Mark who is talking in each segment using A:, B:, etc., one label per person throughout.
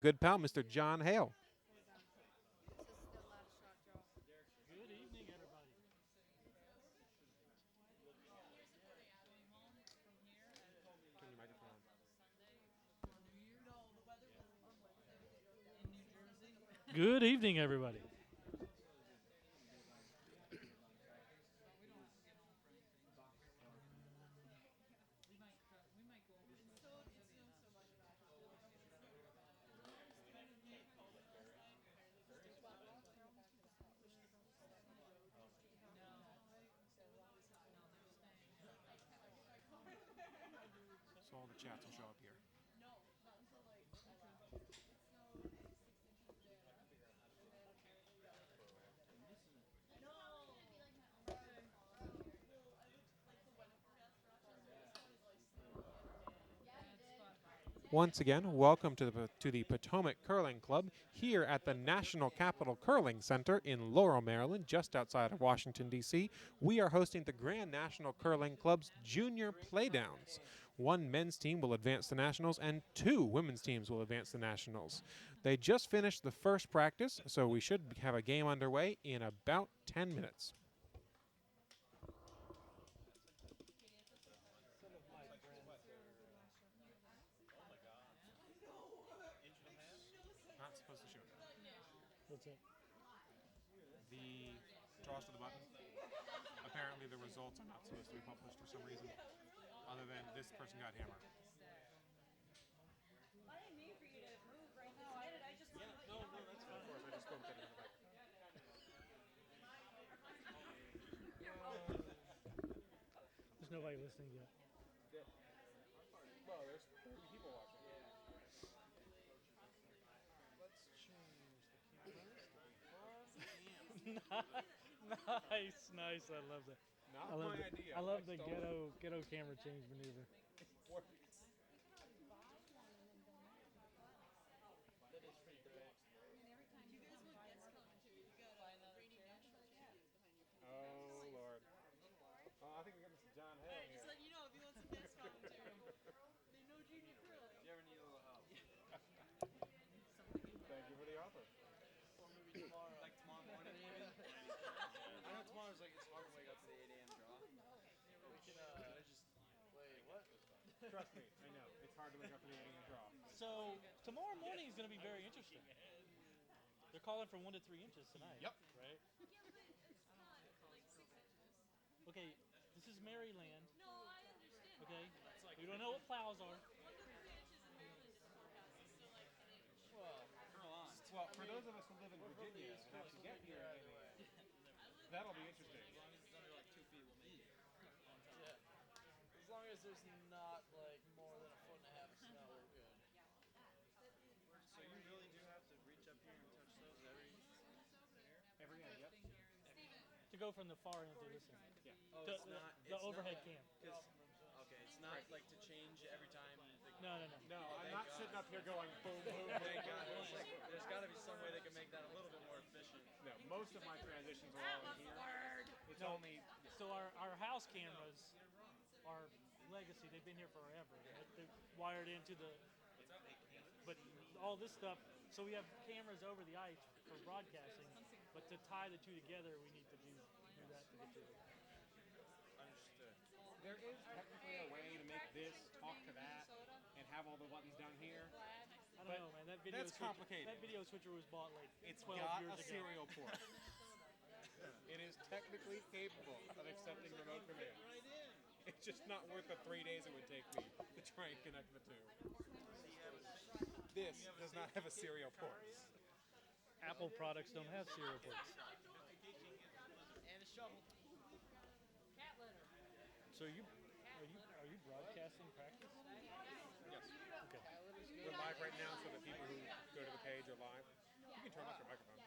A: good pal, Mr. John Hale.
B: Good evening, everybody.
A: Turn your microphone on.
B: Good evening, everybody.
A: So all the chats will show up here. Once again, welcome to the Potomac Curling Club here at the National Capital Curling Center in Laurel, Maryland, just outside of Washington, D.C. We are hosting the Grand National Curling Club's Junior Playdowns. One men's team will advance to nationals, and two women's teams will advance to nationals. They just finished the first practice, so we should have a game underway in about 10 minutes. Not supposed to show that.
B: What's up?
A: The draws to the button. Apparently, the results are not supposed to be published for some reason, other than this person got hammered. Of course, I just spoke that into the microphone.
B: There's nobody listening yet.
A: Well, there's 30 people watching. Let's change the cameras to be
B: Nice, nice. I love that.
A: Not
B: I love
A: my
B: the,
A: idea.
B: I love
A: I
B: the
A: stole
B: ghetto camera change maneuver.
A: it. Works. Oh, Lord. Oh, I think we got Mr. John Hale here. Thank you for the offer.
C: I know tomorrow's like it's hard to wake up to the 8 a.m. draw.
A: Trust me, I know. It's hard to wake up for the 8 a.m. draw.
B: So tomorrow morning is going to be very interesting. They're calling for 1 to 3 inches tonight.
A: Yep.
B: Right. Okay. This is Maryland. Okay. We don't know what plows are.
A: Well, for those of us who live in Virginia and have to get here at 8 a.m., that'll be interesting.
C: As long as it's under like 2 feet, we'll meet. Yeah. As long as there's not like more than a foot and a half of snow, we're good. So you really do have to reach up here and touch those
A: Every end, yep.
B: To go from the far end to this end.
A: Yeah.
C: Oh,
B: The,
C: it's not.
B: the
C: It's
B: overhead
C: not,
B: cam.
C: Okay, it's not like to change every time.
B: No.
A: No, I'm not sitting up here going boom, boom,
C: Thank
A: boom,
C: God.
A: boom,
C: It's
A: boom.
C: like, there's got to be some way they can make that a little bit more efficient.
A: No, most of my transitions are all in here. It's
B: No.
A: only
B: So our house cameras are legacy. They've been here forever. They're wired into the. But all this stuff. So we have cameras over the ice for broadcasting, but to tie the two together, we need to do that to get to it.
C: Understood.
A: there is technically a way to make this talk to that and have all the buttons down here.
B: I don't know, man. That video
A: that's complicated.
B: That video switcher was bought like
A: It's
B: 12
A: got
B: years
A: a
B: ago.
A: serial port. It is technically capable of accepting remote command. It's just not worth the 3 days it would take me to try and connect the two. This does not have a serial port.
B: Apple products don't have serial ports.
C: And a shovel.
B: So are you broadcasting practice?
A: Yes.
B: Okay.
A: We're live right now, so the people who go to the page are live. You can turn off your microphone.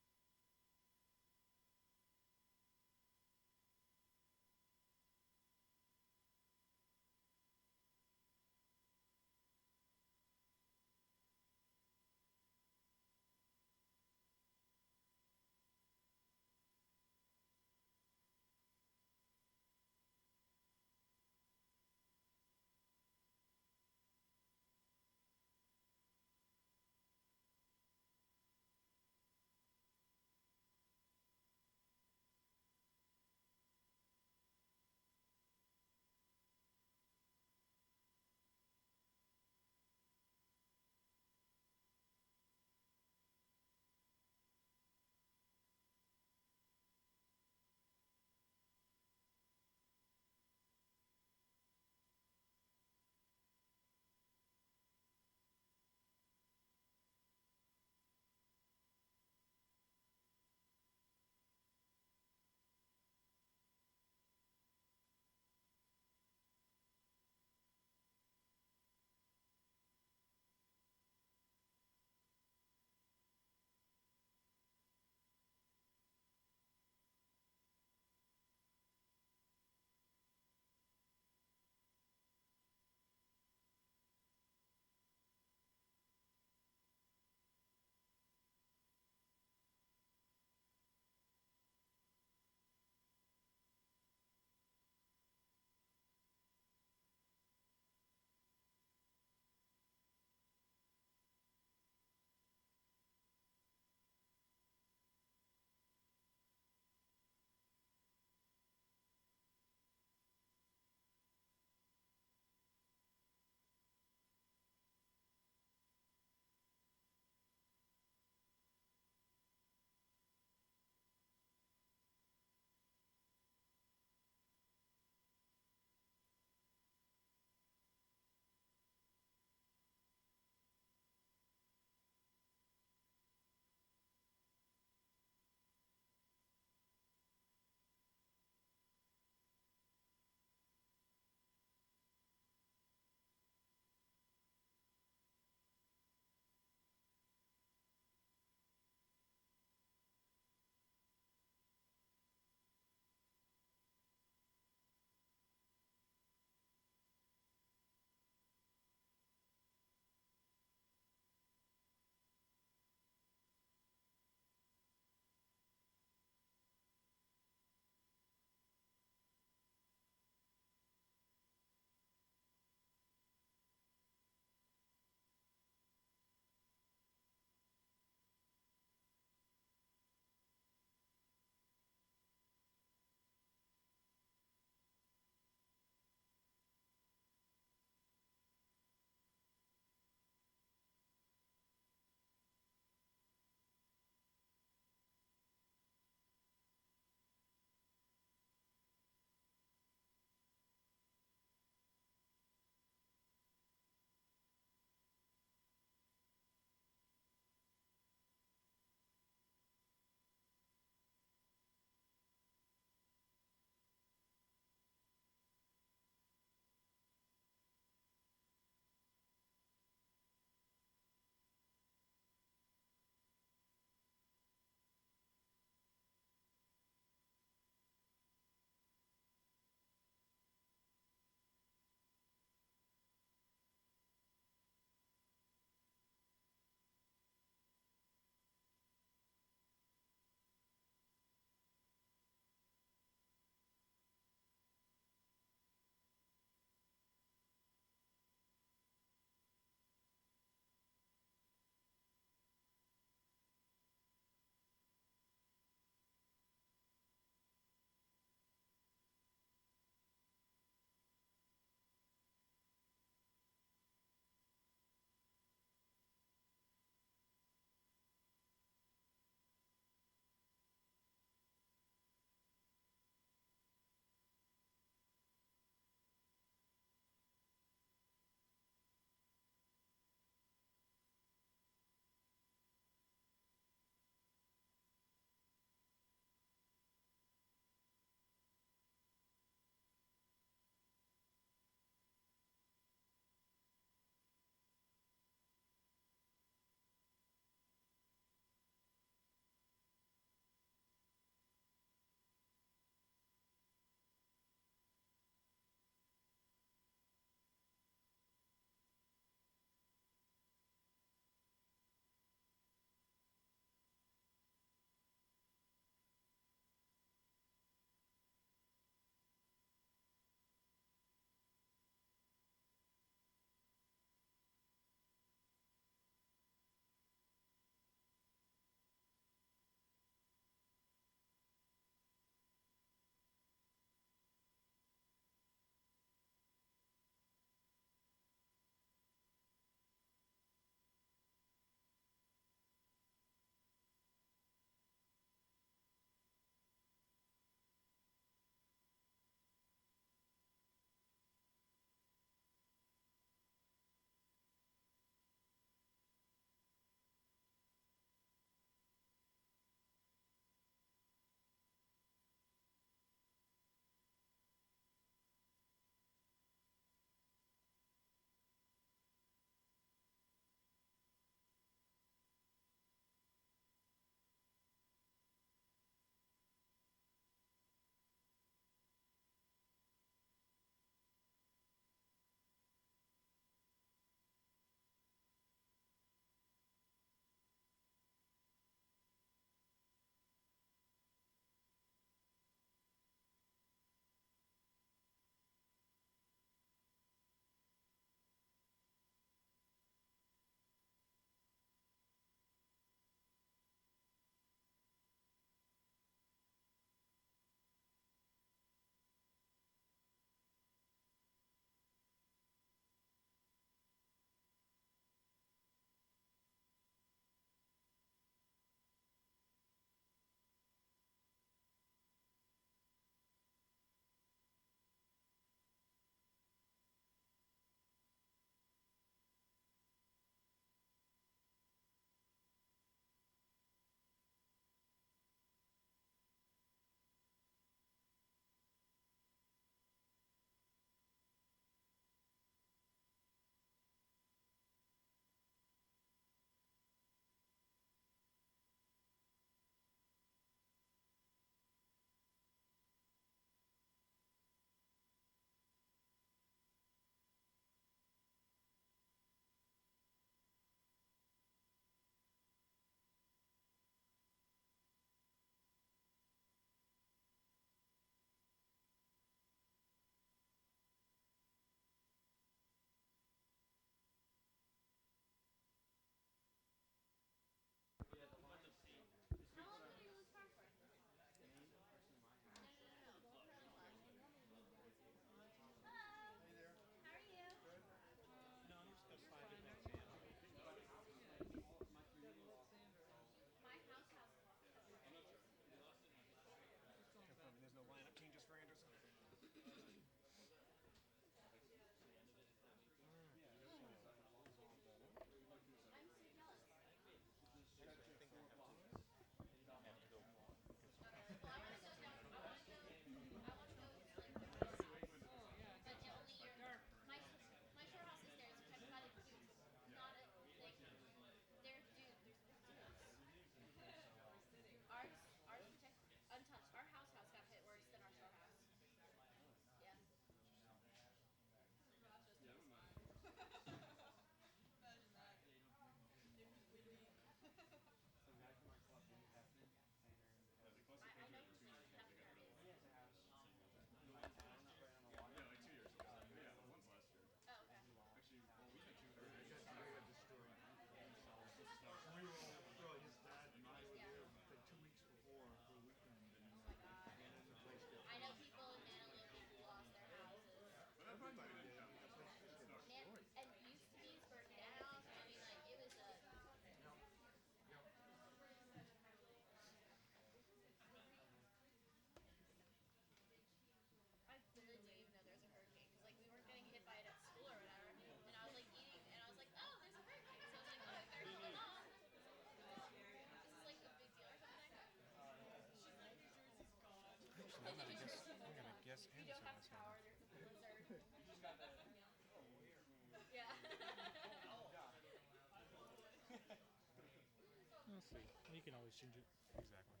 A: Let's see.
B: You can always change it.
A: Exactly.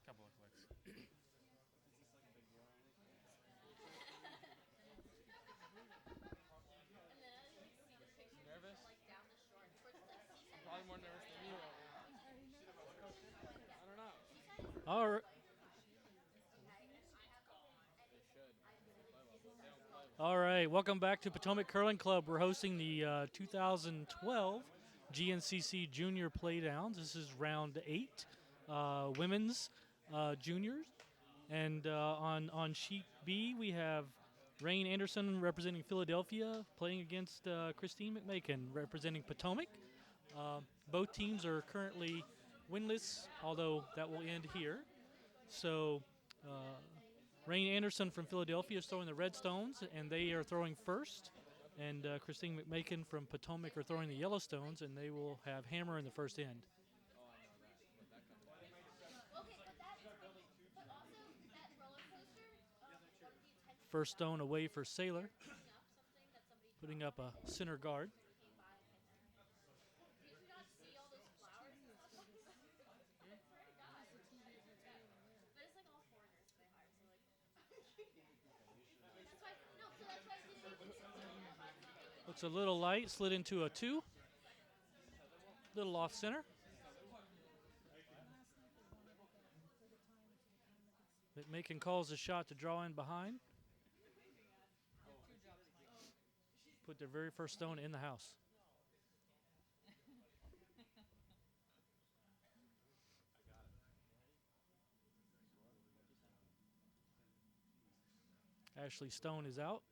A: Couple of clicks.
C: Nervous? Probably more nervous than you are. I don't know.
B: All right. All right, welcome back to Potomac Curling Club. We're hosting the 2012 GNCC Junior Playdowns. This is round 8, women's juniors. And on sheet B, we have Rain Anderson representing Philadelphia playing against Christine McMakin representing Potomac. Both teams are currently winless, although that will end here. So Rain Anderson from Philadelphia is throwing the Red Stones, and they are throwing first. And Christine McMakin from Potomac are throwing the Yellowstones, and they will have hammer in the first end. First stone away for Sailor, putting up a center guard. Looks a little light, slid into a 2. Little off center. McMakin calls the shot to draw in behind. Put their very first stone in the house. Ashley Stone is out.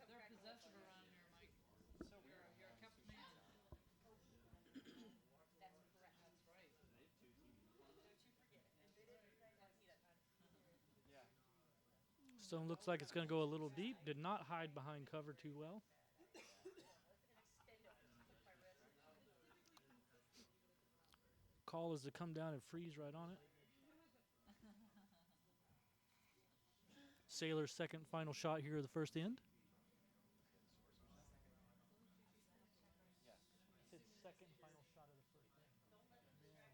C: They're possessive around here, Mike. You're a kept man. That's right.
B: Stone looks like it's going to go a little deep. Did not hide behind cover too well. Call is to come down and freeze right on it. Sailor's second final shot here of the first end. His second final shot of the first end.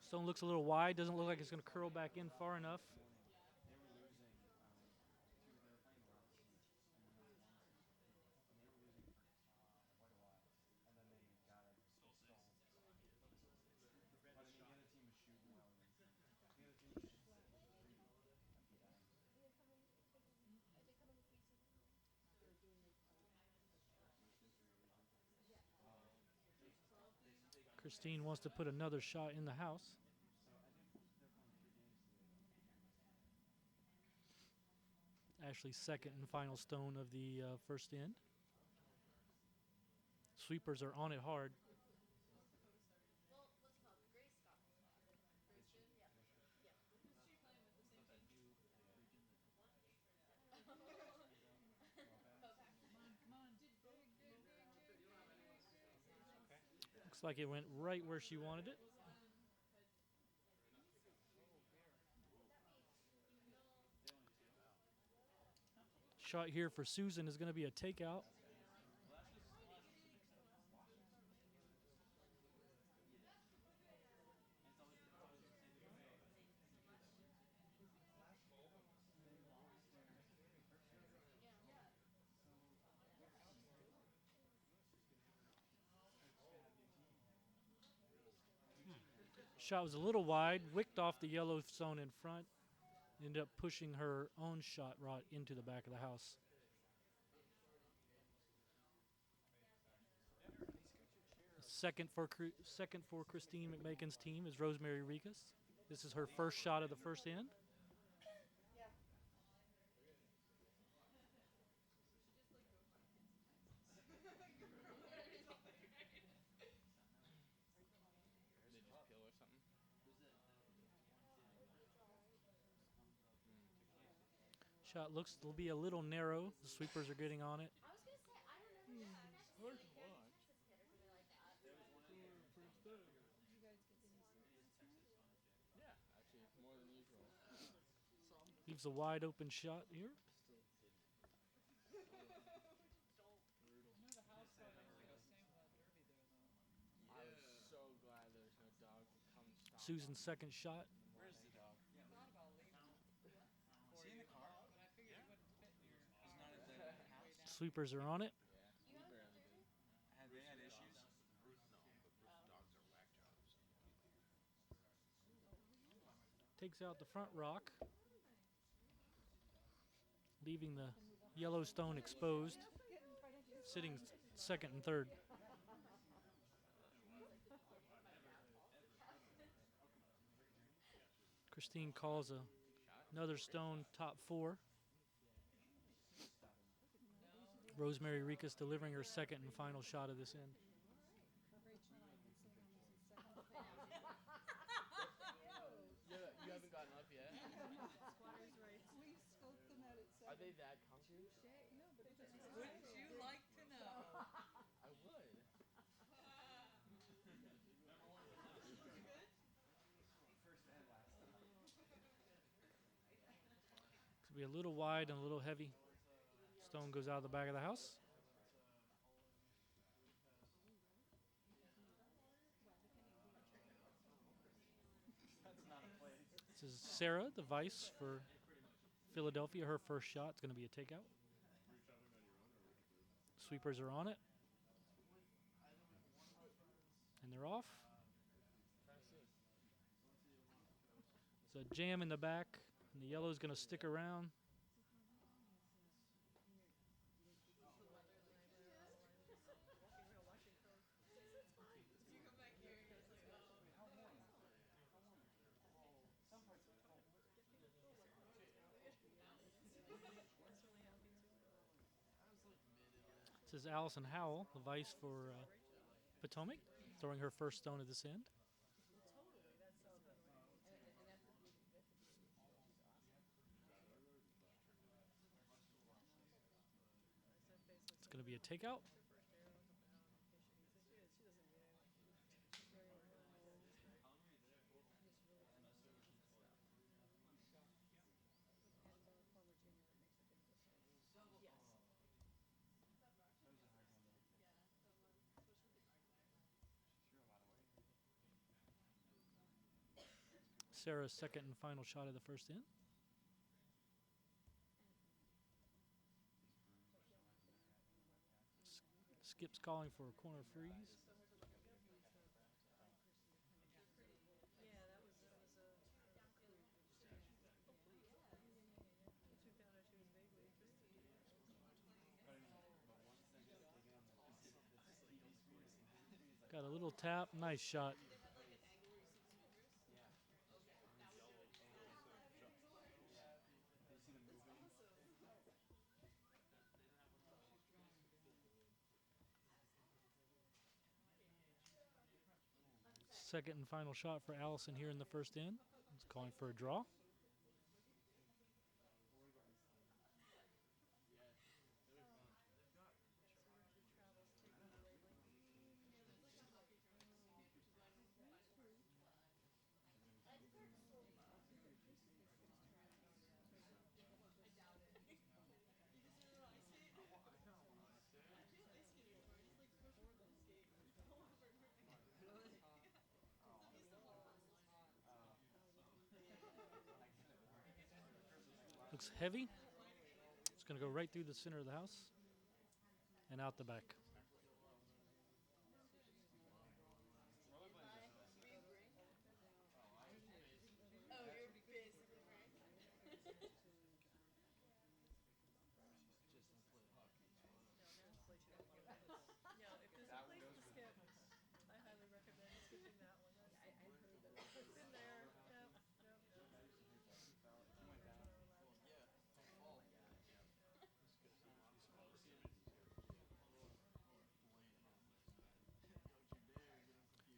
B: Stone looks a little wide. Doesn't look like it's going to curl back in far enough. Christine wants to put another shot in the house. Ashley's second and final stone of the first end. Sweepers are on it hard. Looks like it went right where she wanted it. Shot here for Susan is going to be a takeout. Shot was a little wide, wicked off the yellow stone in front. Ended up pushing her own shot right into the back of the house. Second for Christine McMakin's team is Rosemary Rikas. This is her first shot of the first end. Shot looks to be a little narrow. The sweepers are getting on it. Gives a wide open shot here.
C: I was so glad there was no dog to come stop.
B: Susan's second shot.
C: Where's the dog?
D: Is he in the car? He's not at the house?
B: Sweepers are on it.
C: Yeah, we barely did.
D: They had issues?
B: Takes out the front rock, leaving the Yellowstone exposed, sitting second and third. Christine calls another stone top 4. Rosemary Ricas delivering her second and final shot of this end.
C: You haven't gotten up yet? Are they that comfy?
D: Wouldn't you like to know?
C: I would.
B: It's gonna be a little wide and a little heavy. Stone goes out of the back of the house. This is Sarah, the vice for Philadelphia. Her first shot is going to be a takeout. Sweepers are on it. And they're off. It's a jam in the back, and the yellow's going to stick around. This is Allison Howell, the vice for Potomac, throwing her first stone at this end. It's going to be a takeout. Sarah's second and final shot of the first in. Skip's calling for a corner freeze. Got a little tap, nice shot. Second and final shot for Allison here in the first in. He's calling for a draw. Looks heavy. It's going to go right through the center of the house and out the back.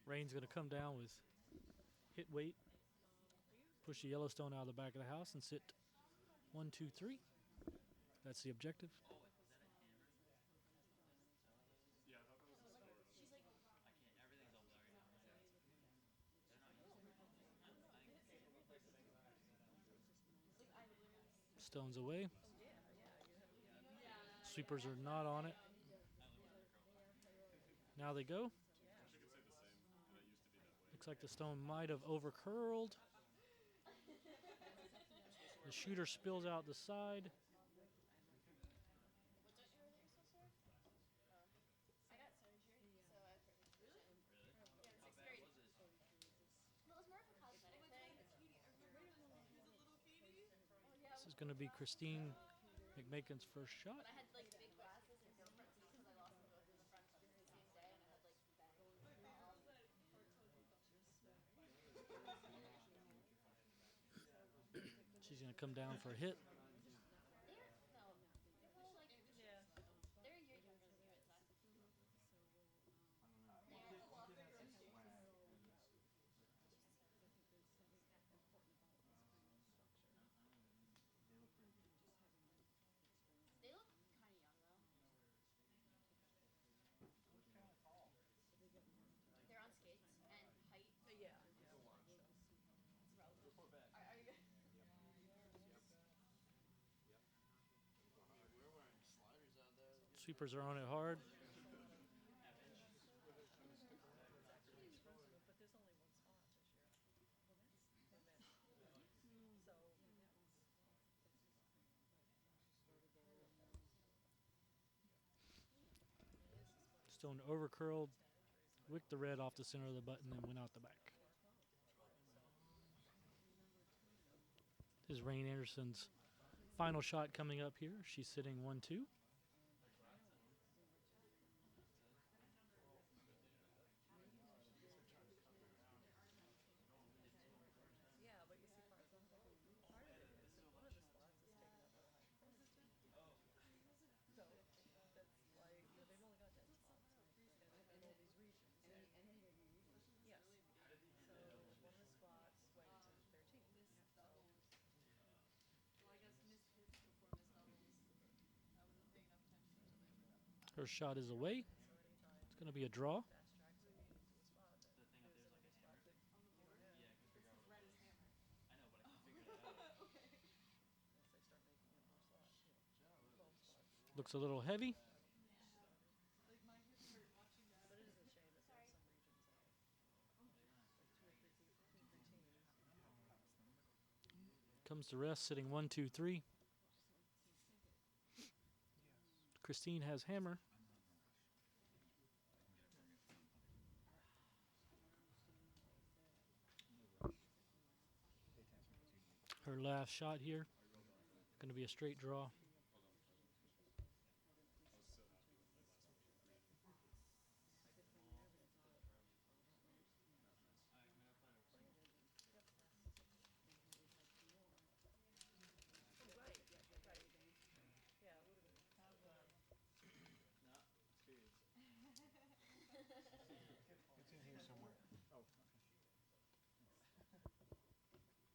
B: Rain's going to come down with hit weight, push the Yellowstone out of the back of the house and sit 1, 2, 3. That's the objective. Stone's away. Sweepers are not on it. Now they go. Looks like the stone might have overcurled. The shooter spills out the side. This is going to be Christine McMakin's first shot. She's going to come down for a hit. Sweepers are on it hard. Stone overcurled, wicked the red off the center of the button, and went out the back. This is Rain Anderson's final shot coming up here. She's sitting 1-2. Her shot is away. It's going to be a draw. Looks a little heavy. Comes to rest, sitting 1-2-3. Christine has hammer. Her last shot here. Going to be a straight draw.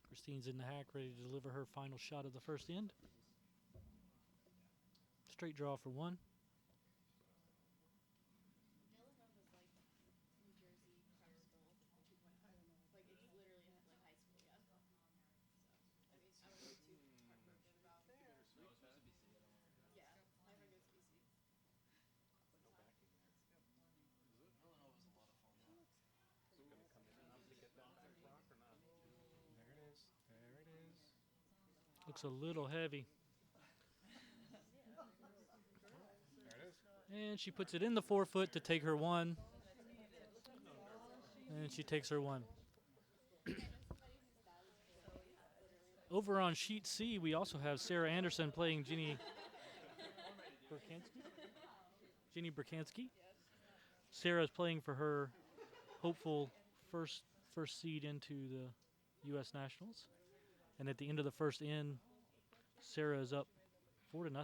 B: Christine's in the hack, ready to deliver her final shot of the first end. Straight draw for one. Looks a little heavy. And she puts it in the 4-foot to take her one. And she takes her one. Over on sheet C, we also have Sarah Anderson playing Ginny Burkansky. Sarah's playing for her hopeful first seed into the U.S. Nationals. And at the end of the first end, Sarah is up 4-0.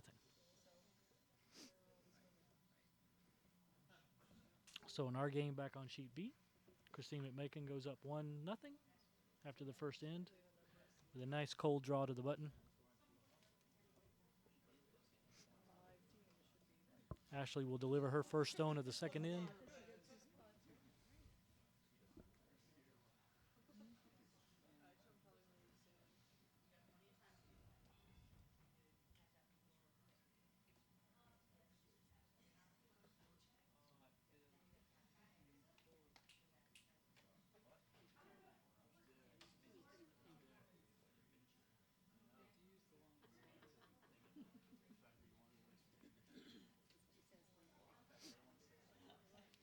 B: So in our game back on sheet B, Christine McMakin goes up 1-0 after the first end with a nice cold draw to the button. Ashley will deliver her first stone of the second end.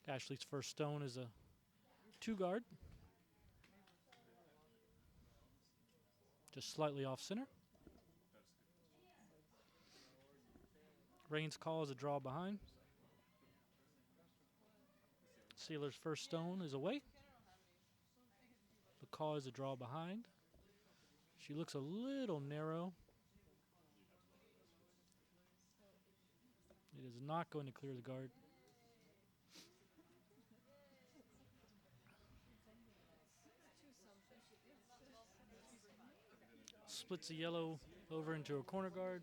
B: Ashley's first stone is a 2 guard, just slightly off center. Rain's call is a draw behind. Sealer's first stone is away. The call is a draw behind. She looks a little narrow. It is not going to clear the guard. Splits the yellow over into a corner guard.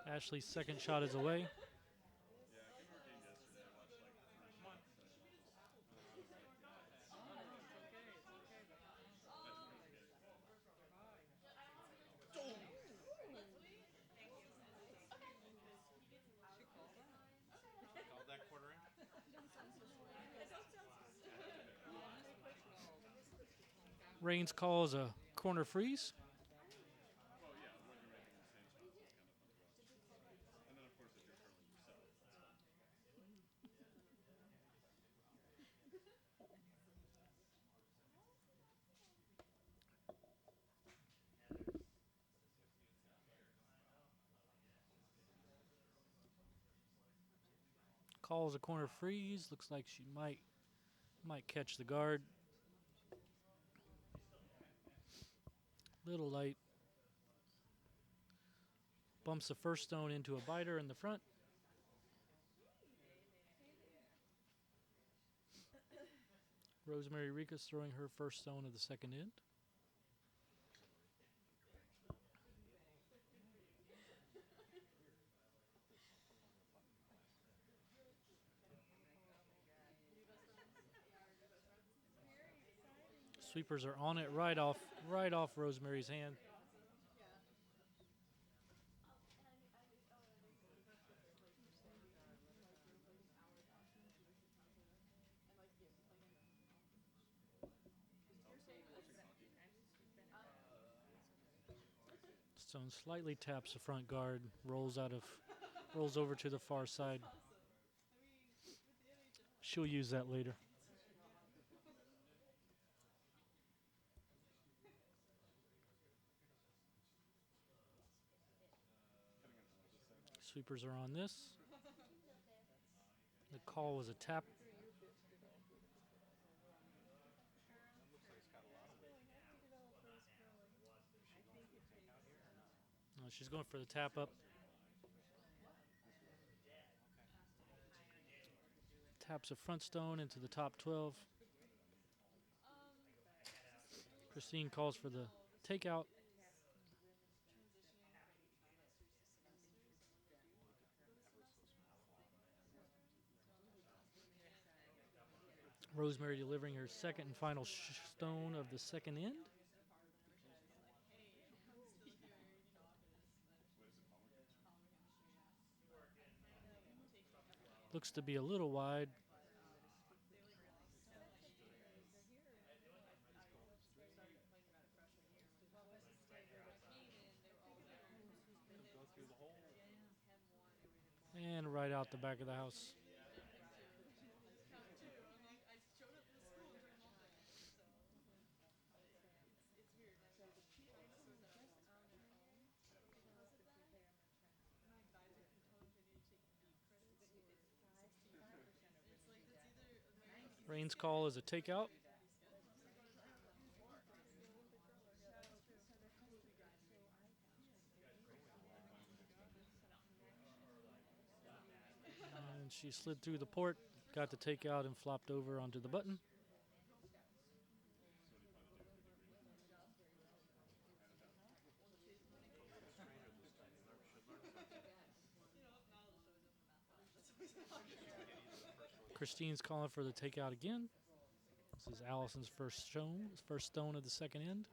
B: Ashley's second shot is away.
A: Called that quarter in.
B: Rain's calls a corner freeze. Calls a corner freeze. Looks like she might catch the guard. Little light. Bumps the first stone into a biter in the front. Rosemary Ricas throwing her first stone of the second end. Sweepers are on it right off Rosemary's hand. Stone slightly taps the front guard, rolls over to the far side. She'll use that later. Sweepers are on this. The call was a tap. No, she's going for the tap up. Taps a front stone into the top 12. Christine calls for the takeout. Rosemary delivering her second and final stone of the second end. Looks to be a little wide. And right out the back of the house. Rain's call is a takeout. And she slid through the port, got the takeout, and flopped over onto the button. Christine's calling for the takeout again. This is Allison's first stone of the second end.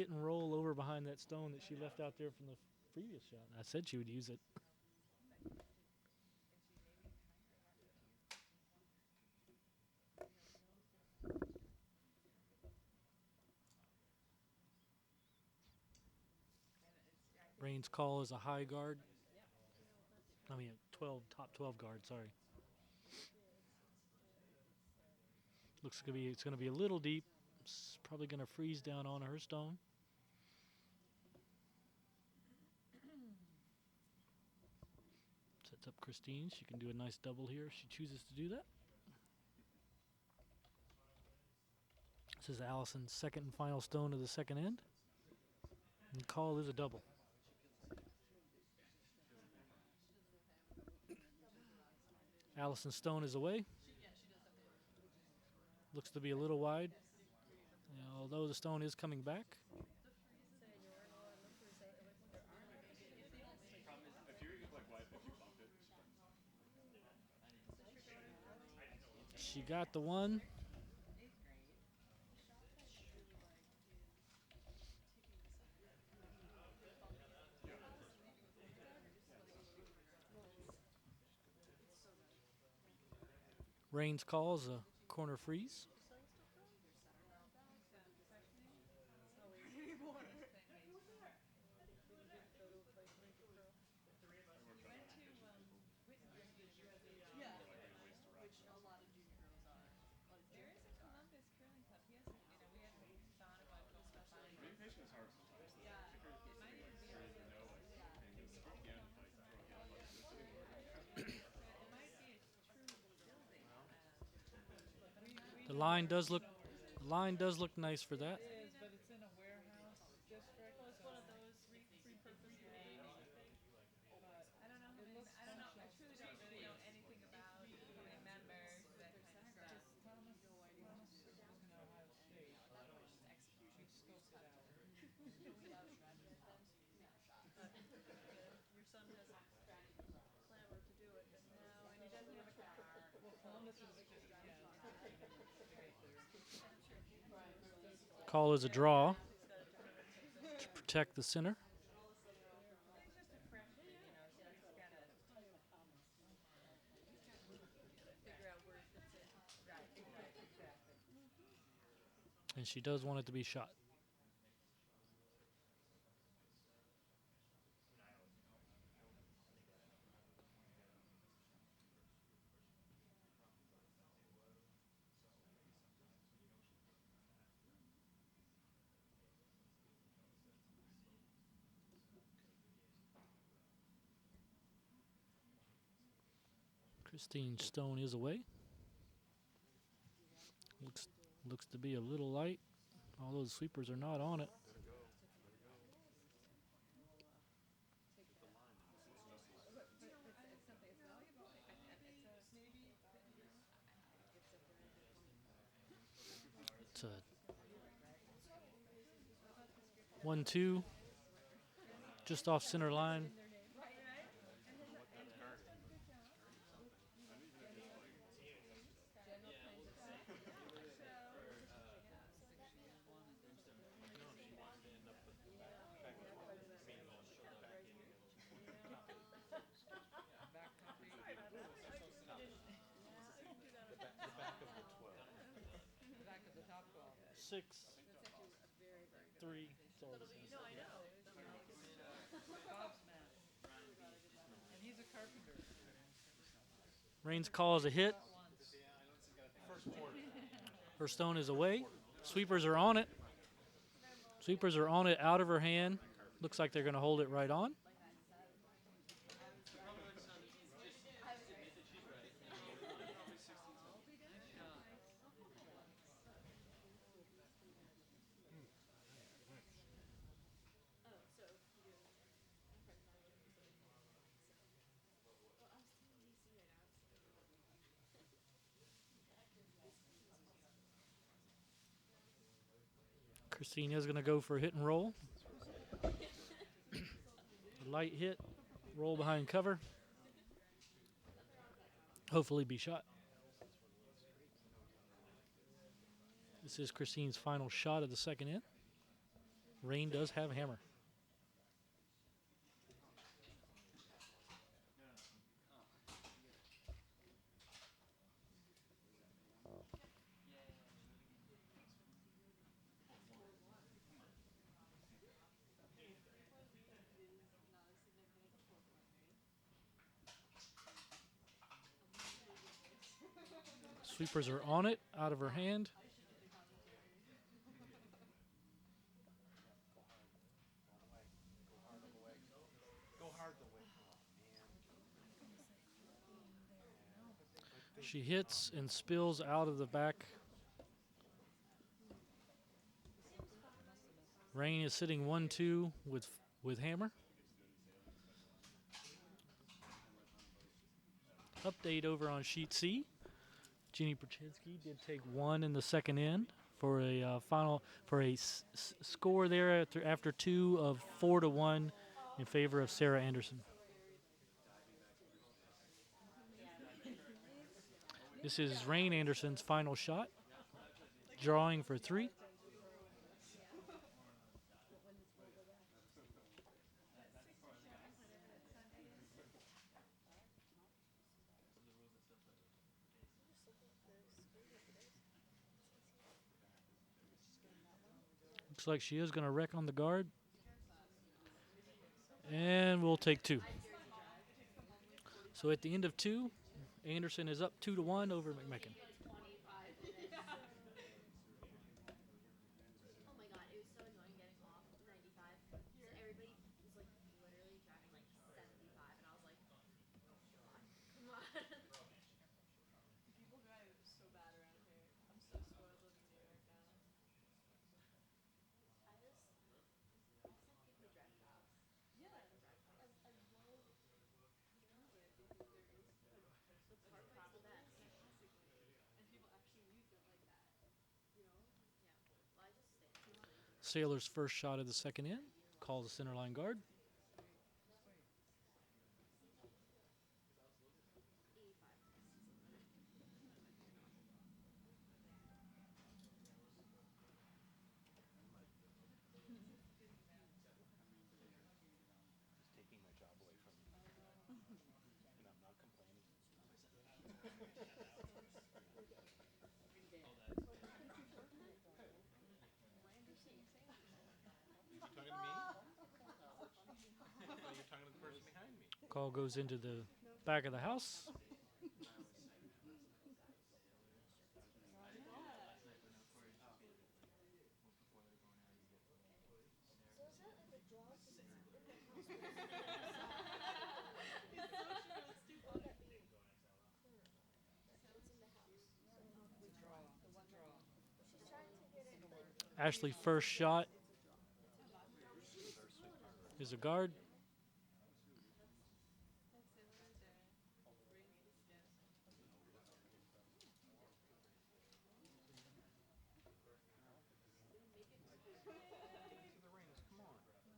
B: hit and roll over behind that stone that she left out there from the previous shot. I said she would use it. Rain's call is a high guard. I mean, a 12, top 12 guard, sorry. It's gonna be a little deep. It's probably gonna freeze down on her stone. Sets up Christine. She can do a nice double here if she chooses to do that. This is Allison's second and final stone of the second end. And call is a double. Allison's stone is away. Looks to be a little wide. Although the stone is coming back. She got the one. Rain's calls a corner freeze. The line does look nice for that.
D: It is, but it's in a warehouse district. Well, it's one of those repurposed maybe.
E: I don't know. I don't know. I truly don't really know anything about how many members, that kind of stuff.
D: Thomas was in Ohio State. She scoped it out.
E: Your son has clamored to do it, but no, and he doesn't have a car.
D: Well, Columbus is just,
B: Call is a draw to protect the center.
E: He's just a freshman, so he's got to figure out where he fits in. Right, exactly.
B: And she does want it to be shot. Christine Stone is away. Looks to be a little light. All those sweepers are not on it. It's a 1-2, just off center line.
D: the back of the top 12.
B: 6, 3.
D: Bob's man. And he's a carpenter.
B: Rain's call is a hit.
D: Once.
B: Her stone is away. Sweepers are on it. Sweepers are on it out of her hand. Looks like they're going to hold it right on. Christine is going to go for a hit and roll. A light hit, roll behind cover. Hopefully be shot. This is Christine's final shot of the second end. Rain does have hammer. Sweepers are on it, out of her hand. She hits and spills out of the back. Rain is sitting 1-2 with hammer. Update over on sheet C. Jeannie Perchinsky did take one in the second end for a score there after 2 of 4-1 in favor of Sarah Anderson. This is Rain Anderson's final shot, drawing for 3. Looks like she is going to wreck on the guard. And we'll take 2. So at the end of 2, Anderson is up 2-1 over McMakin.
F: Oh my god, it was so annoying getting off 95. So everybody was like literally driving like 75, and I was like, God, come on.
E: People drive so bad around here. I'm so spoiled living in New York now.
F: I just like people who drive fast.
E: Yeah,
F: Like drive fast.
E: I love transit because
F: The heartbreak's the best.
E: sarcastically, and people actually use it like that. You know?
F: Yeah. Well, I just stay.
B: Sailor's first shot of the second end. Calls the center line guard.
F: 85.
B: Call goes into the back of the house.
F: So is that like a draw since it's in the house?
E: It's so true. It's too funny.
F: It's in the house.
E: Withdraw. The one draw.
F: She's trying to get it like.
B: Ashley first shot is a guard.
E: That's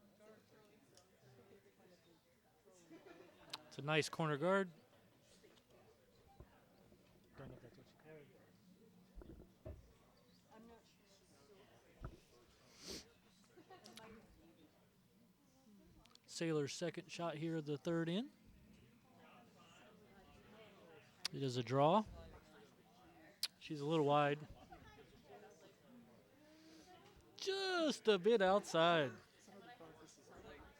E: Sailor right there. Rains the skin.
B: It's a nice corner guard. Don't know if that's what you call it.
E: I'm not sure.
B: Sailor's second shot here of the third in. It is a draw. She's a little wide. Just a bit outside.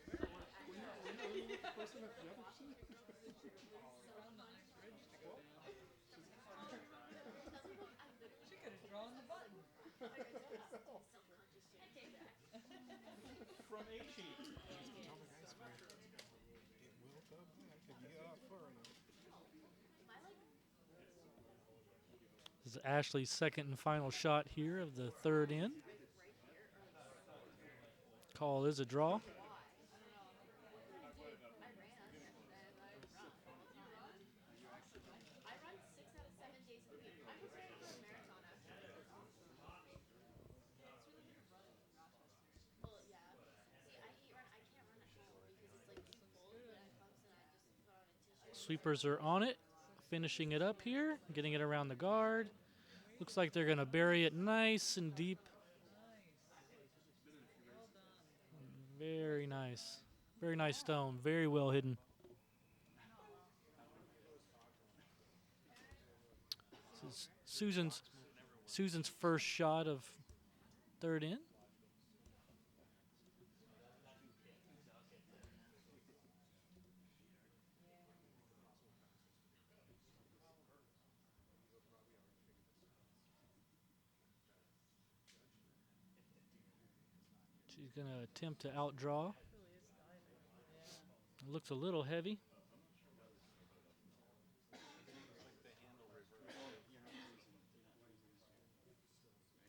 E: She could have drawn the button.
C: From A sheet.
B: This is Ashley's second and final shot here of the third in. Call is a draw.
F: I run 6 out of 7 days a week. I'm preparing for a marathon after this. Well, yeah. See, I can't run at home because it's like too cold, but at Clemson I just put on a t-shirt.
B: Sweepers are on it, finishing it up here, getting it around the guard. Looks like they're going to bury it nice and deep. Very nice. Very nice stone. Very well hidden. This is Susan's first shot of third in. She's going to attempt to outdraw. It looks a little heavy.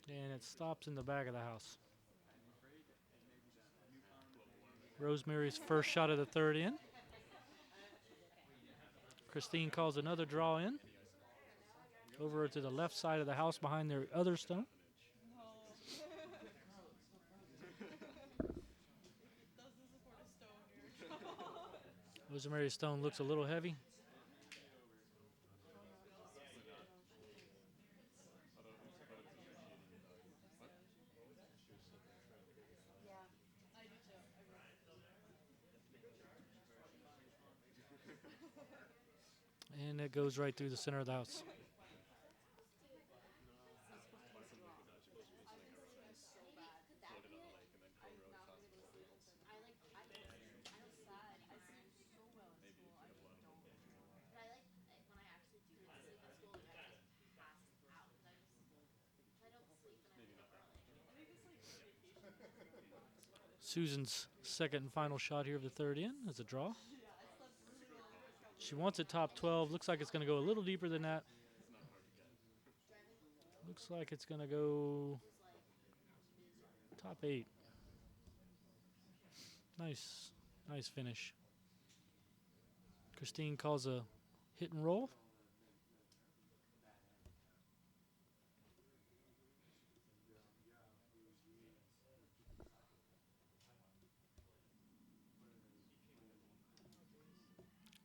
B: And it stops in the back of the house. Rosemary's first shot of the third in. Christine calls another draw in. Over to the left side of the house behind their other stone.
D: Doesn't support a stone, you're in trouble.
B: Rosemary's stone looks a little heavy.
D: I do too. I really
B: And it goes right through the center of the house.
F: Could that be it? I'm not gonna be able to sleep. I don't sad. I sleep so well in school. I just don't. But when I actually do get to sleep in school, like I just pass out. I don't sleep and I wake up early.
B: Susan's second and final shot here of the third in is a draw. She wants it top 12. Looks like it's going to go a little deeper than that. Looks like it's going to go top 8. Nice finish. Christine calls a hit and roll.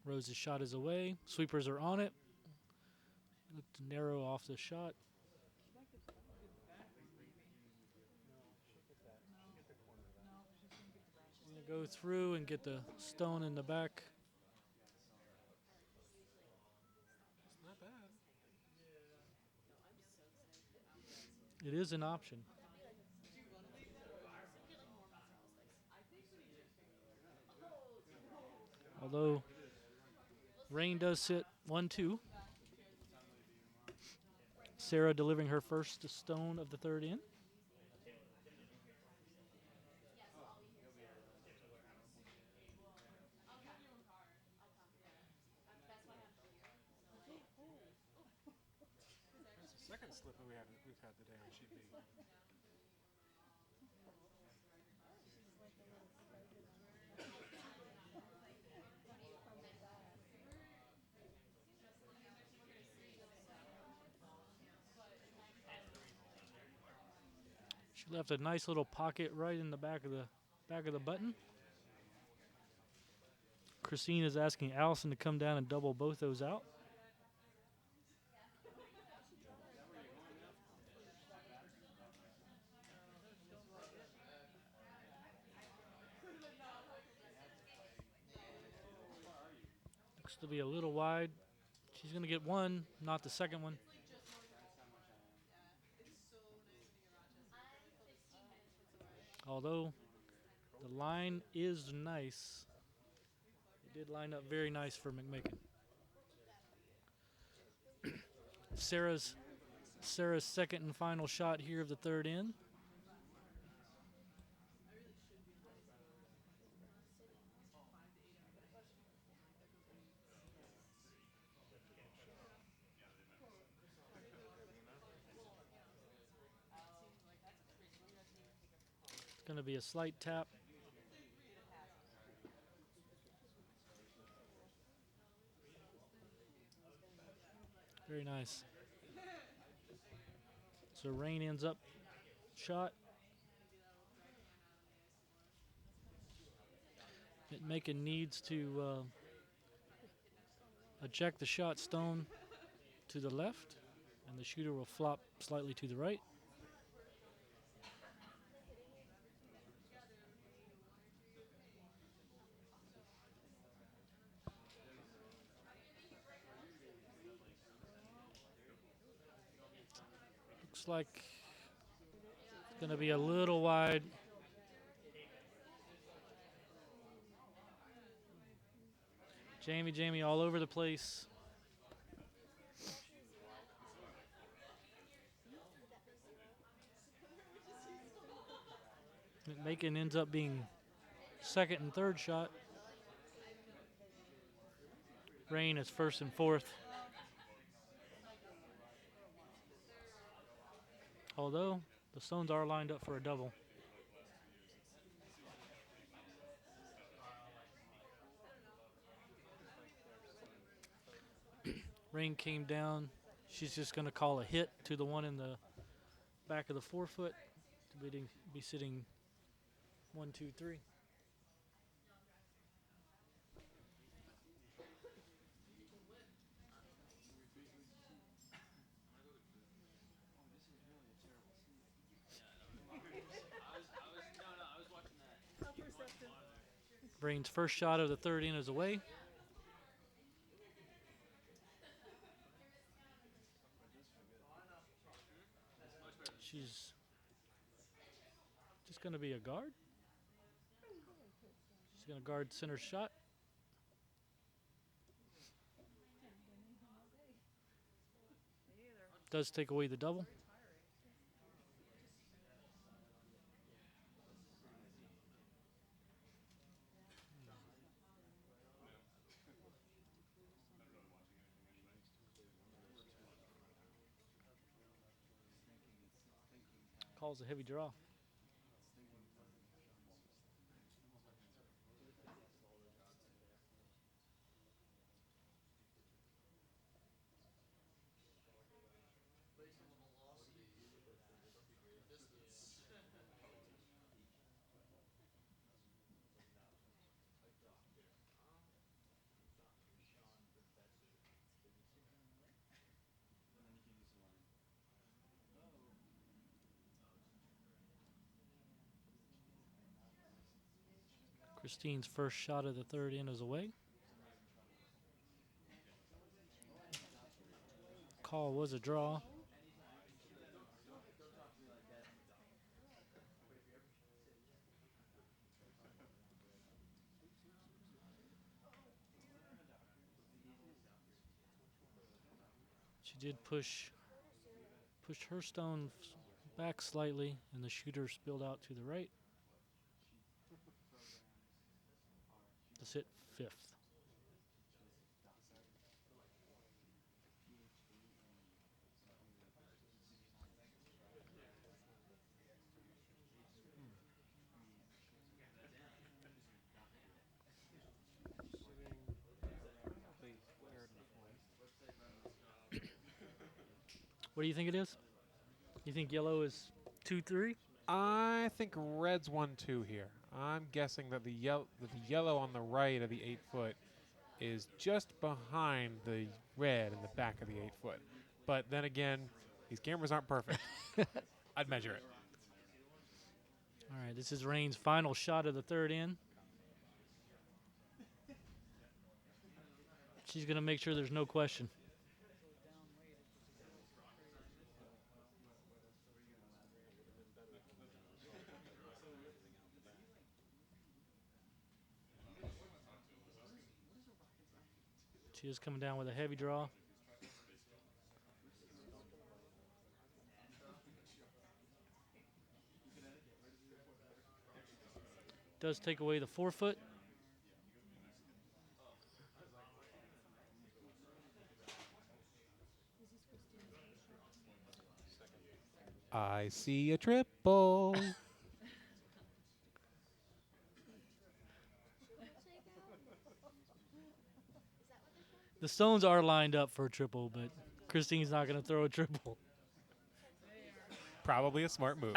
B: Rose's shot is away. Sweepers are on it. Looked narrow off the shot. Gonna go through and get the stone in the back.
A: It's not bad.
B: It is an option. Although rain does sit 1-2. Sarah delivering her first stone of the third in.
A: That's the second slip that we've had today on sheet B.
B: She left a nice little pocket right in the back of the button. Christine is asking Allison to come down and double both those out. Looks to be a little wide. She's going to get one, not the second one. Although the line is nice. It did line up very nice for McMakin. Sarah's second and final shot here of the third in. It's going to be a slight tap. Very nice. So rain ends up shot. McMakin needs to eject the shot stone to the left, and the shooter will flop slightly to the right. Looks like it's going to be a little wide. Jamie all over the place. McMakin ends up being second and third shot. Rain is first and fourth. Although the Stones are lined up for a double. Rain came down. She's just going to call a hit to the one in the back of the forefoot to be sitting 1, 2, 3. Rain's first shot of the third in is away. She's just going to be a guard. She's going to guard center shot. Does take away the double. Calls a heavy draw. Christine's first shot of the third in is away. Call was a draw. She did push her stone back slightly, and the shooter spilled out to the right. To sit fifth. What do you think it is? You think yellow is 2-3?
A: I think red's 1-2 here. I'm guessing that the yellow on the right of the 8-foot is just behind the red in the back of the 8-foot. But then again, these cameras aren't perfect. I'd measure it.
B: All right, this is Rain's final shot of the third in. She's going to make sure there's no question. She is coming down with a heavy draw. Does take away the forefoot.
A: I see a triple.
B: The Stones are lined up for a triple, but Christine's not going to throw a triple.
A: Probably a smart move.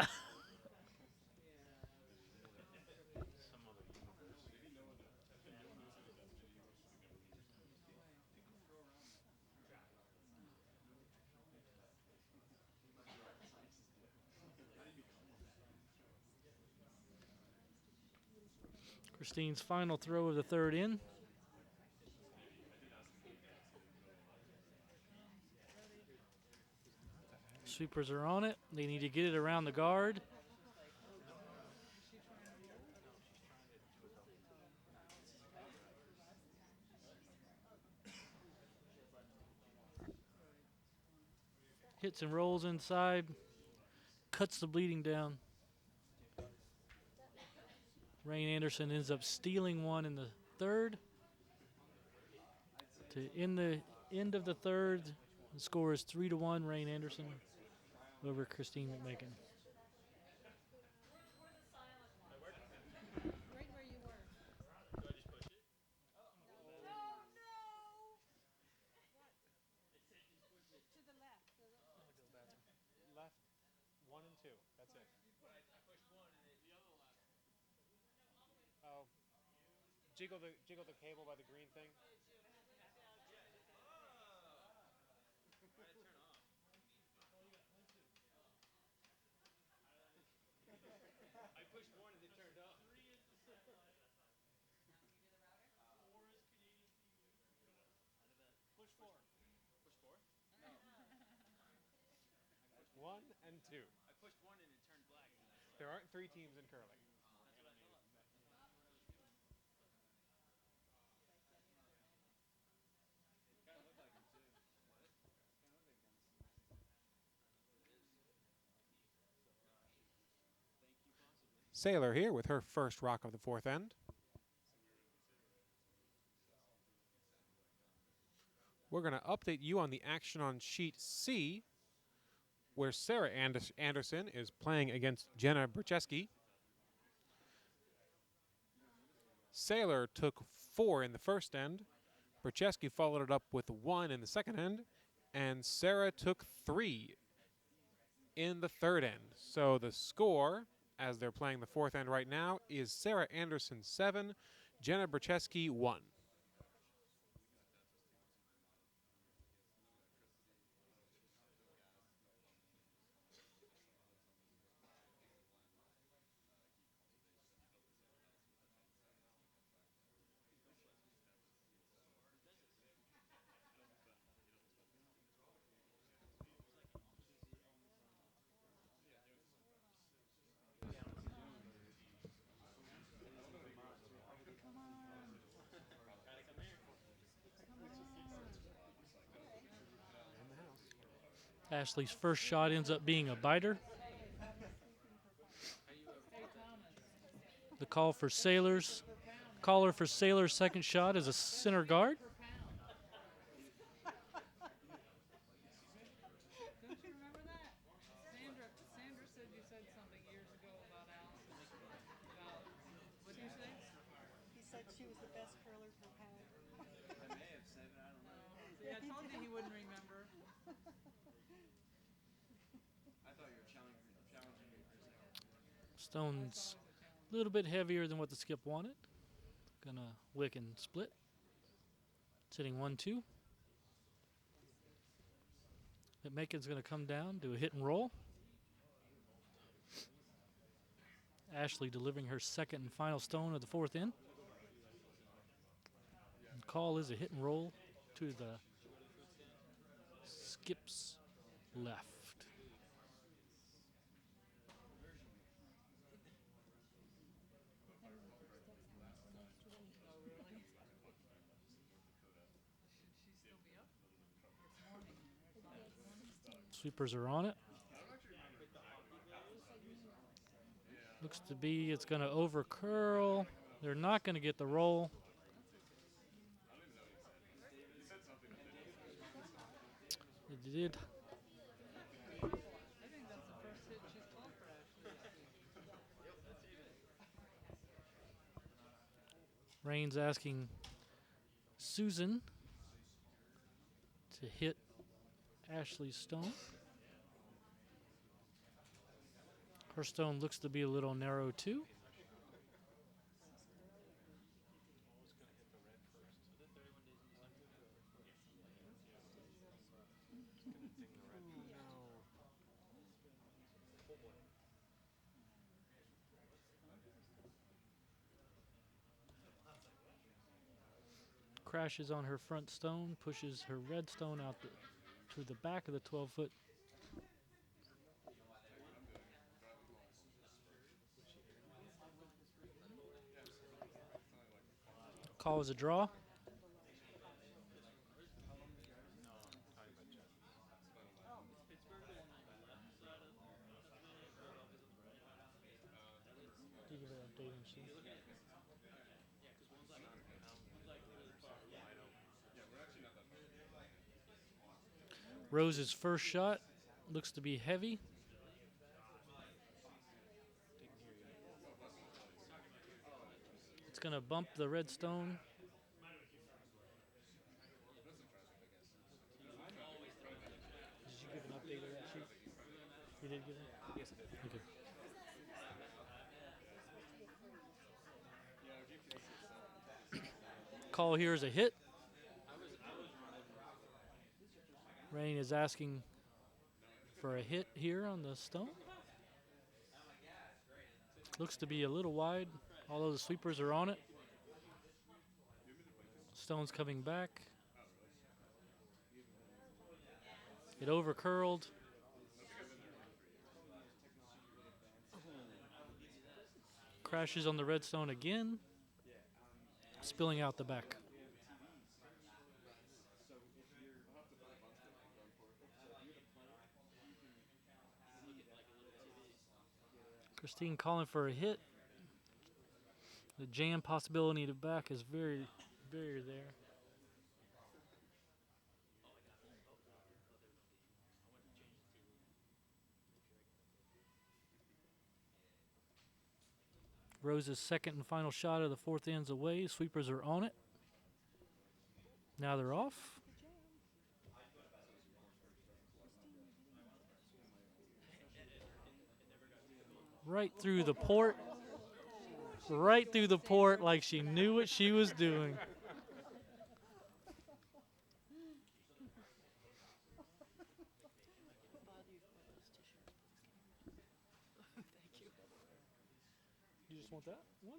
B: Christine's final throw of the third in. Sweepers are on it. They need to get it around the guard. Hits and rolls inside. Cuts the bleeding down. Rain Anderson ends up stealing one in the third. In the end of the third, the score is 3-1. Rain Anderson over Christine McMakin.
E: Right where you were. To the left.
A: Left 1 and 2. That's it. Oh, jiggle the cable by the green thing. One and two.
C: I pushed one and it turned black.
A: There aren't 3 teams in curling.
C: Kind of looked like him too. What? Kind of looked like Thank you, possibly.
A: Sailor here with her first rock of the fourth end. We're going to update you on the action on sheet C, where Sarah Anderson is playing against Jenna Brzeski. Sailor took 4 in the first end. Brzeski followed it up with 1 in the second end. And Sarah took 3 in the third end. So the score, as they're playing the fourth end right now, is Sarah Anderson 7, Jenna Brzeski 1.
B: Ashley's first shot ends up being a biter. The caller for Sailor's second shot is a center guard.
D: Don't you remember that? Sandra said you said something years ago about Allison. What did you say?
G: He said she was the best curler for power.
C: I may have said it. I don't know.
D: See, I told you he wouldn't remember.
C: I thought you were challenging me for a second.
B: Stone's a little bit heavier than what the skip wanted. Gonna wick and split. Sitting 1-2. McMakin's gonna come down, do a hit and roll. Ashley delivering her second and final stone of the fourth end. The call is a hit and roll to the skip's left.
D: Oh, really? Should she still be up? It's morning.
B: Sweepers are on it. Looks to be it's going to over curl. They're not going to get the roll. It did.
D: I think that's the first hit she's called for Ashley this week.
B: Rain's asking Susan to hit Ashley's stone. Her stone looks to be a little narrow too. Crashes on her front stone, pushes her red stone out to the back of the 12-foot Call is a draw. Do you give it an update and see? Rose's first shot looks to be heavy. It's going to bump the red stone. Did you give an update of that sheet? You did give it?
A: Yes, it is.
B: Okay. Call here is a hit. Rain is asking for a hit here on the stone. Looks to be a little wide, although the sweepers are on it. Stone's coming back. It overcurled. Crashes on the red stone again, spilling out the back. Christine calling for a hit. The jam possibility to back is very, very there. Rose's second and final shot of the fourth end's away. Sweepers are on it. Now they're off. Right through the port. Right through the port like she knew what she was doing. You just want that one?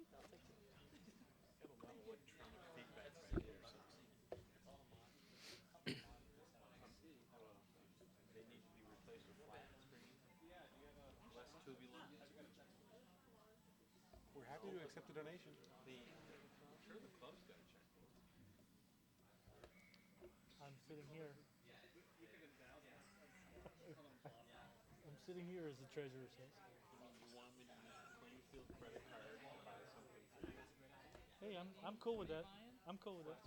A: We're happy to accept a donation.
B: I'm sitting here. I'm sitting here, as the treasurer says. Hey, I'm cool with that. I'm cool with that.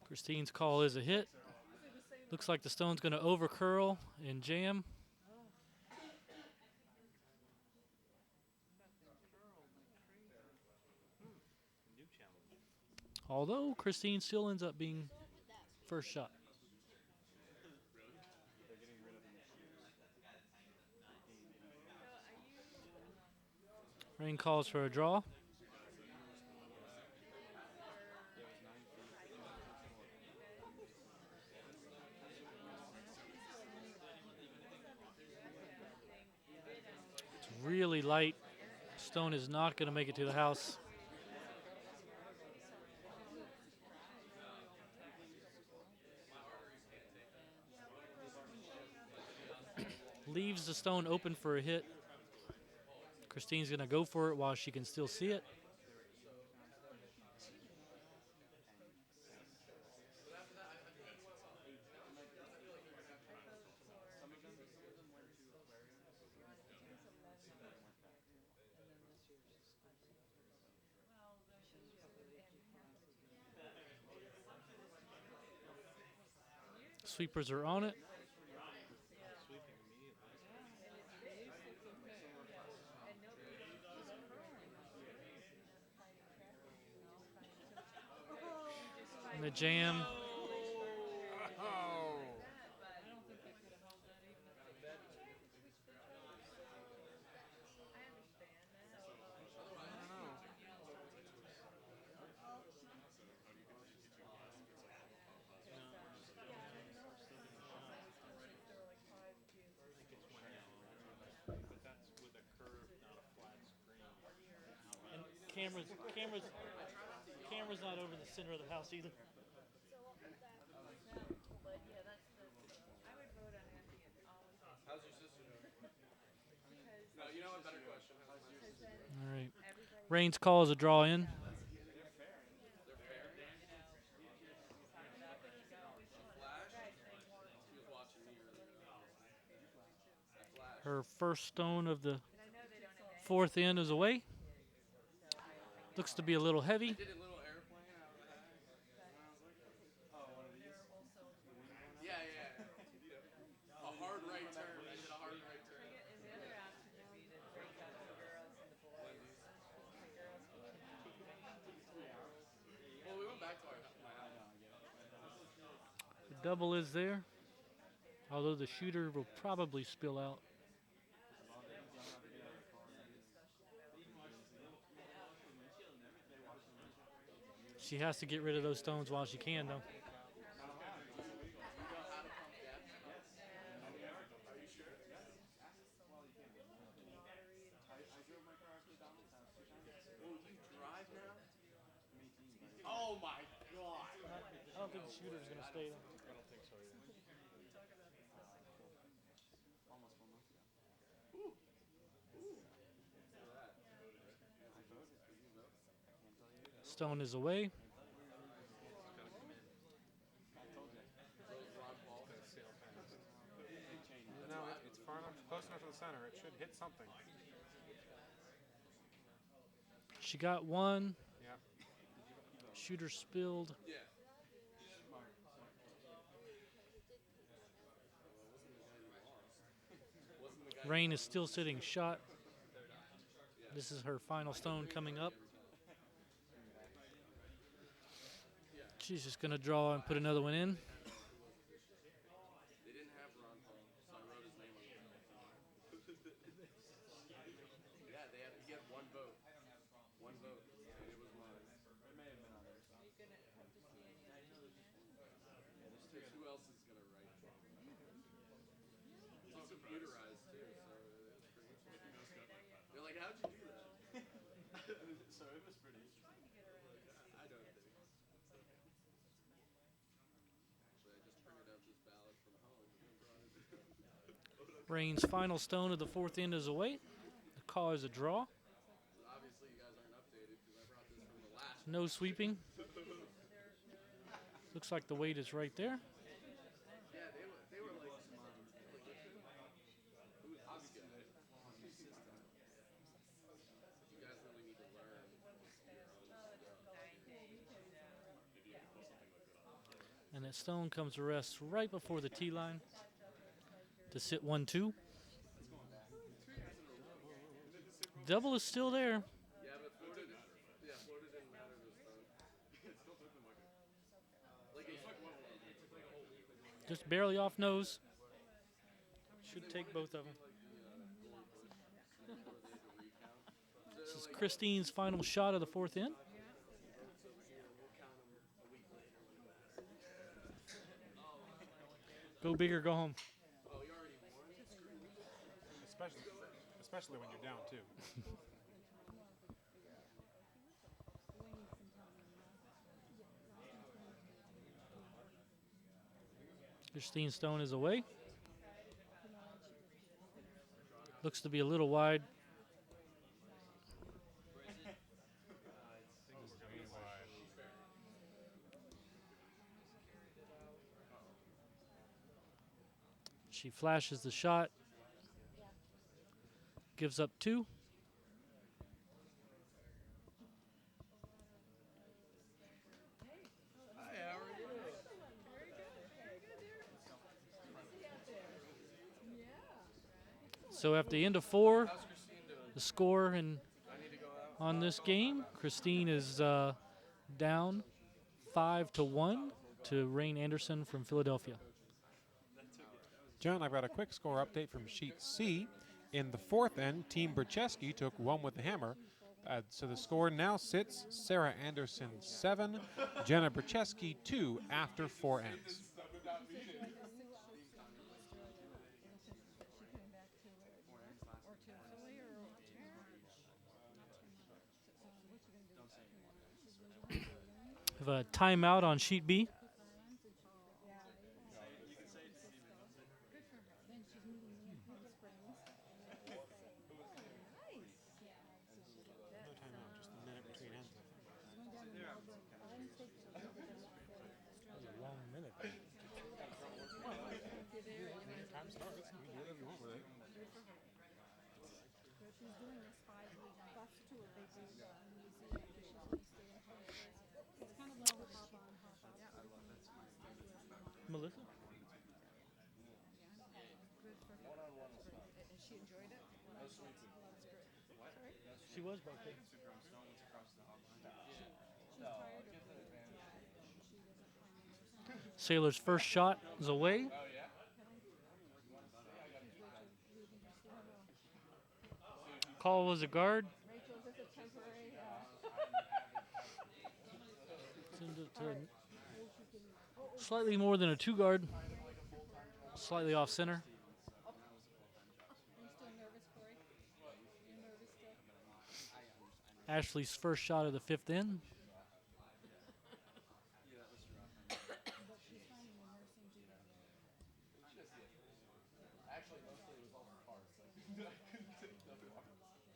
B: Christine's call is a hit. Looks like the stone's going to overcurl and jam. Although Christine still ends up being first shot. Rain calls for a draw. It's really light. Stone is not going to make it to the house. Leaves the stone open for a hit. Christine's going to go for it while she can still see it. Sweepers are on it. And the jam. And camera's not over the center of the house either.
E: But yeah, that's I would vote on Anthony all the time.
C: How's your sister doing?
E: Because
C: No, you know a better question. How's my
E: because
C: sister
E: then
C: doing?
B: All right.
E: everybody
B: Rain's call is a draw in.
C: They're fair. They're fair?
E: you know talk it up and you go.
C: A flash?
E: Guys, they want
C: She was watching me earlier, obviously. A flash.
B: Her first stone of the
E: and I know they don't have any
B: fourth end is away.
E: so I get
B: Looks to be a little
C: I
B: heavy.
C: did a little airplane out of the bag.
E: but
C: And I was like, oh, one of these?
E: they're also
C: Yeah, yeah. A hard right turn. I did a hard right turn.
E: and the other option would be to break up the girls and the boys. The girls can
C: Well, we went back to my house.
B: The double is there, although the shooter will probably spill out. She has to get rid of those stones while she can, though.
C: Drive now? Oh my god.
B: I don't think the shooter's going to stay, though.
C: I don't think so either. Almost 4 months ago. Ooh. Ooh.
B: Stone is away.
A: No, it's far enough, close enough to the center. It should hit something.
B: She got one.
A: Yeah.
B: Shooter spilled.
C: Yeah.
B: Rain is still sitting shot. This is her final stone coming up. She's just going to draw and put another one in.
C: They didn't have Ron Paul, so I wrote his name on it. Yeah, he had one vote. One vote. And it was mine. It may have been on there. Who else is going to write? It's all computerized too, so it's pretty interesting. They're like, how'd you do that? So it was pretty interesting. I don't think. Actually, I just printed out this ballot from home and brought it in.
B: Rain's final stone of the fourth end is away. The call is a draw.
C: Obviously, you guys aren't updated because I brought this from the last.
B: No sweeping. Looks like the weight is right there.
C: Yeah, they were like, who is this guy? You guys really need to learn your own stuff.
B: And that stone comes to rest right before the tee line to sit 1-2. Double is still there.
C: Yeah, but Florida didn't matter this time. It still took them
B: Just barely off nose. Should take both of them. This is Christine's final shot of the fourth end. Go big or go home.
C: Oh, you already won?
A: Especially when you're down too.
B: Christine Stone is away. Looks to be a little wide. She flashes the shot. Gives up 2. So at the end of 4,
C: How's Christine doing?
B: the score and
C: I need to go out.
B: on this game, Christine is down 5-1 to Rain Anderson from Philadelphia.
A: John, I've got a quick score update from Sheet C. In the fourth end, Team Brzeski took 1 with the hammer. So the score now sits Sarah Anderson 7, Jenna Brzeski 2 after 4 ends.
B: We have a timeout on Sheet B.
G: She's doing this 5-week. That's too what they do in New Zealand. She's going to stay in home first. It's kind of like her hop on, hop out.
B: Melissa?
D: Good for her. That's great. Has she enjoyed it? That's great.
G: Sorry?
B: She was back there.
G: She's tired of the drive. She doesn't find the nursing.
B: Sailor's first shot is away. Call was a guard.
G: Rachel's just a temporary.
B: Send it to slightly more than a 2 guard. Slightly off center.
G: Are you still nervous, Corey? Are you nervous still?
B: Ashley's first shot of the 5th in.
G: But she's finding the nursing duty.
C: Actually, mostly it was all the parts. Like, I couldn't take nothing off.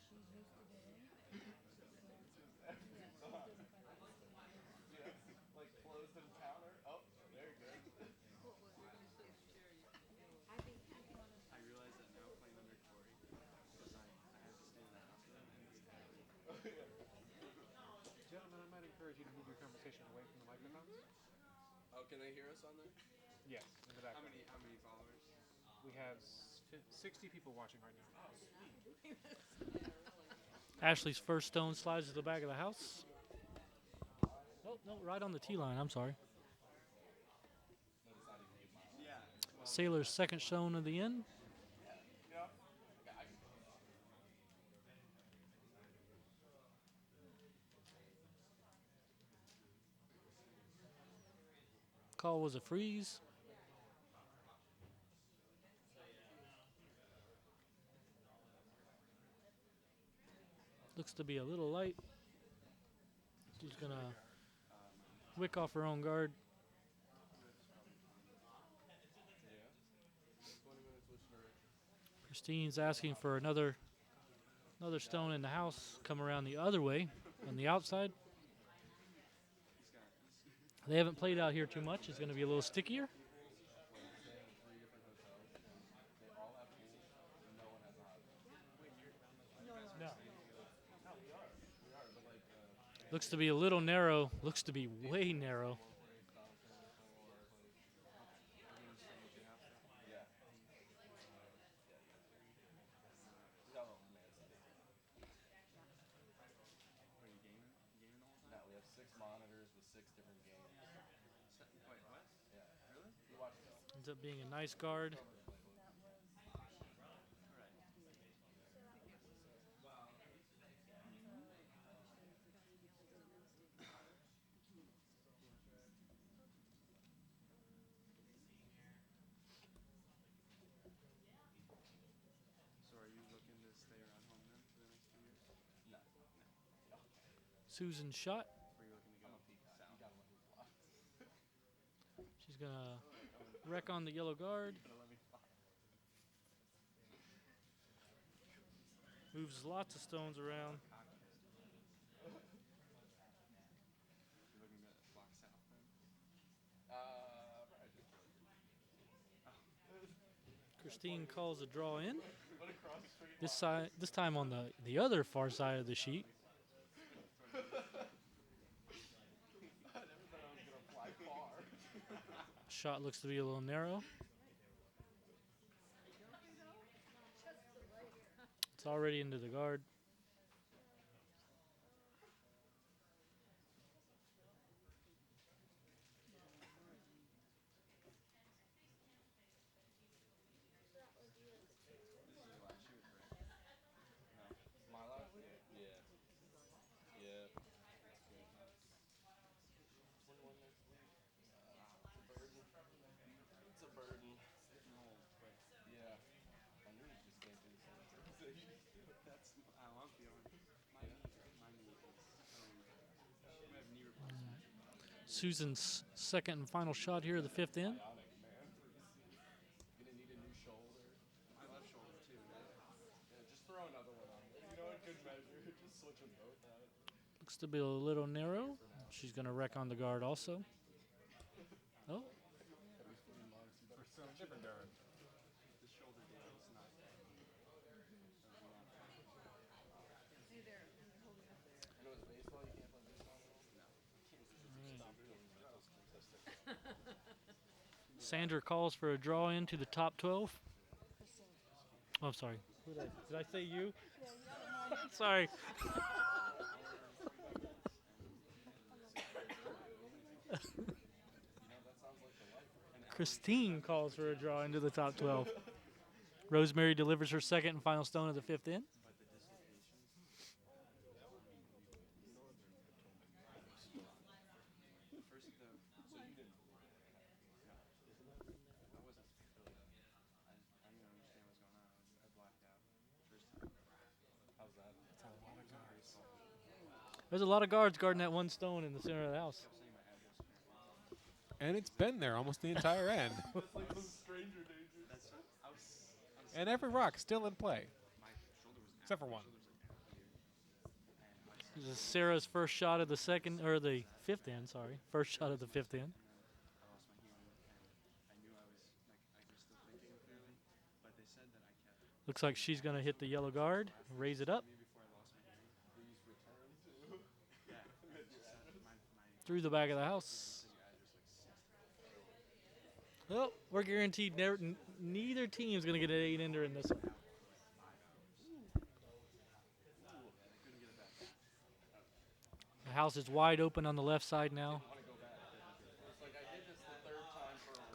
G: She's used to doing it.
C: Yeah, like closed and counter. Oh, very good.
H: I realize that now playing under Corey, because I have to stay in the house with him and he's
A: Gentlemen, I might encourage you to move your conversation away from the microphones.
C: Oh, can they hear us on there?
A: Yes, in the
H: How
A: background.
H: many followers?
A: We have 60 people watching right now.
B: Ashley's first stone slides to the back of the house. Oh, no, right on the tee line. I'm sorry.
H: Yeah.
B: Sailor's second stone of the end. Call was a freeze. Looks to be a little light. She's going to wick off her own guard.
C: 20 minutes with Sherry.
B: Christine's asking for another stone in the house. Come around the other way on the outside. They haven't played out here too much. It's going to be a little stickier.
C: Staying in 3 different hotels. They all have pools. No one has a hot tub.
B: No.
C: We are, but like,
B: Looks to be a little narrow. Looks to be way narrow.
C: yeah. Oh, man.
H: Are you gaming? Gaming the whole
C: No,
H: time?
C: we have 6 monitors with 6 different games.
H: Wait, what?
C: Yeah.
H: Really?
C: You watch it.
B: Ends up being a nice guard.
H: So are you looking to stay around home then for the next 2 years?
C: No.
B: Susan's shot.
H: Or are you looking to go south?
C: You gotta let me fly.
B: She's going to wreck on the yellow guard.
C: You gotta let me fly.
B: Moves lots of stones around.
H: You're looking to fly south then?
C: Probably.
B: Christine calls a draw in.
C: But across the street.
B: This time on the other far side of the sheet.
C: I never thought I was gonna fly far.
B: Shot looks to be a little narrow. It's already into the guard.
C: My life? Yeah. Yeah. 21 next week. It's a burden. Yeah. My knees just can't do the same things they used to.
H: That's how I'm feeling. My knee is totally. I have knee replacement.
B: Susan's second and final shot here of the 5th in.
C: Bionic, man. Gonna need a new shoulder.
H: My left shoulder too.
C: Yeah, just throw another one on there. You know, in good measure. Just switch them both out.
B: Looks to be a little narrow. She's going to wreck on the guard also. Oh,
A: Different guard.
H: The shoulder deal is not. That was a lot.
B: Sandra calls for a draw into the top 12. Oh, I'm sorry. Did I say you? Sorry. Christine calls for a draw into the top 12. Rosemary delivers her second and final stone of the fifth in. There's a lot of guards guarding that one stone in the center of the house.
A: And it's been there almost the entire end. And every rock still in play. Except for one.
B: This is Sarah's first shot of the second, or the fifth end, sorry. First shot of the fifth end. Looks like she's going to hit the yellow guard, raise it up. Through the back of the house. Well, we're guaranteed neither team is going to get an 8-ender in this one. The house is wide open on the left side now.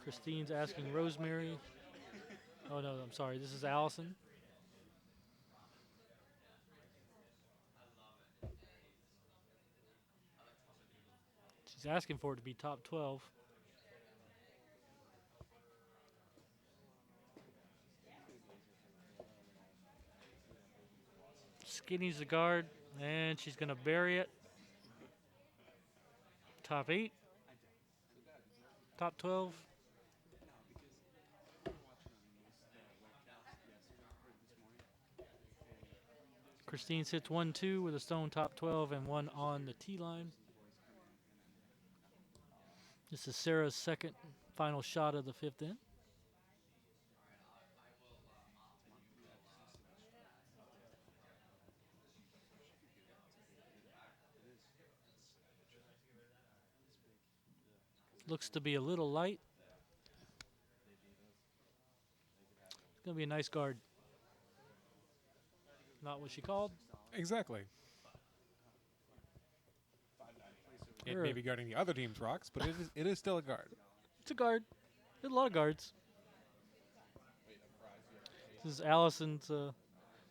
B: Christine's asking Rosemary. Oh, no, I'm sorry. This is Allison. She's asking for it to be top 12. Skinny's the guard, and she's going to bury it. Top 8. Top 12. Christine sits 1-2 with a stone top 12 and one on the tee line. This is Sarah's second final shot of the fifth in. Looks to be a little light. It's going to be a nice guard. Not what she called.
A: Exactly. It may be guarding the other team's rocks, but it is still a guard.
B: It's a guard. There's a lot of guards. This is Allison's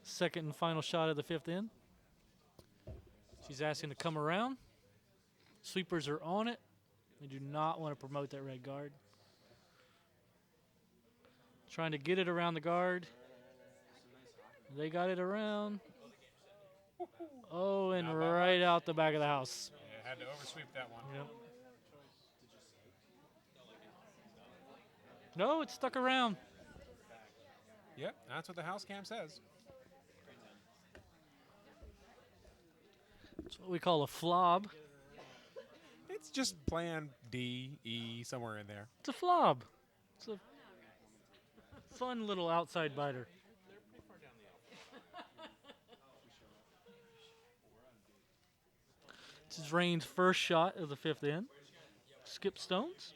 B: second and final shot of the fifth in. She's asking to come around. Sweepers are on it. They do not want to promote that red guard. Trying to get it around the guard. They got it around. Oh, and right out the back of the house.
A: Yeah, had to oversweep that one.
B: Yep. No, it's stuck around.
A: Yep, that's what the house cam says.
B: It's what we call a flob.
A: It's just plan D, E, somewhere in there.
B: It's a flob. It's a fun little outside biter. This is Rain's first shot of the fifth in. Skip stones.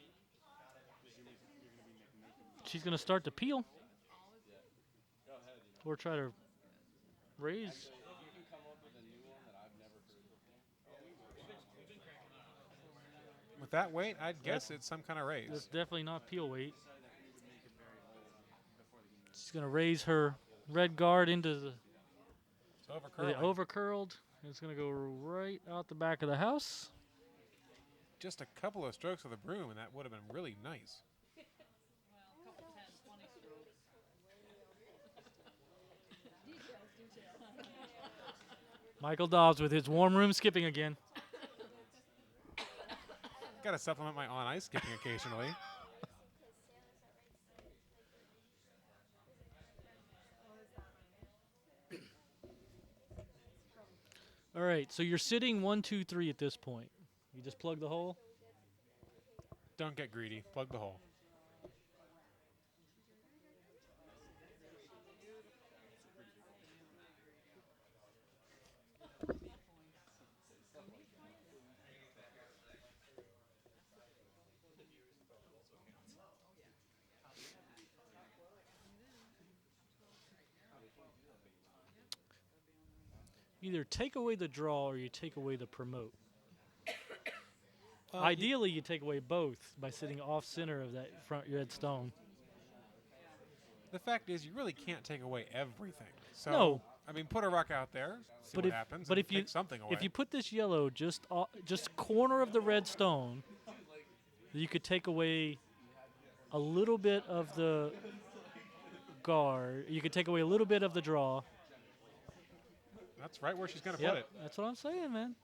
B: She's going to start to peel. Or try to raise.
A: With that weight, I'd guess it's some kind of raise.
B: That's definitely not peel weight. She's going to raise her red guard into the overcurled. It's going to go right out the back of the house.
A: Just a couple of strokes of the broom, and that would have been really nice.
D: Well, a couple 10, 20 strokes.
B: Michael Dobbs with his warm room skipping again.
A: Got to supplement my on-ice skipping occasionally.
B: All right, so you're sitting 1, 2, 3 at this point. You just plug the hole.
A: Don't get greedy. Plug the hole.
B: either take away the draw or you take away the promote.
A: Well,
B: Ideally, you take away both by sitting off center of that front red stone.
A: the fact is, you really can't take away everything. So,
B: No.
A: I mean, put a rock out there, see
B: But
A: what
B: if-
A: happens,
B: but
A: and
B: if you-
A: take something away.
B: If you put this yellow just corner of the red stone, you could take away a little bit of the guard. You could take away a little bit of the draw.
A: That's right where she's going to
B: Yep,
A: put it.
B: that's what I'm saying, man.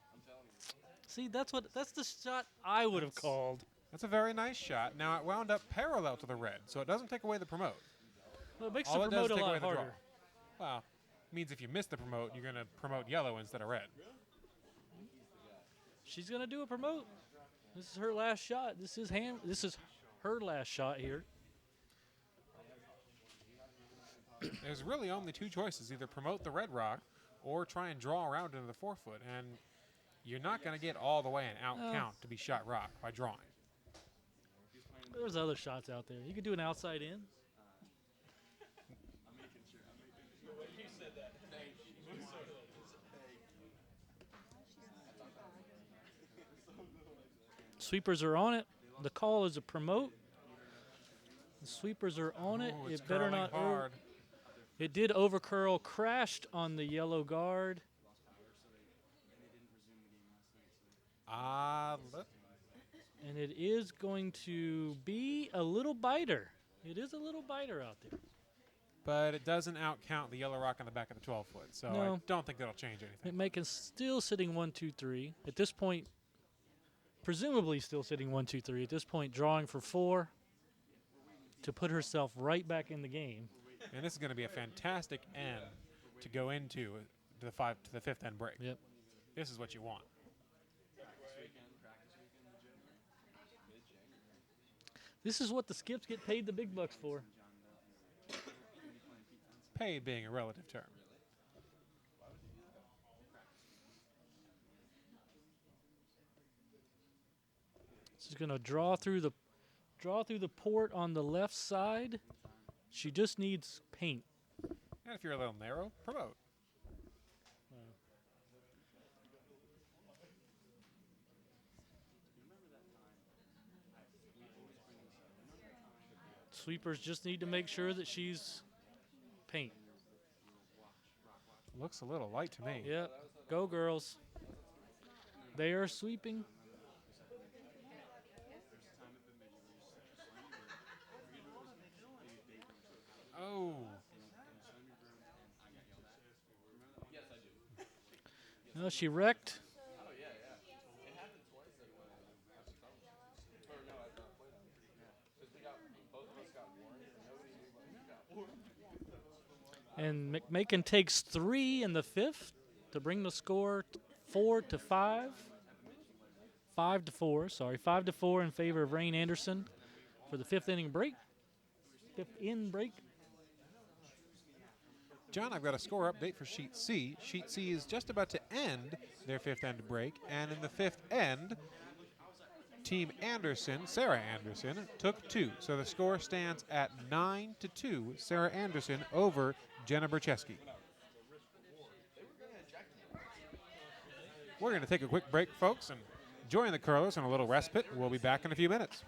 B: See, that's the shot I would have
A: That's-
B: called.
A: That's a very nice shot. Now, it wound up parallel to the red, so it doesn't take away the promote.
B: Well, it makes
A: All
B: the
A: it does
B: promote
A: is
B: a
A: take away
B: lot
A: the draw.
B: harder.
A: Well, means if you miss the promote, you're going to promote yellow instead of red.
B: She's gonna do a promote. This is her last shot. This is her last shot here.
A: There's really only two choices: either promote the red rock or try and draw around into the 4-foot. And you're not going to get all the way and out count to be shot rock by drawing.
B: There's other shots out there. You could do an outside in. Sweepers are on it. The call is a promote. The sweepers are on it.
A: Ooh, it's
B: It better
A: curling
B: not.
A: hard.
B: It did overcurl, crashed on the yellow guard. And it is going to be a little biter. It is a little biter out there.
A: But it doesn't out count the yellow rock on the back of the 12-foot, so
B: No.
A: I don't think that'll change anything.
B: McMakin still sitting 1, 2, 3. At this point, presumably still sitting 1, 2, 3. At this point, drawing for 4 to put herself right back in the game.
A: And this is going to be a fantastic end to go into the 5th end break.
B: Yep.
A: This is what you want.
B: This is what the skips get paid the big bucks for.
A: Paid being a relative term.
B: She's going to draw through the port on the left side. She just needs paint.
A: And if you're a little narrow, promote.
B: Sweepers just need to make sure that she's paint.
A: Looks a little light to me.
B: Yep. Go, girls. They are sweeping.
A: Oh.
B: No, she wrecked. And McMakin takes 3 in the 5th to bring the score 4 to 5. 5 to 4, sorry. 5 to 4 in favor of Rain Anderson for the 5th inning break. 5th in break.
A: John, I've got a score update for Sheet C. Sheet C is just about to end their 5th end break, and in the 5th end, Team Anderson, Sarah Anderson, took 2. So the score stands at 9 to 2. Sarah Anderson over Jenna Bercheski. We're going to take a quick break, folks, and join the curlers in a little respite. We'll be back in a few minutes.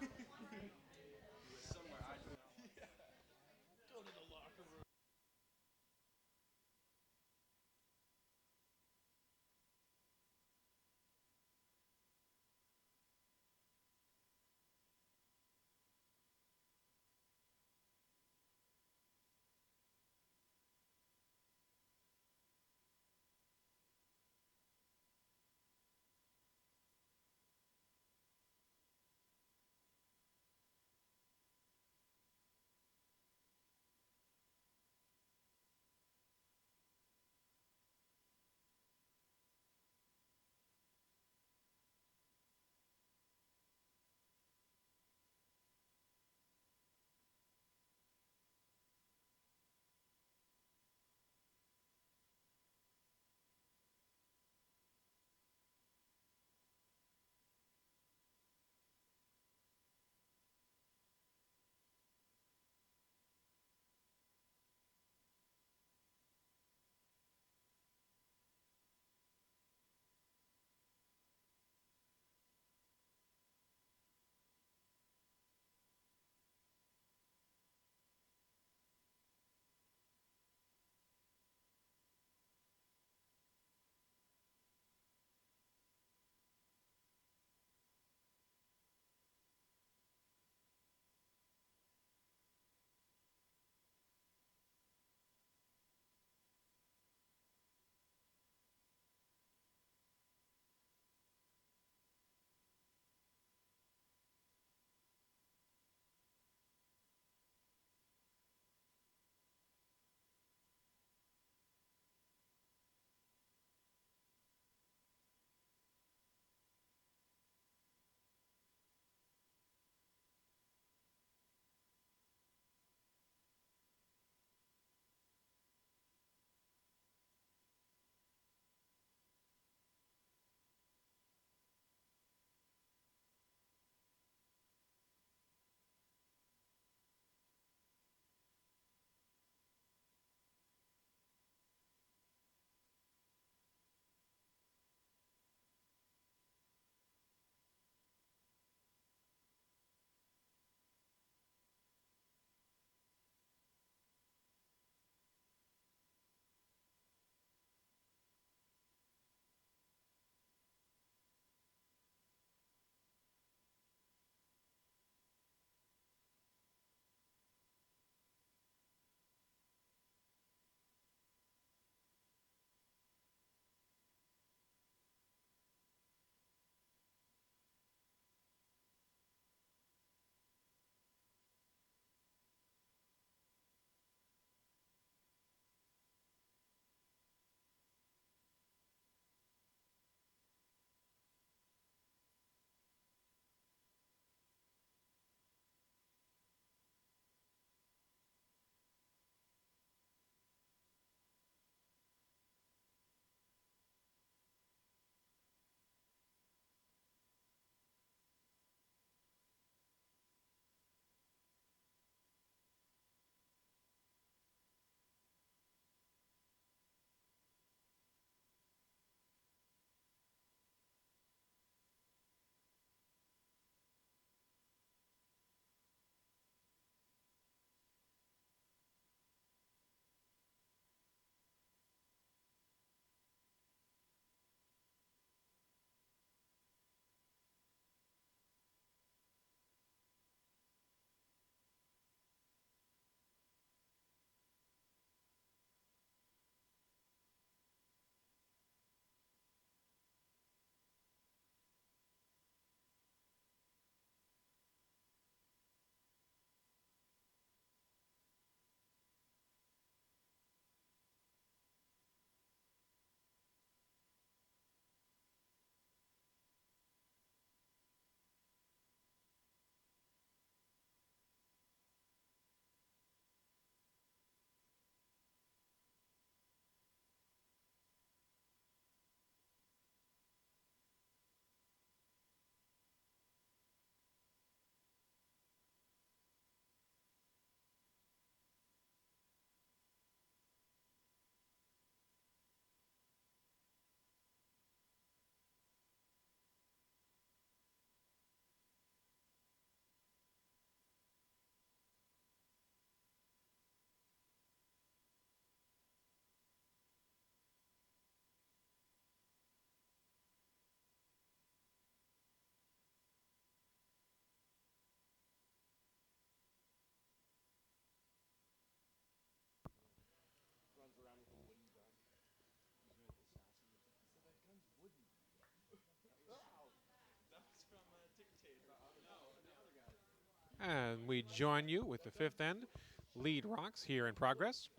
A: And we join you with the fifth end. Lead rocks here in progress.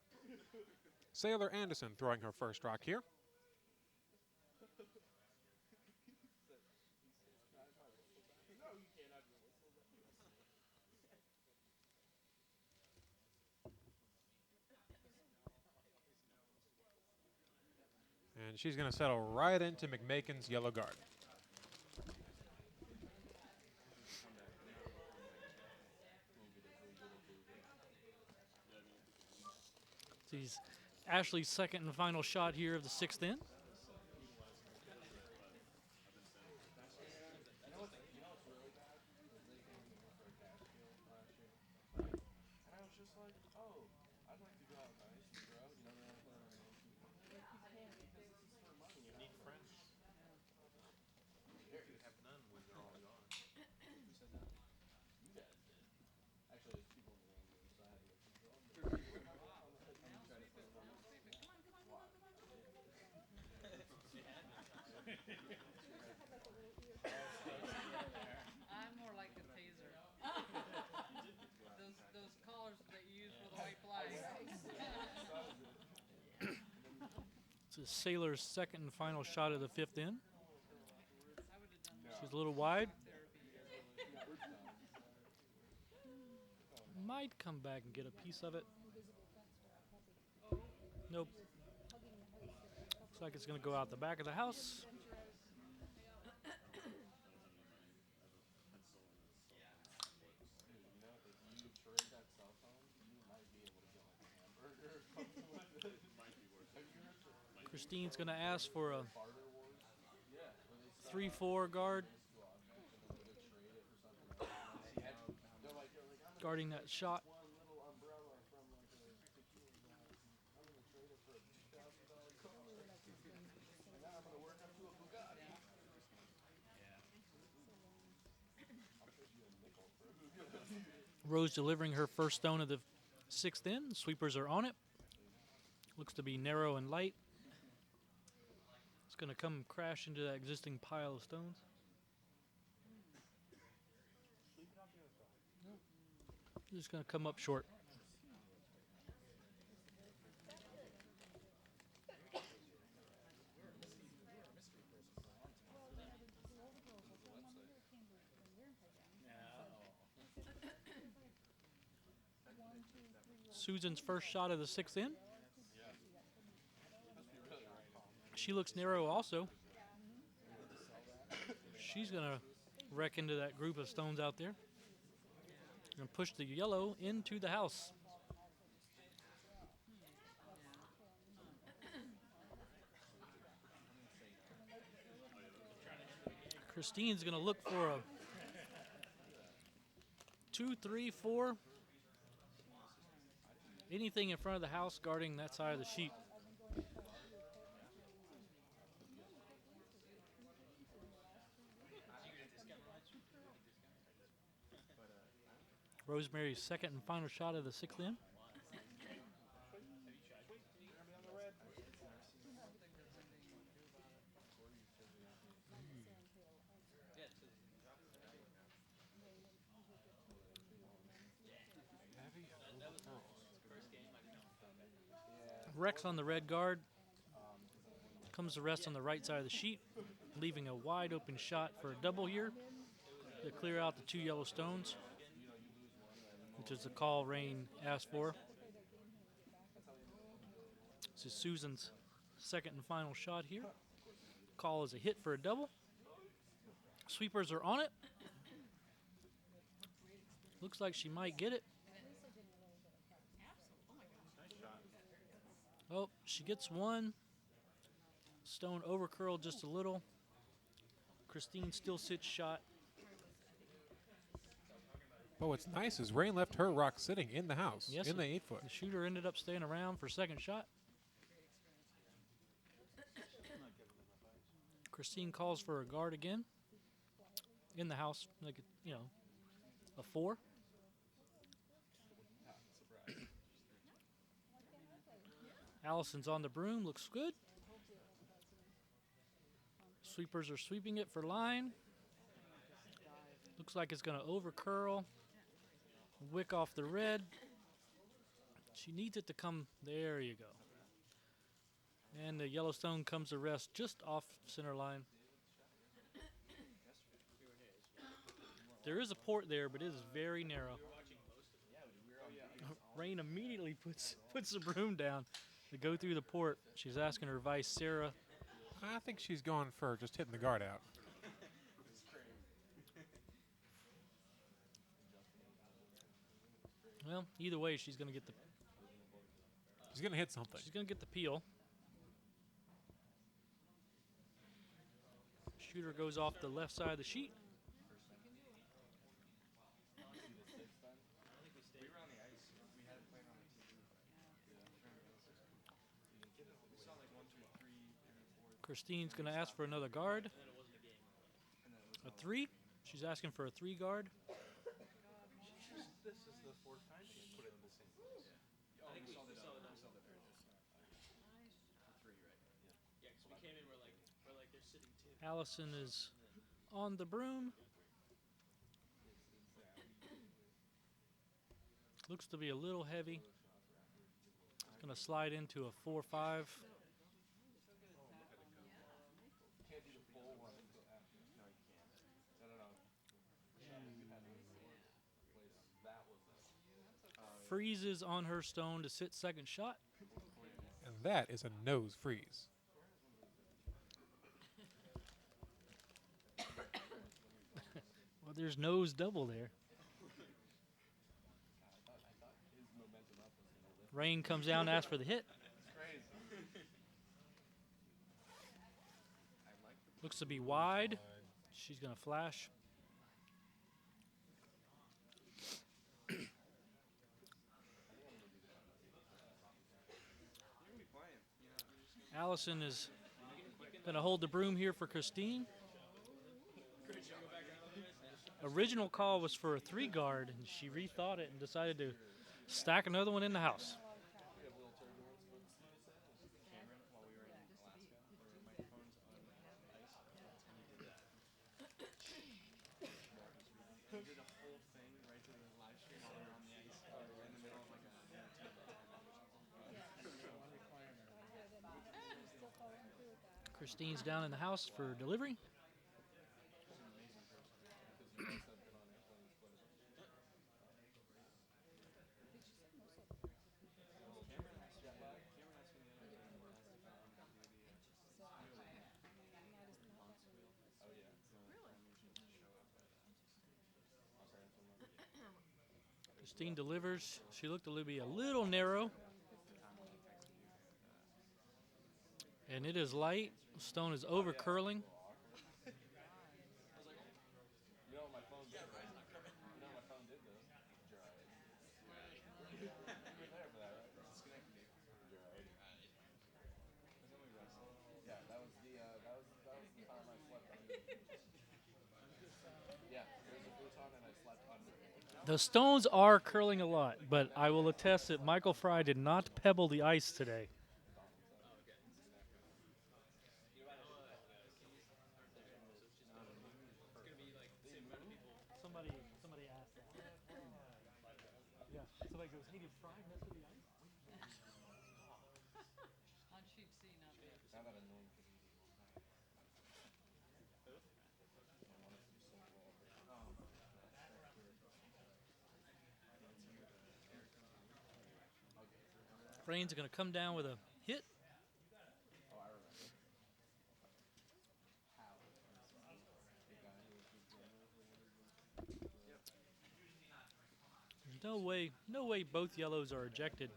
A: Sailor Anderson throwing her first rock here. And she's going to settle right into McMakin's yellow guard.
B: This is Ashley's second and final shot here of the sixth in.
D: I'm more like a taser. Those collars that you use for the white flag.
B: This is Sailor's second and final shot of the fifth in.
D: I would have done that.
B: She's a little wide.
D: Therapy.
B: Might come back and get a piece of it. Nope. Looks like it's going to go out the back of the house. Christine's going to ask for a 3-4 guard. Guarding that shot. Rose delivering her first stone of the sixth in. Sweepers are on it. Looks to be narrow and light. It's going to come crash into that existing pile of stones. Just going to come up short. Susan's first shot of the sixth in. She looks narrow also. She's going to wreck into that group of stones out there and push the yellow into the house. Christine's going to look for a 2, 3, 4. Anything in front of the house guarding that side of the sheet. Rosemary's second and final shot of the sixth in. Rex on the red guard. Comes to rest on the right side of the sheet, leaving a wide open shot for a double here to clear out the 2 yellow stones, which is the call Rain asked for. This is Susan's second and final shot here. Call is a hit for a double. Sweepers are on it. Looks like she might get it. Oh, she gets one. Stone over curled just a little. Christine still sits shot.
A: But what's nice is Rain left her rock sitting in the house,
B: Yes,
A: in the 8-foot.
B: The shooter ended up staying around for second shot. Christine calls for a guard again. In the house, like, you know, a 4. Allison's on the broom, looks good. Sweepers are sweeping it for line. Looks like it's going to over curl. Wick off the red. She needs it to come. There you go. And the Yellowstone comes to rest just off center line. There is a port there, but it is very narrow. Rain immediately puts the broom down to go through the port. She's asking her vice, Sarah.
A: I think she's going for just hitting the guard out.
B: Well, either way, she's going to get the
A: She's going to hit something.
B: she's going to get the peel. Shooter goes off the left side of the sheet.
H: We were on the ice. We had it playing on the TV. We saw like 1, 2, 3, and 4.
B: Christine's going to ask for another guard. A 3. She's asking for a 3 guard.
H: This is the 4th time she put it in the same place. Oh, I think we saw the pair. The 3, right? Yeah. Yeah, because we came in, we're like they're sitting 2.
B: Allison is on the broom. Looks to be a little heavy. It's going to slide into a 4-5.
H: Can't do the full one until after. No, you can't. No. That was it.
B: Freezes on her stone to sit second shot.
A: And that is a nose freeze.
B: Well, there's nose double there. Rain comes down to ask for the hit. Looks to be wide. She's going to flash. Allison is going to hold the broom here for Christine. Original call was for a 3 guard, and she rethought it and decided to stack another one in the house.
H: We have little turbulence with Cameron while we were in Alaska. There were microphones on ice, and he did that. He did a whole thing right to the live stream while we were on the ice. We were in the middle of like a
B: Christine's down in the house for delivery. Christine delivers. She looked to be a little narrow. And it is light. Stone is over curling.
H: You know what my phone did, right? You know what my phone did though? Dried. You were there for that, right? Disconnected me. Dried. Yeah, that was the time I slept under. Yeah, there was a futon and I slept under it.
B: The stones are curling a lot, but I will attest that Michael Fry did not pebble the ice today. Somebody asked that. Yeah, somebody goes, "Hey, did Fry mess with the ice?"
D: On sheet C, not B.
H: Now that annoying Canadian will
B: Rain's going to come down with a hit. No way both yellows are ejected.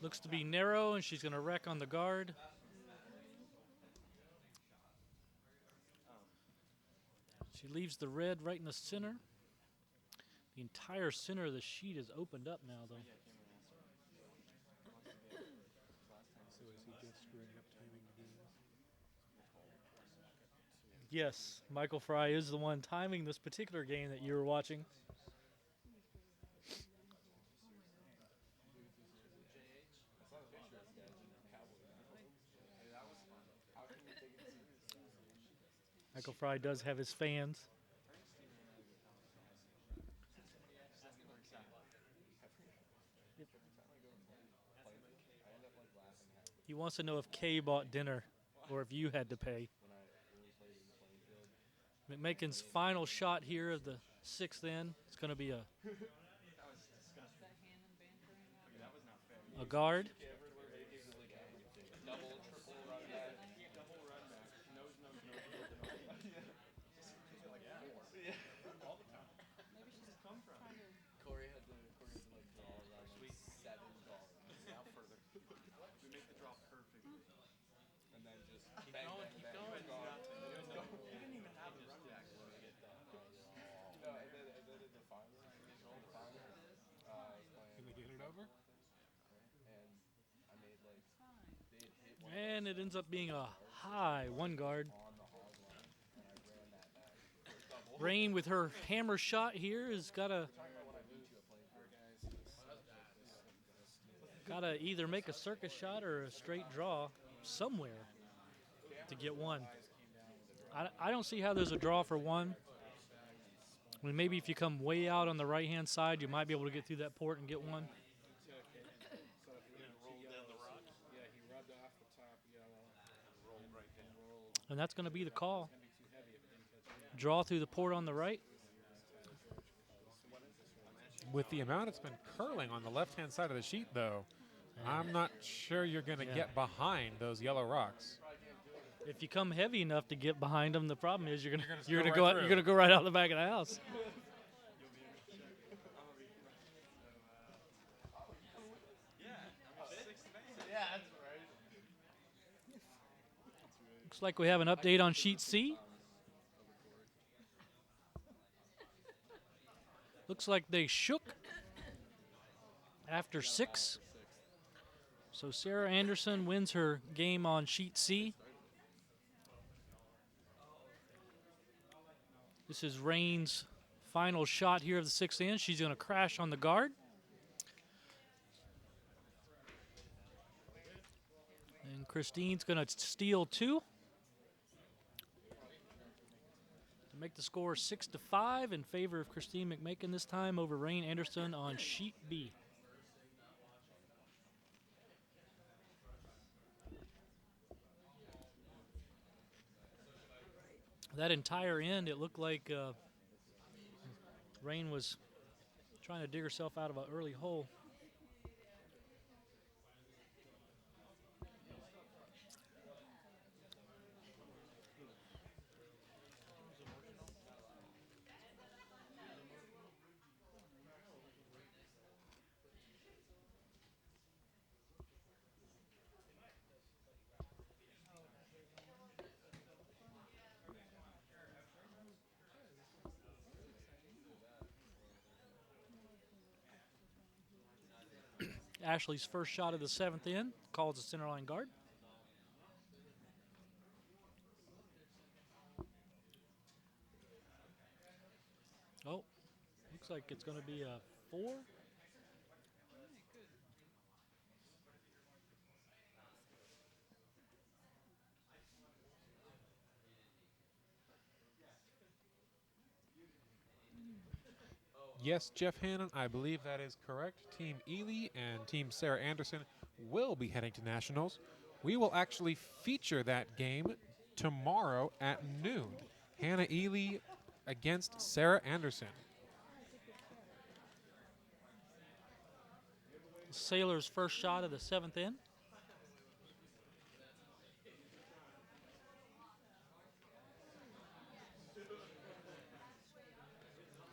B: Looks to be narrow, and she's going to wreck on the guard. She leaves the red right in the center. The entire center of the sheet is opened up now, though.
A: So is he just screwing up timing the game?
B: Yes, Michael Fry is the one timing this particular game that you were watching. Michael Fry does have his fans. He wants to know if Kay bought dinner or if you had to pay. McMakin's final shot here of the 6th in. It's going to be a guard.
C: Corey had to like draw around like 7 guards. Now further. We make the draw perfectly. And then just keep bang, going, bang, keep bang, going. You didn't even have the run back. No, and then the final, I was playing.
A: Can they get it over?
C: And I made like they had hit one
B: And it ends up being a high one guard.
C: on the hog line, and I ran that back for a double.
B: Rain with her hammer shot here has got to either make a circus shot or a straight draw somewhere to get one. I don't see how there's a draw for one. I mean, maybe if you come way out on the right-hand side, you might be able to get through that port and get one. And that's going to be the call. Draw through the port on the right.
A: With the amount it's been curling on the left-hand side of the sheet, though, I'm not sure you're going to get behind those yellow rocks.
B: If you come heavy enough to get behind them, the problem is you're gonna go
A: go
B: right out the back of the house. Looks like we have an update on sheet C. Looks like they shook after 6. So Sarah Anderson wins her game on sheet C. This is Rain's final shot here of the 6th in. She's going to crash on the guard. And Christine's going to steal 2 to make the score 6-5 in favor of Christine McMakin this time over Rain Anderson on sheet B. That entire end, it looked like Rain was trying to dig herself out of an early hole. Ashley's first shot of the 7th in, calls the center line guard. Oh, looks like it's going to be a 4.
A: Yes, Jeff Hannon, I believe that is correct. Team Ely and Team Sarah Anderson will be heading to Nationals. We will actually feature that game tomorrow at noon. Hannah Ely against Sarah Anderson.
B: Sailor's first shot of the 7th in.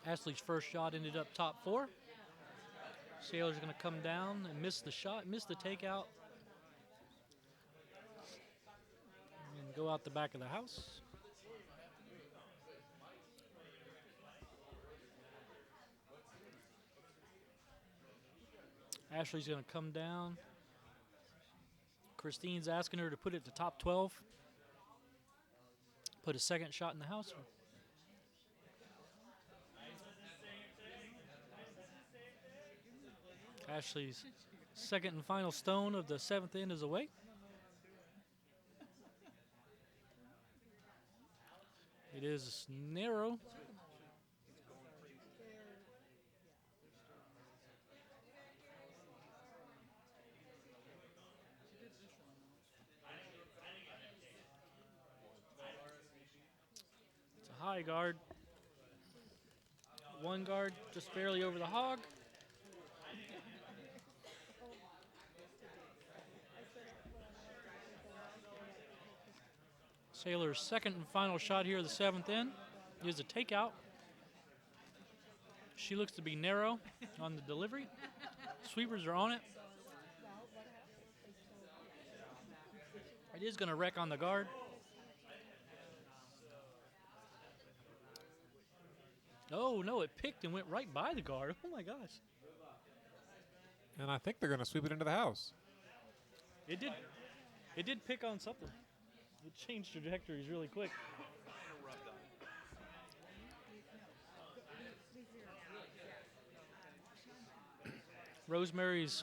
B: Ashley's first shot ended up top 4. Sailor's going to come down and miss the shot, miss the takeout, and go out the back of the house. Ashley's going to come down. Christine's asking her to put it to top 12. Put a second shot in the house. Ashley's second and final stone of the 7th in is away. It is narrow. It's a high guard. One guard just barely over the hog. Sailor's second and final shot here of the 7th in is a takeout. She looks to be narrow on the delivery. Sweepers are on it. It is going to wreck on the guard. Oh, no, it picked and went right by the guard. Oh, my gosh.
A: And I think they're going to sweep it into the house.
B: It did pick on something. It changed trajectories really quick. Rosemary's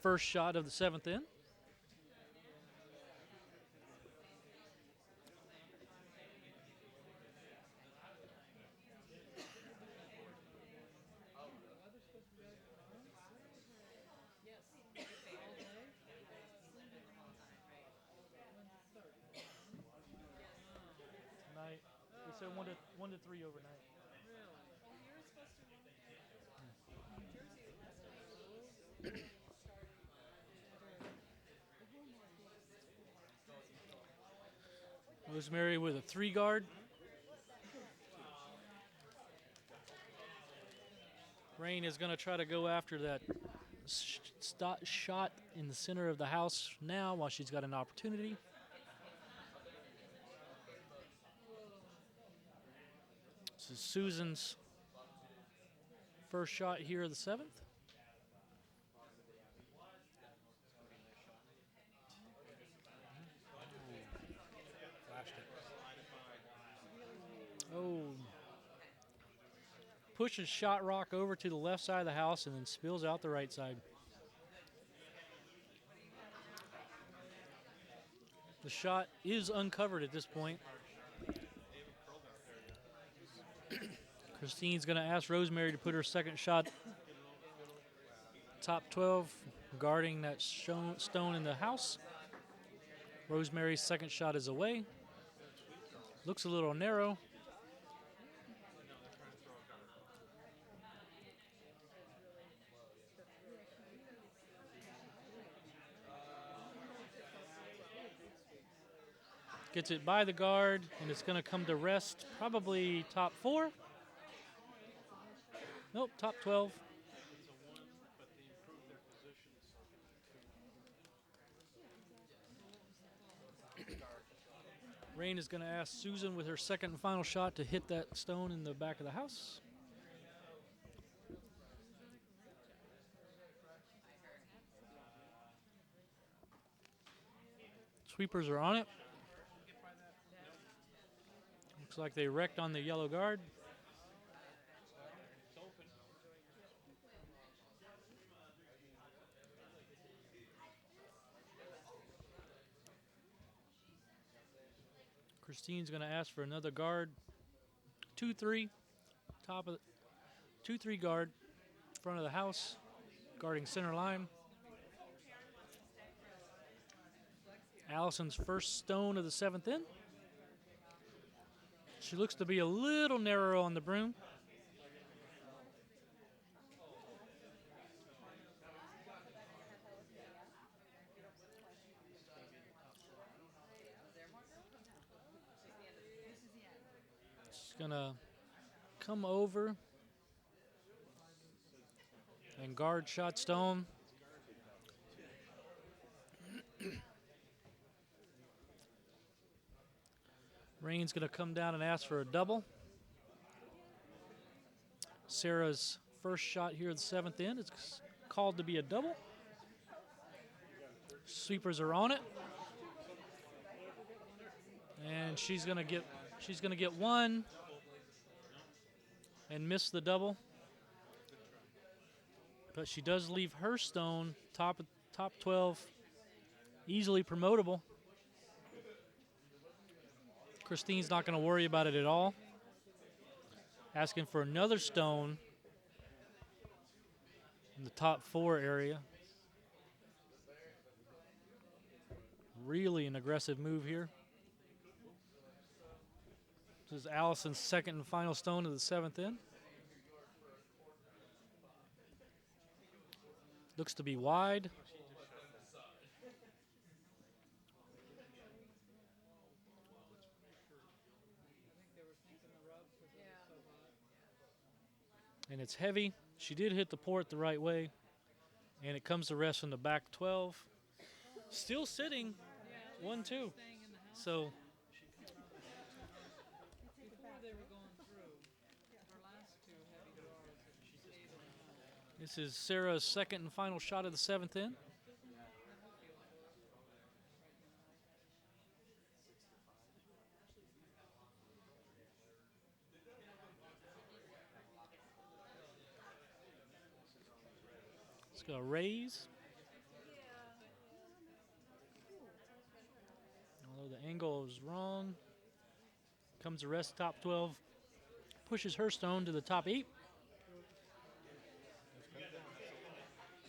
B: first shot of the 7th in. Tonight, they said 1 to 3 overnight. Rosemary with a 3 guard. Rain is going to try to go after that shot in the center of the house now while she's got an opportunity. This is Susan's first shot here of the 7th. Oh. Pushes shot rock over to the left side of the house and then spills out the right side. The shot is uncovered at this point. Christine's going to ask Rosemary to put her second shot top 12, guarding that stone in the house. Rosemary's second shot is away. Looks a little narrow. Gets it by the guard, and it's going to come to rest, probably top 4. Nope, top 12. Rain is going to ask Susan with her second and final shot to hit that stone in the back of the house. Sweepers are on it. Looks like they wrecked on the yellow guard. Christine's going to ask for another guard. 2-3, top of the 2-3 guard, front of the house, guarding center line. Allison's first stone of the 7th in. She looks to be a little narrow on the broom. She's gonna come over and guard shot stone. Rain's going to come down and ask for a double. Sarah's first shot here at the 7th in. It's called to be a double. Sweepers are on it. And she's going to get one and miss the double. But she does leave her stone top 12 easily promotable. Christine's not going to worry about it at all. Asking for another stone in the top 4 area. Really an aggressive move here. This is Allison's second and final stone of the 7th in. Looks to be wide. And it's heavy. She did hit the port the right way. And it comes to rest from the back 12. Still sitting 1-2. So
D: Before they were going through, her last 2 heavy draws, she stayed in the house.
B: this is Sarah's second and final shot of the 7th in. It's going to raise. Although the angle is wrong. Comes to rest top 12. Pushes her stone to the top 8.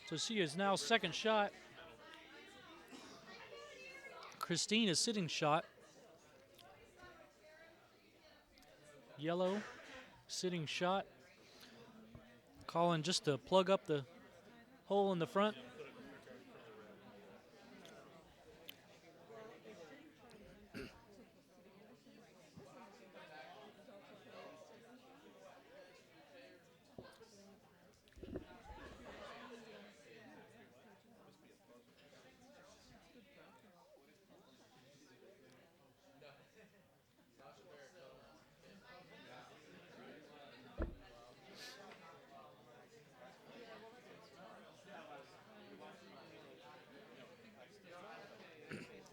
B: So she is now second shot. Christine is sitting shot. Yellow, sitting shot. Calling just to plug up the hole in the front.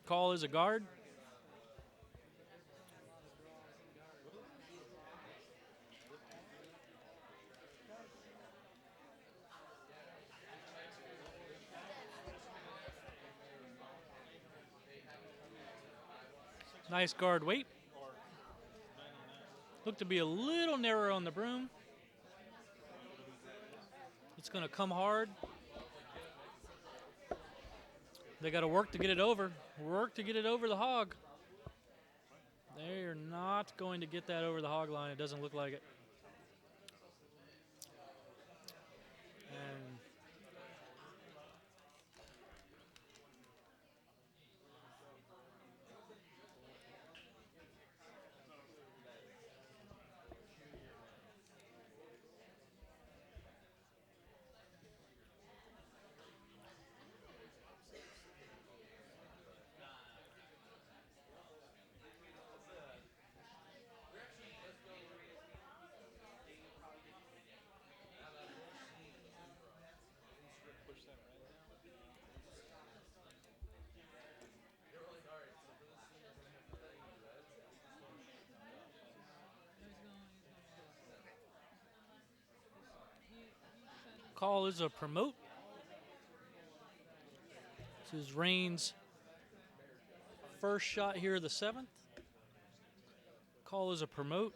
B: Call is a guard. Nice guard weight. Looked to be a little narrow on the broom. It's going to come hard. They got to work to get it over. Work to get it over the hog. They are not going to get that over the hog line. It doesn't look like it. And call is a promote. This is Rain's first shot here of the 7th. Call is a promote.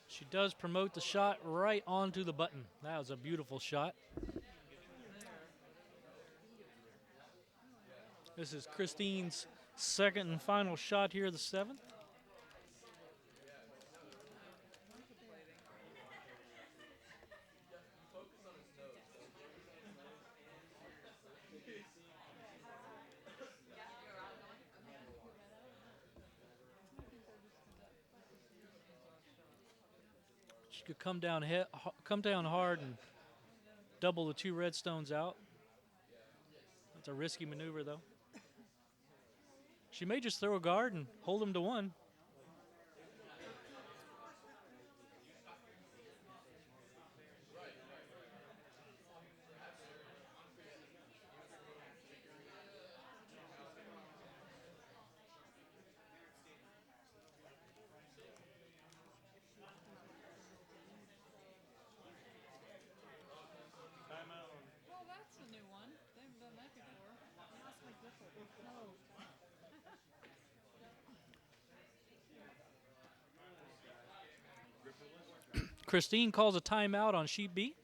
B: She does promote the shot right onto the button. That was a beautiful shot. This is Christine's second and final shot here, the 7th. She could come down hard and double the 2 red stones out. That's a risky maneuver, though. She may just throw a guard and hold them to 1. Christine calls a timeout on sheet B.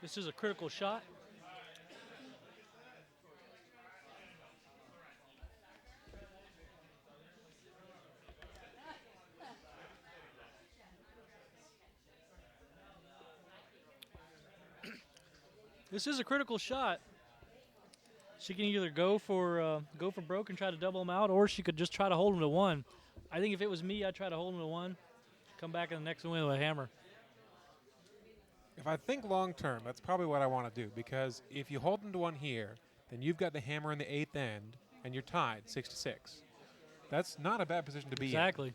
B: This is a critical shot. This is a critical shot. She can either go for broke and try to double them out, or she could just try to hold them to one. I think if it was me, I'd try to hold them to one, come back in the next one with a hammer.
A: If I think long term, that's probably what I want to do, because if you hold them to one here, then you've got the hammer in the 8th end, and you're tied 6-6. That's not a bad position to be
B: Exactly.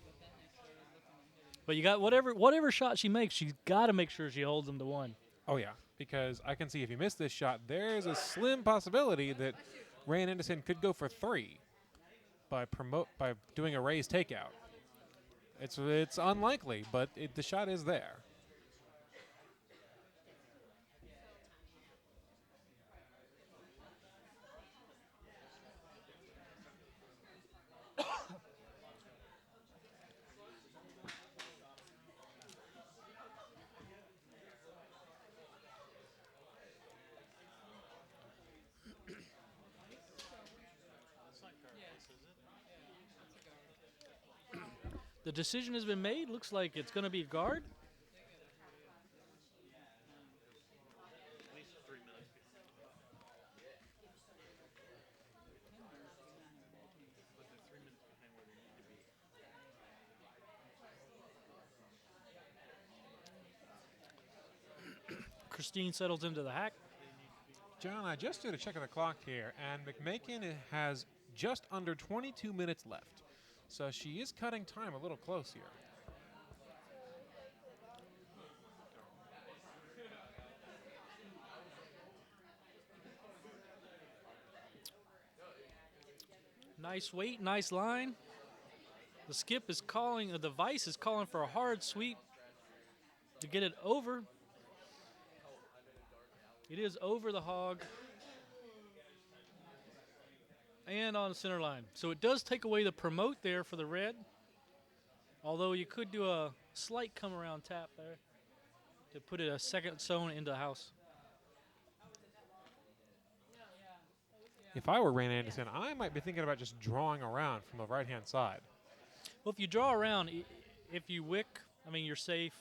B: But you got whatever shot she makes, she's got to make sure she holds them to one.
A: in. Oh, yeah, because I can see if you miss this shot, there's a slim possibility that Rand Anderson could go for 3 by doing a raised takeout. It's unlikely, but the shot is there.
B: The decision has been made. Looks like it's going to be guard. Christine settles into the hack.
A: John, I just did a check of the clock here, and McMakin has just under 22 minutes left. So she is cutting time a little close here.
B: Nice weight, nice line. The skip is calling, the vice is calling for a hard sweep to get it over. It is over the hog and on the center line. So it does take away the promote there for the red, although you could do a slight come around tap there to put it a second zone into the house.
A: If I were Rand Anderson, I might be thinking about just drawing around from the right-hand side.
B: Well, if you draw around, if you wick, I mean, you're safe.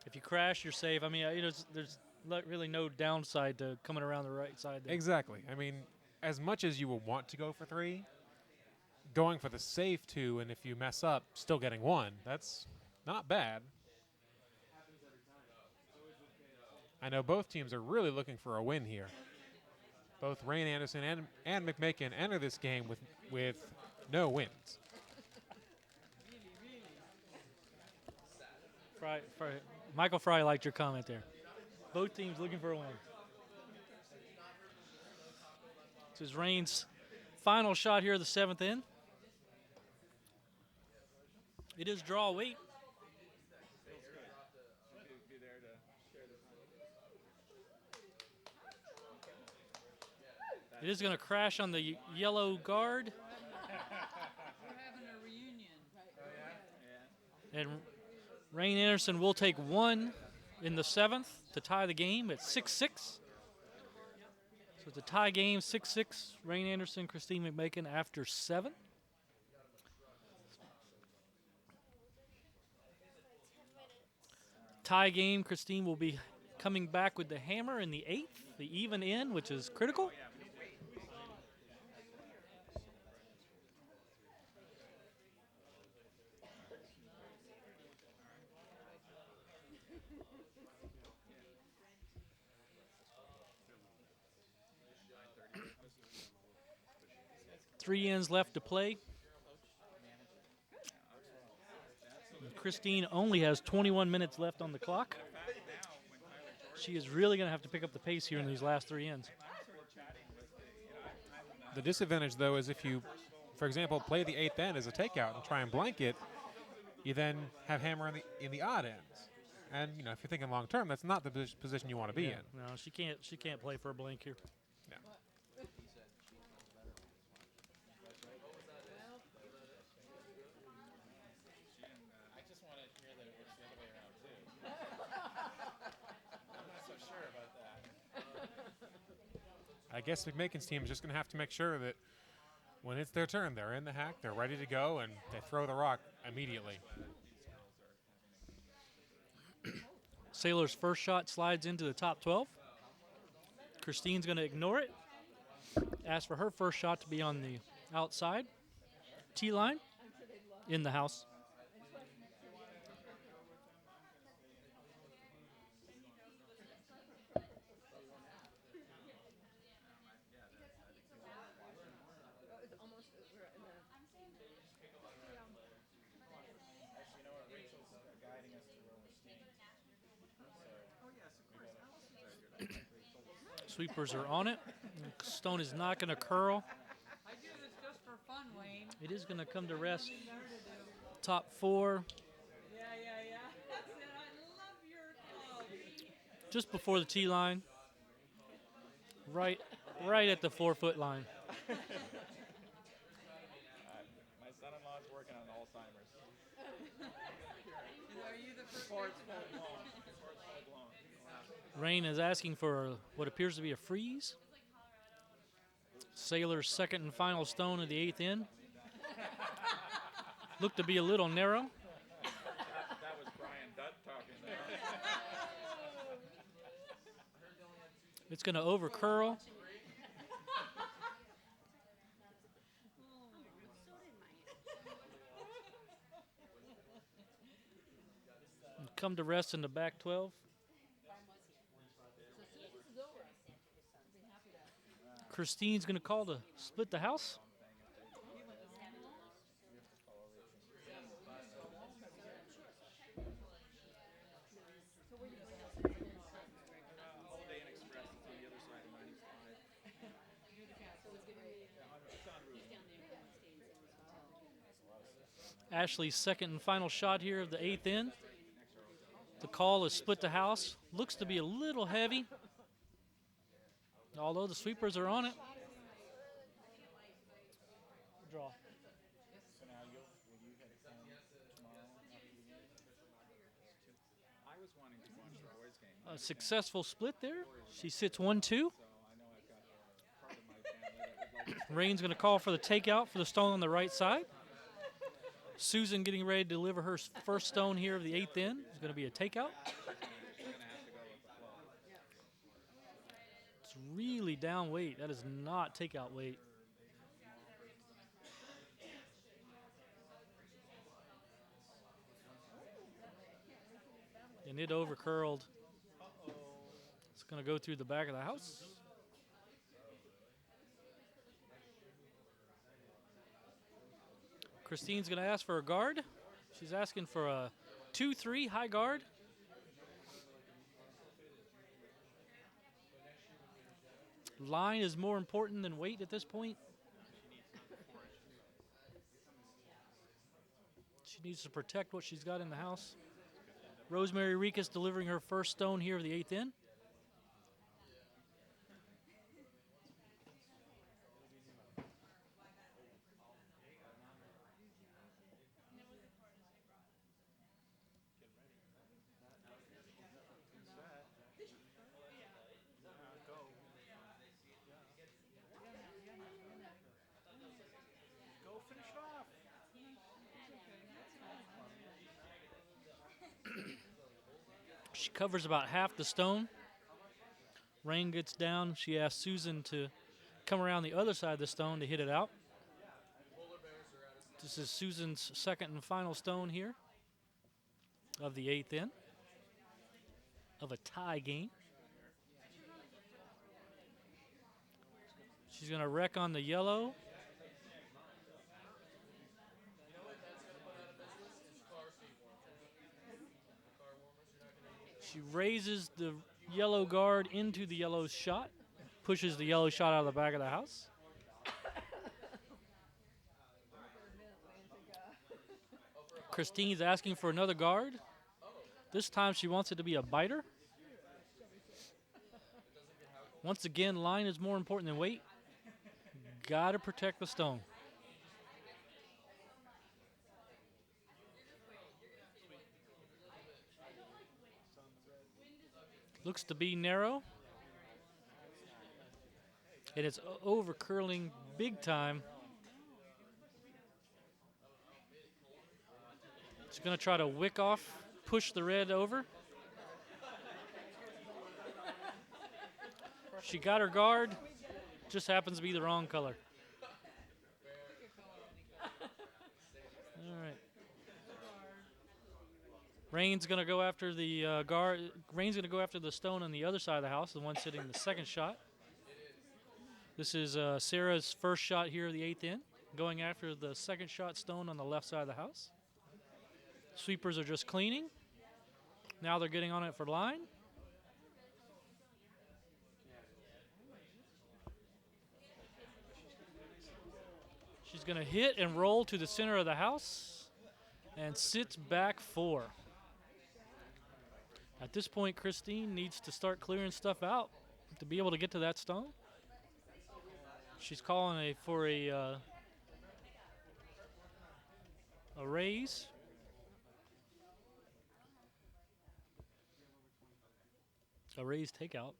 B: If you crash, you're safe. I mean, there's really no downside to coming around the right side there.
A: Exactly. I mean, as much as you will want to go for 3, going for the safe 2, and if you mess up, still getting 1, that's not bad. I know both teams are really looking for a win here. Both Rand Anderson and McMakin enter this game with no wins.
B: Michael Fry liked your comment there. Both teams looking for a win. This is Rain's final shot here of the 7th end. It is draw weight. It is going to crash on the yellow guard.
D: We're having a reunion.
B: And Rain Anderson will take 1 in the 7th to tie the game at 6-6. So it's a tie game, 6-6. Rain Anderson, Christine McMakin after 7. Tie game, Christine will be coming back with the hammer in the 8th, the even in, which is critical. Three ends left to play. Christine only has 21 minutes left on the clock. She is really going to have to pick up the pace here in these last 3 ends.
A: The disadvantage, though, is if you, for example, play the 8th end as a takeout and try and blank it, you then have hammer in the odd ends. And, you know, if you're thinking long term, that's not the position you want to be in.
B: No, she can't play for a blank here.
A: No. I guess McMakin's team is just going to have to make sure that when it's their turn, they're in the hack, they're ready to go, and they throw the rock immediately.
B: Sailor's first shot slides into the top 12. Christine's going to ignore it. Ask for her first shot to be on the outside. Tee line in the house. Sweepers are on it. Stone is not going to curl.
D: I do this just for fun, Wayne.
B: It is going to come to rest.
D: Nothing better to do.
B: Top 4,
D: Yeah. That's it. I love your club.
B: just before the tee line. Right at the 4-foot line.
H: My son-in-law's working on Alzheimer's.
D: Are you the first?
H: Sports full blown.
B: Rain is asking for what appears to be a freeze. Sailor's second and final stone of the 8th in. Looked to be a little narrow.
H: That was Brian Dutt talking there.
B: It's going to over curl. And come to rest in the back 12. Christine's going to call to split the house.
H: Holiday Inn Express is on the other side of 95.
B: Ashley's second and final shot here of the 8th in. The call is split the house. Looks to be a little heavy, although the sweepers are on it. Draw.
H: So now will you head home tomorrow after the game? I was wanting to watch the boys' game.
B: A successful split there. She sits 1-2.
H: So I know I've got part of my family that would like to
B: Rain's going to call for the takeout for the stone on the right side. Susan getting ready to deliver her first stone here of the 8th in. It's going to be a takeout. It's really down weight. That is not takeout weight. And it over curled. It's going to go through the back of the house. Christine's going to ask for a guard. She's asking for a 2-3 high guard. Line is more important than weight at this point. She needs to protect what she's got in the house. Rosemary Rikas delivering her first stone here of the 8th in.
H: go finish it off.
B: She covers about half the stone. Rain gets down. She asks Susan to come around the other side of the stone to hit it out. This is Susan's second and final stone here of the 8th in of a tie game. She's going to wreck on the yellow. She raises the yellow guard into the yellow shot, pushes the yellow shot out of the back of the house. Christine's asking for another guard. This time she wants it to be a biter. Once again, line is more important than weight. Got to protect the stone. Looks to be narrow. and it's over curling big time. She's going to try to wick off, push the red over. She got her guard, just happens to be the wrong color. All right. Rain's going to go after the guard. Rain's going to go after the stone on the other side of the house, the one sitting the second shot. This is Sarah's first shot here of the 8th in, going after the second shot stone on the left side of the house. Sweepers are just cleaning. Now they're getting on it for line. She's going to hit and roll to the center of the house and sits back 4. At this point, Christine needs to start clearing stuff out to be able to get to that stone. She's calling for a raise. A raise takeout.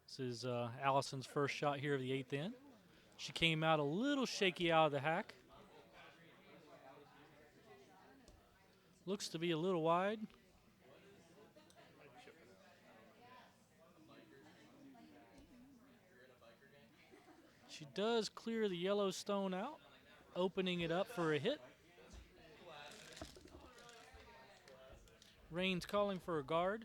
B: This is Allison's first shot here of the 8th in. She came out a little shaky out of the hack. Looks to be a little wide. She does clear the yellow stone out, opening it up for a hit. Rain's calling for a guard.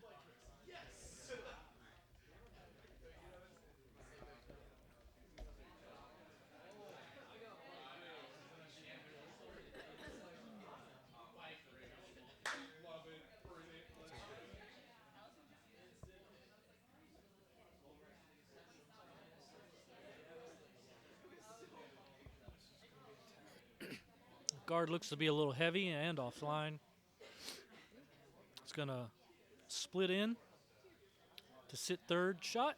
B: Guard looks to be a little heavy and offline. It's going to split in to sit third shot.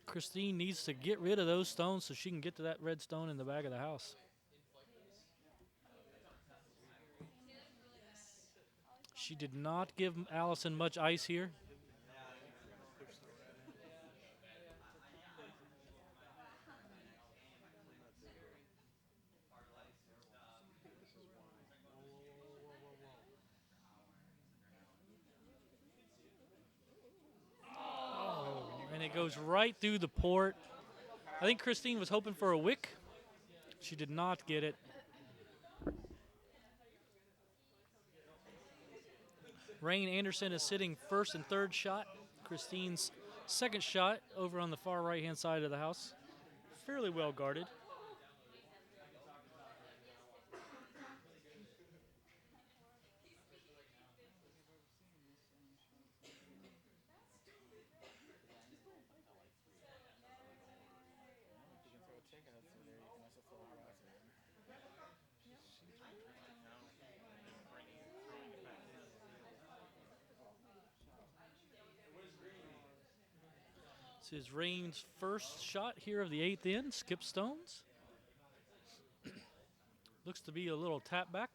B: Christine needs to get rid of those stones so she can get to that red stone in the back of the house. She did not give Allison much ice here. And it goes right through the port. I think Christine was hoping for a wick. She did not get it. Rain Anderson is sitting first and third shot. Christine's second shot over on the far right-hand side of the house. Fairly well guarded. This is Rain's first shot here of the 8th in. Skip stones. Looks to be a little tap back.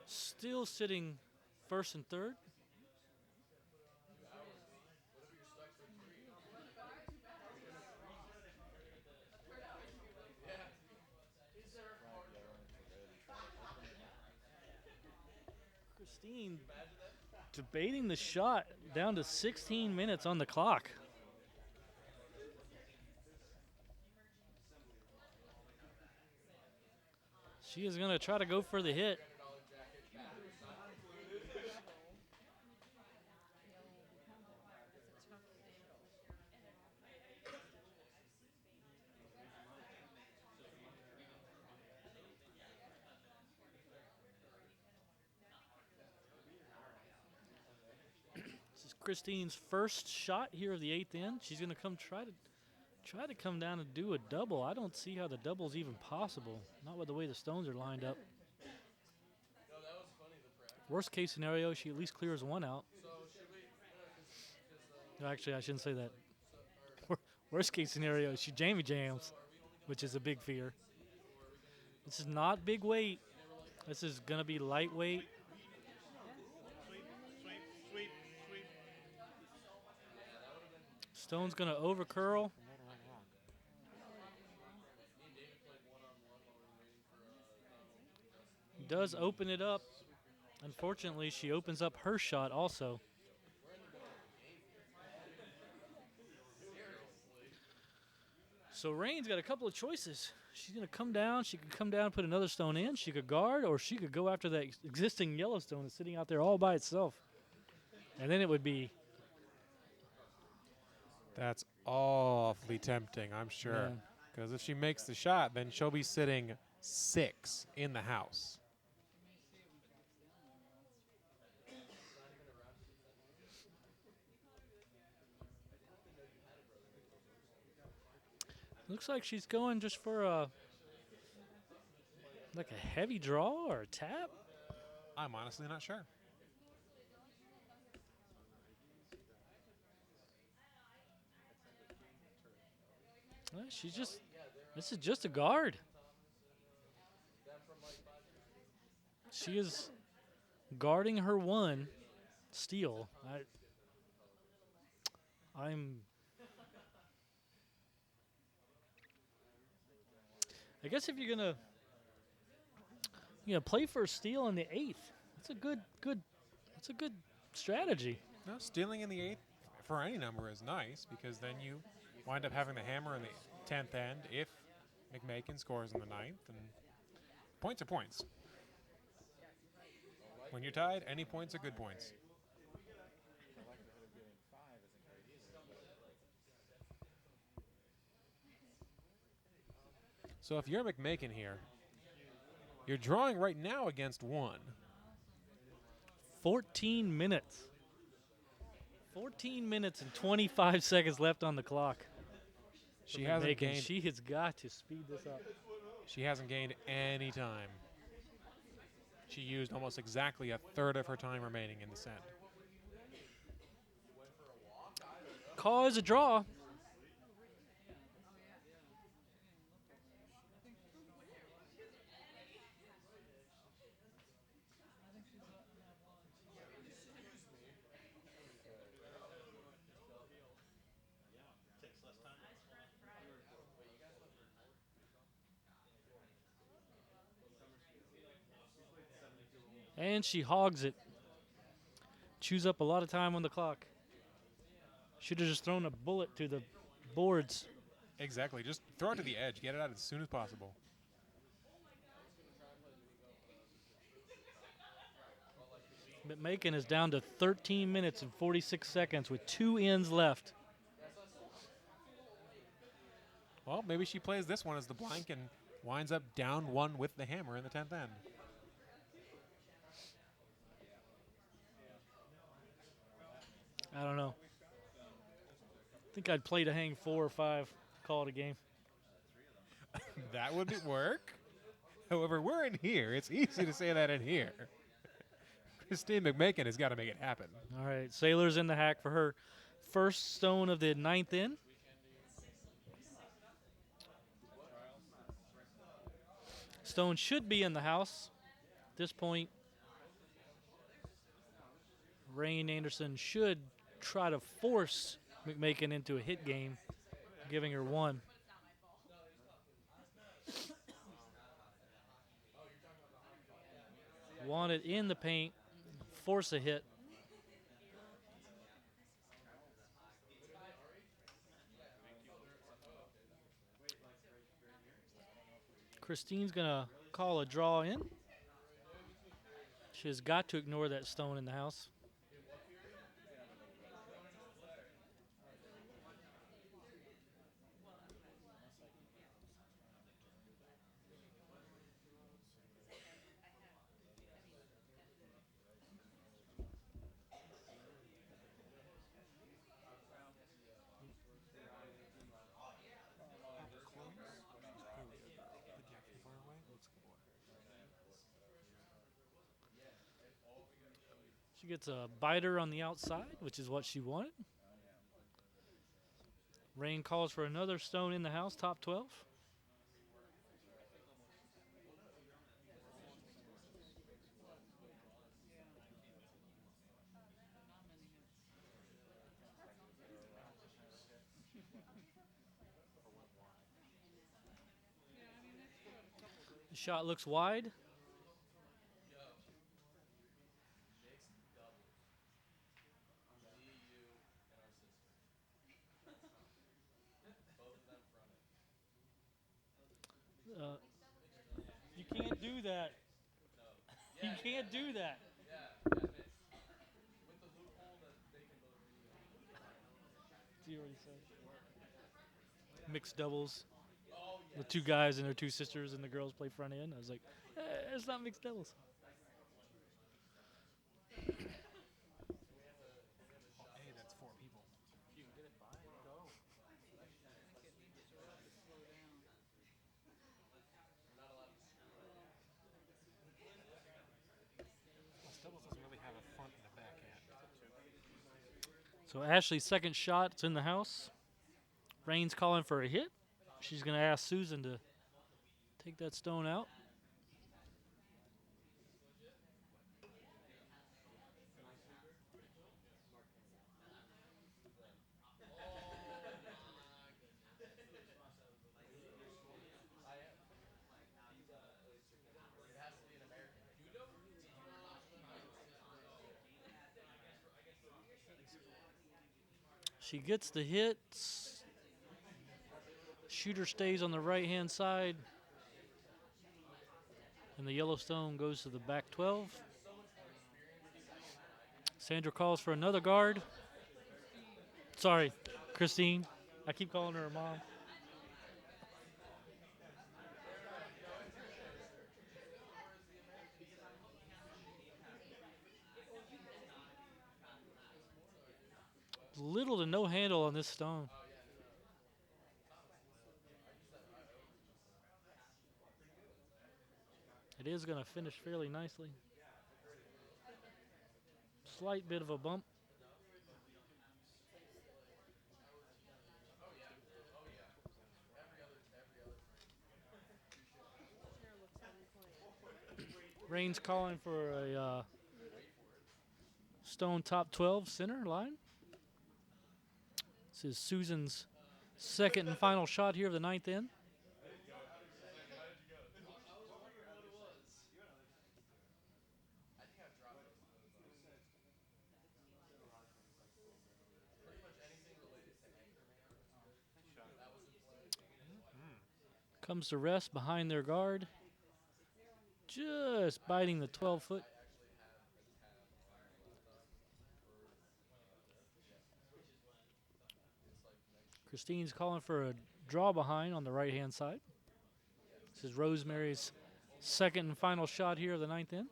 B: Still sitting first and third. Christine debating the shot, down to 16 minutes on the clock. She is going to try to go for the hit. Christine's first shot here of the 8th in. She's going to come try to come down and do a double. I don't see how the double is even possible. Not with the way the stones are lined up. Worst case scenario, she at least clears one out. No, actually, I shouldn't say that. Worst case scenario, she Jamie jams, which is a big fear. This is not big weight. This is going to be lightweight. Stone's going to over curl. Does open it up. Unfortunately, she opens up her shot also. So Rain's got a couple of choices. She's going to come down. She could come down and put another stone in. She could guard, or she could go after that existing yellow stone that's sitting out there all by itself. And then it would be...
A: That's awfully tempting, I'm sure. Because if she makes the shot, then she'll be sitting 6 in the house.
B: Looks like she's going just for a... like a heavy draw or a tap?
A: I'm honestly not sure.
B: She's just... this is just a guard. She is guarding her one steal. I guess if you're gonna play for a steal in the 8th, that's a good strategy.
A: No, stealing in the 8th for any number is nice because then you wind up having the hammer in the 10th end if McMakin scores in the 9th, and points are points. When you're tied, any points are good points. So if you're McMakin here, you're drawing right now against 1.
B: 14 minutes. 14 minutes and 25 seconds left on the clock.
A: She hasn't gained.
B: She has got to speed this up.
A: She hasn't gained any time. She used almost exactly a third of her time remaining in the set.
B: Call is a draw. And she hogs it. Chews up a lot of time on the clock. Should have just thrown a bullet to the boards.
A: Exactly. Just throw it to the edge. Get it out as soon as possible.
B: McMakin is down to 13 minutes and 46 seconds with 2 ends left.
A: Well, maybe she plays this one as the blank and winds up down 1 with the hammer in the 10th end.
B: I don't know. I think I'd play to hang 4 or 5, call it a game.
A: That would work. However, we're in here. It's easy to say that in here. Christine McMakin has got to make it happen.
B: All right, Sailor's in the hack for her first stone of the 9th end. Stone should be in the house at this point. Rain Anderson should try to force McMakin into a hit game, giving her 1. Want it in the paint, force a hit. Christine's going to call a draw in. She has got to ignore that stone in the house. She gets a biter on the outside, which is what she wanted. Rain calls for another stone in the house, top 12. The shot looks wide.
H: Mixed doubles. Me, you, and our sister. Both of them fronted.
B: Uh, you can't do that.
H: No.
B: You
H: Yeah,
B: can't do that.
H: yeah, mixed. With the loophole that they can both be
B: You already said. Mixed doubles.
H: Oh,
B: The
H: yes.
B: two guys and their two sisters, and the girls play front end. I was like, it's not mixed doubles.
A: Hey, that's 4 people.
C: You can get it by, go.
D: I think it needs to slow down.
H: We're not allowed to screw it.
A: Well, doubles doesn't really have a front and a back end.
B: So Ashley's second shot is in the house. Rain's calling for a hit. She's going to ask Susan to take that stone out.
H: I am. It has to be an American.
B: She gets the hit. Shooter stays on the right-hand side. And the yellow stone goes to the back 12. Sandra calls for another guard. Sorry, Christine. I keep calling her mom. Little to no handle on this stone. It is going to finish fairly nicely. Slight bit of a bump. Rain's calling for a stone top 12 center line. This is Susan's second and final shot here of the ninth inning.
H: I think I've dropped most of those though. Pretty much anything related to Anchorman. That was in play.
B: Comes to rest behind their guard. Just biting the 12-foot.
H: I actually have a tab on my laptop for it's like next.
B: Christine's calling for a draw behind on the right-hand side. This is Rosemary's second and final shot here of the ninth inning.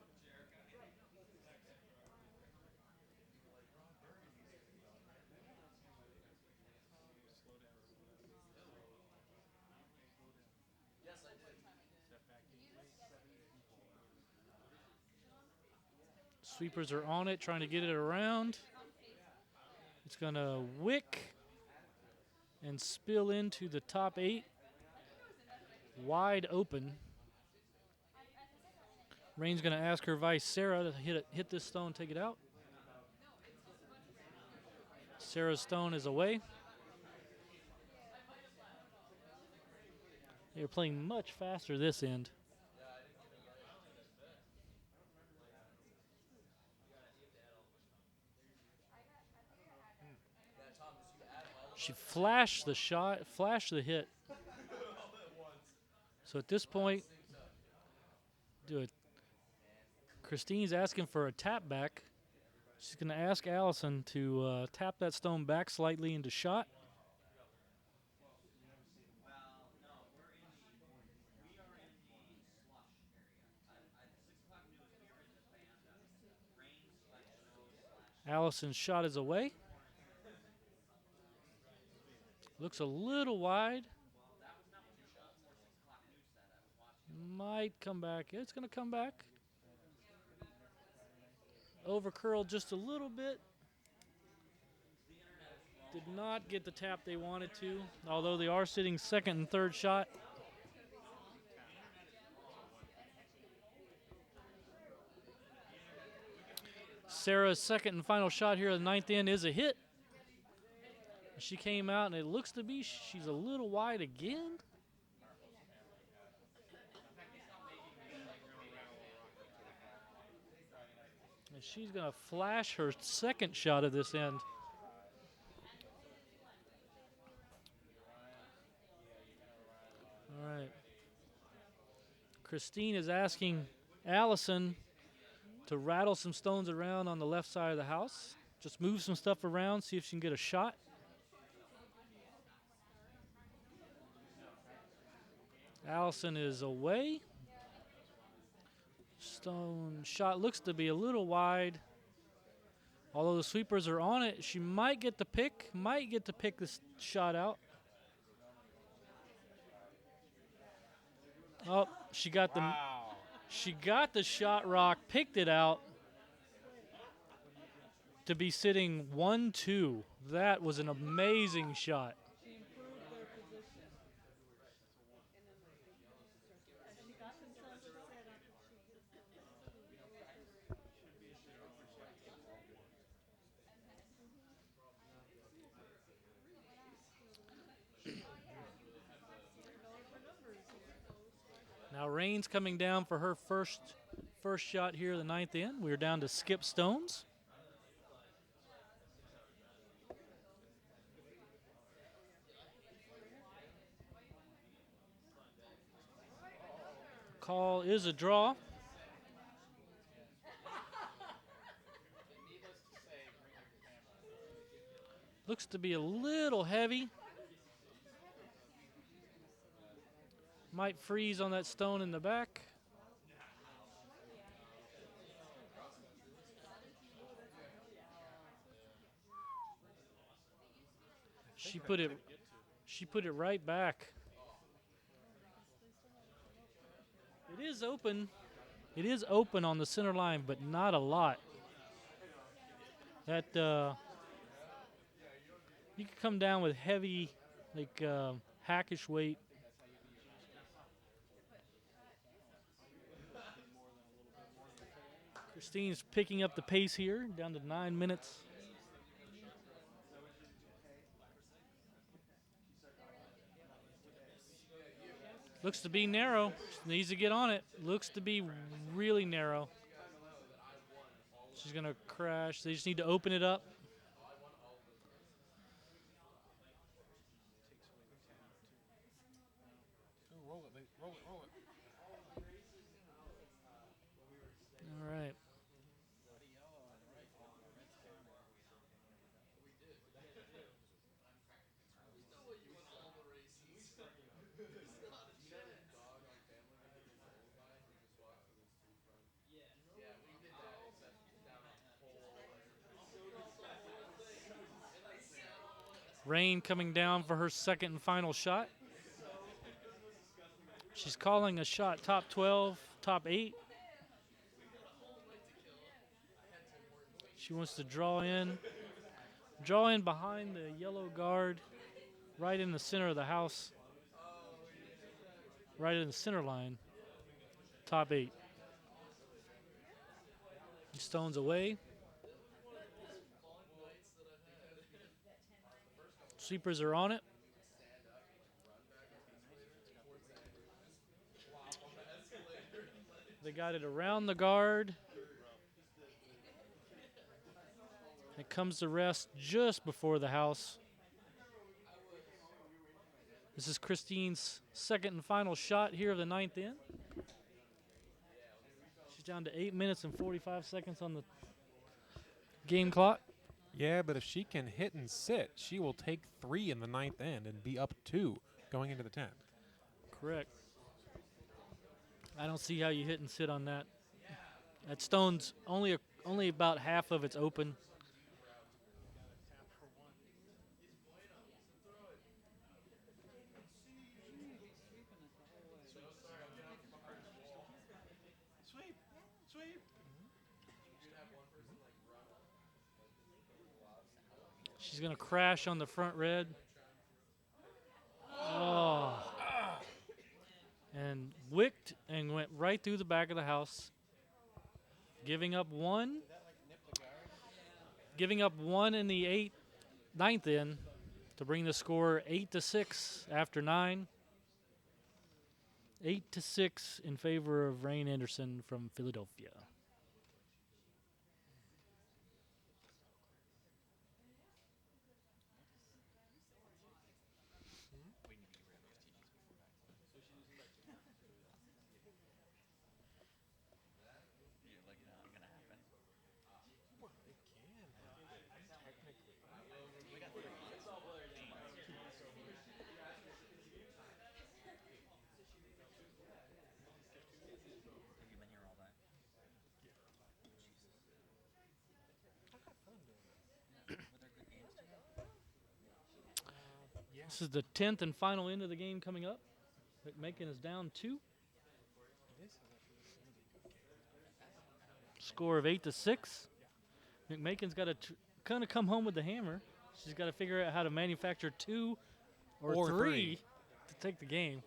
H: Yes, I did.
B: Sweepers are on it, trying to get it around. It's going to wick and spill into the top 8. Wide open. Rain's going to ask her vice Sarah to hit this stone, take it out. Sarah's stone is away. They're playing much faster this end. She flashed the shot, flashed the hit. So at this point, Christine's asking for a tap back. She's going to ask Allison to tap that stone back slightly into shot. Allison's shot is away. Looks a little wide. Might come back. It's going to come back. over curled just a little bit. Did not get the tap they wanted to, although they are sitting second and third shot. Sarah's second and final shot here at the ninth end is a hit. She came out, and it looks to be she's a little wide again. And she's going to flash her second shot of this end. All right. Christine is asking Allison to rattle some stones around on the left side of the house. Just move some stuff around, see if she can get a shot. Allison is away. Stone shot looks to be a little wide. Although the sweepers are on it, she might get the pick, this shot out. Oh, she got the shot rock, picked it out to be sitting 1-2. That was an amazing shot.
D: She improved their position. She got themselves set up.
B: Now Rain's coming down for her first shot here, the ninth end. We're down to Skip Stones. Call is a draw. Looks to be a little heavy. Might freeze on that stone in the back. She put it right back. It is open. It is open on the center line, but not a lot. That you could come down with heavy, like hackish weight. Christine's picking up the pace here, down to 9 minutes. Looks to be narrow. Needs to get on it. Looks to be really narrow. She's going to crash. They just need to open it up.
A: Roll it.
B: All right. Rain coming down for her second and final shot. She's calling a shot top 12, top 8. She wants to draw in behind the yellow guard, right in the center of the house, right in the center line, top 8. Stones away. Sweepers are on it. They got it around the guard. It comes to rest just before the house. This is Christine's second and final shot here of the ninth end. She's down to 8 minutes and 45 seconds on the game clock.
A: Yeah, but if she can hit and sit, she will take 3 in the ninth end and be up 2 going into the 10th.
B: Correct. I don't see how you hit and sit on that. That stone's only about half of it's open. She's going to crash on the front red. Oh. And wicked and went right through the back of the house, giving up one. Giving up one in the ninth in to bring the score 8-6 after 9. 8-6 in favor of Rain Anderson from Philadelphia.
A: Well, it can happen, technically. I've had fun doing it. Yeah.
B: This is the 10th and final end of the game coming up. McMakin is down 2.
A: This is actually a really good game.
B: Score of 8-6. McMakin's got to kind of come home with the hammer. She's got to figure out how to manufacture 2 or three to take the game.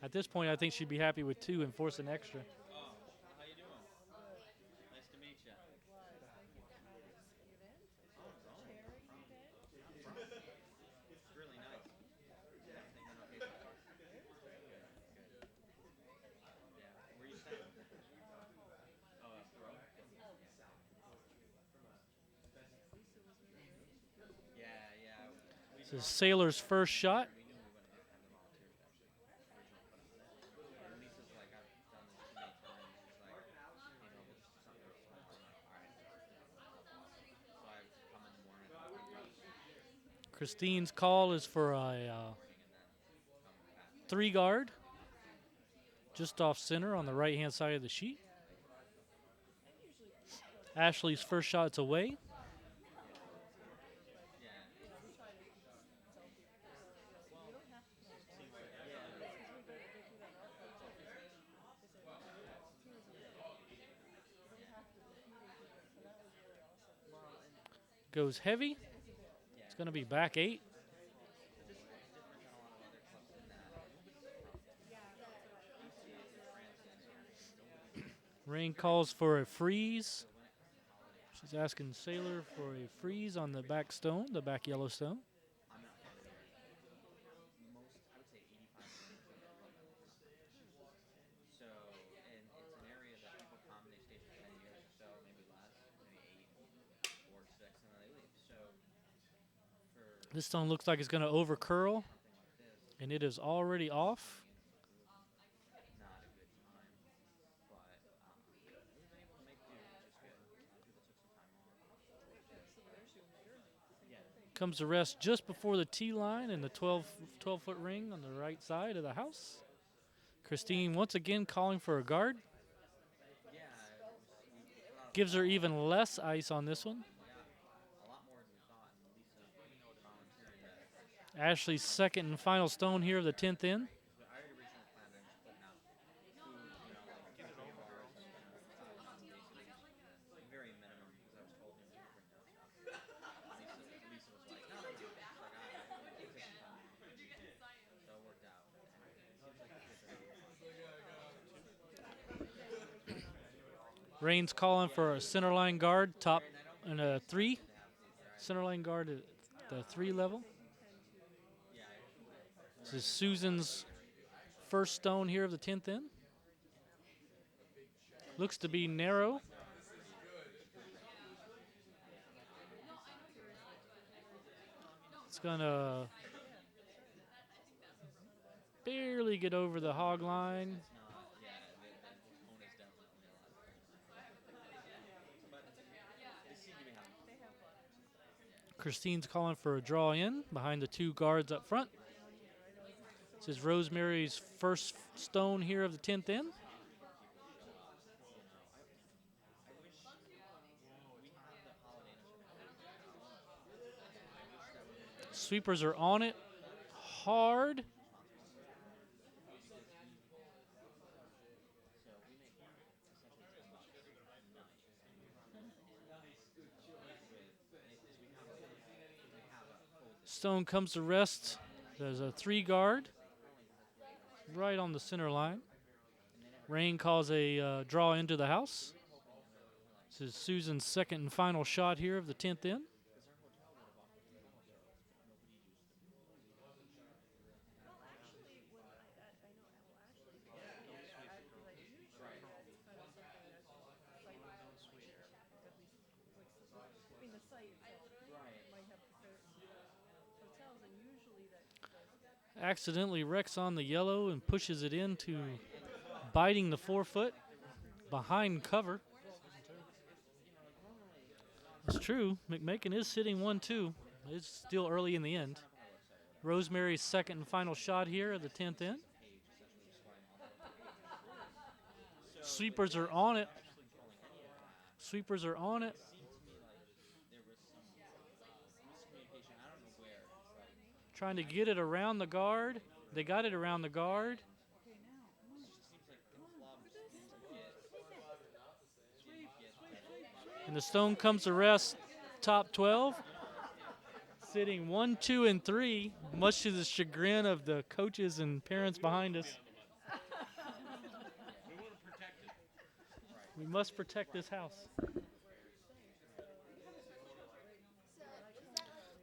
B: At this point, I think she'd be happy with 2 and force an extra.
C: Oh, how you doing? Nice to meet you. It's really nice. Everything went okay so far? Good. Yeah. Where you staying? Oh, throw. Yeah, yeah.
B: This is Sailor's first shot.
C: We knew we wouldn't have the volunteers actually. Original put on it. And Lisa's like, I've done this too many times. She's like, we'll just do something else. I'm like, all right. So I come in the morning and
B: Christine's call is for a
C: then come back.
B: 3 guard, just off center on the right-hand side of the sheet. Ashley's first shot's away. Goes heavy. It's going to be back 8. Rain calls for a freeze. She's asking Sailor for a freeze on the back stone, the back yellow stone.
C: So, and it's an area that people come, they stay for 10 years or so, maybe less, maybe 8, 4, 6, and then they leave. So, for
B: This stone looks like it's going to over curl,
C: something like this,
B: and it is already off.
C: not a good time. But we've been able to make do, which is good. People took some time off. Yeah.
B: Comes to rest just before the tee line in the 12-foot ring on the right side of the house. Christine once again calling for a guard.
C: Yeah,
B: Gives her even less ice on this one.
C: a lot more than we thought, and Lisa volunteering that.
B: Ashley's second and final stone here of the 10th in.
C: I already originally planned on just putting out 2, like 3 bars, very minimum, because I was told we were bring that stuff. Lisa was like, no. She's like, I take some time off. So it worked out. Seems like the kids are
B: Rain's calling for a center line guard, top and a 3. Center line guard at the 3 level. This is Susan's first stone here of the 10th in. Looks to be narrow. It's gonna barely get over the hog line. Christine's calling for a draw in behind the 2 guards up front. This is Rosemary's first stone here of the 10th in. Sweepers are on it hard. Stone comes to rest. There's a 3 guard right on the center line. Rain calls a draw into the house. This is Susan's second and final shot here of the 10th in. Accidentally wrecks on the yellow and pushes it into biting the 4-foot behind cover. It's true. McMakin is sitting 1-2. It's still early in the end. Rosemary's second and final shot here of the 10th in. Sweepers are on it. Sweepers are on it. Trying to get it around the guard. They got it around the guard. And the Stone comes to rest top 12. Sitting 1, 2, and 3, much to the chagrin of the coaches and parents behind us. We must protect this house.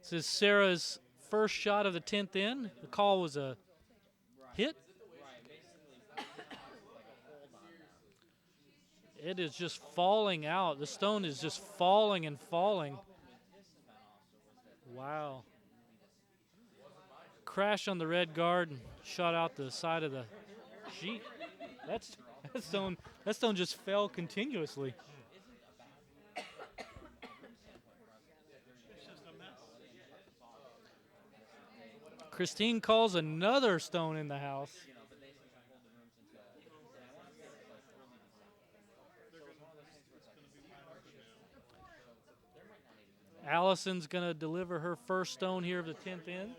B: This is Sarah's first shot of the 10th in. The call was a hit. It is just falling out. The stone is just falling and falling. Wow. Crash on the red guard and shot out the side of the sheet. That stone just fell continuously. Christine calls another stone in the house. Allison's going to deliver her first stone here of the 10th in.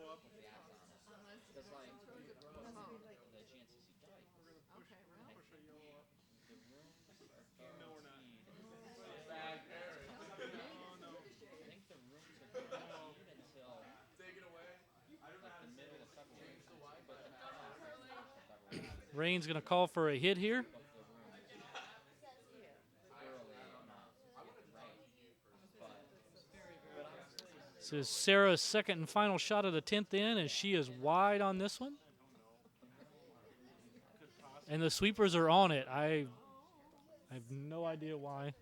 B: Rain's going to call for a hit here. This is Sarah's second and final shot of the 10th in, and she is wide on this one. And the sweepers are on it. I have no idea why.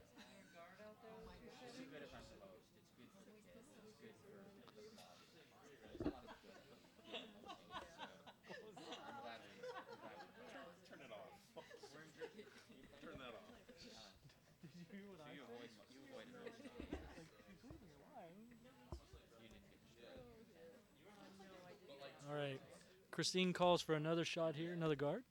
B: All right. Christine calls for another shot here, another guard.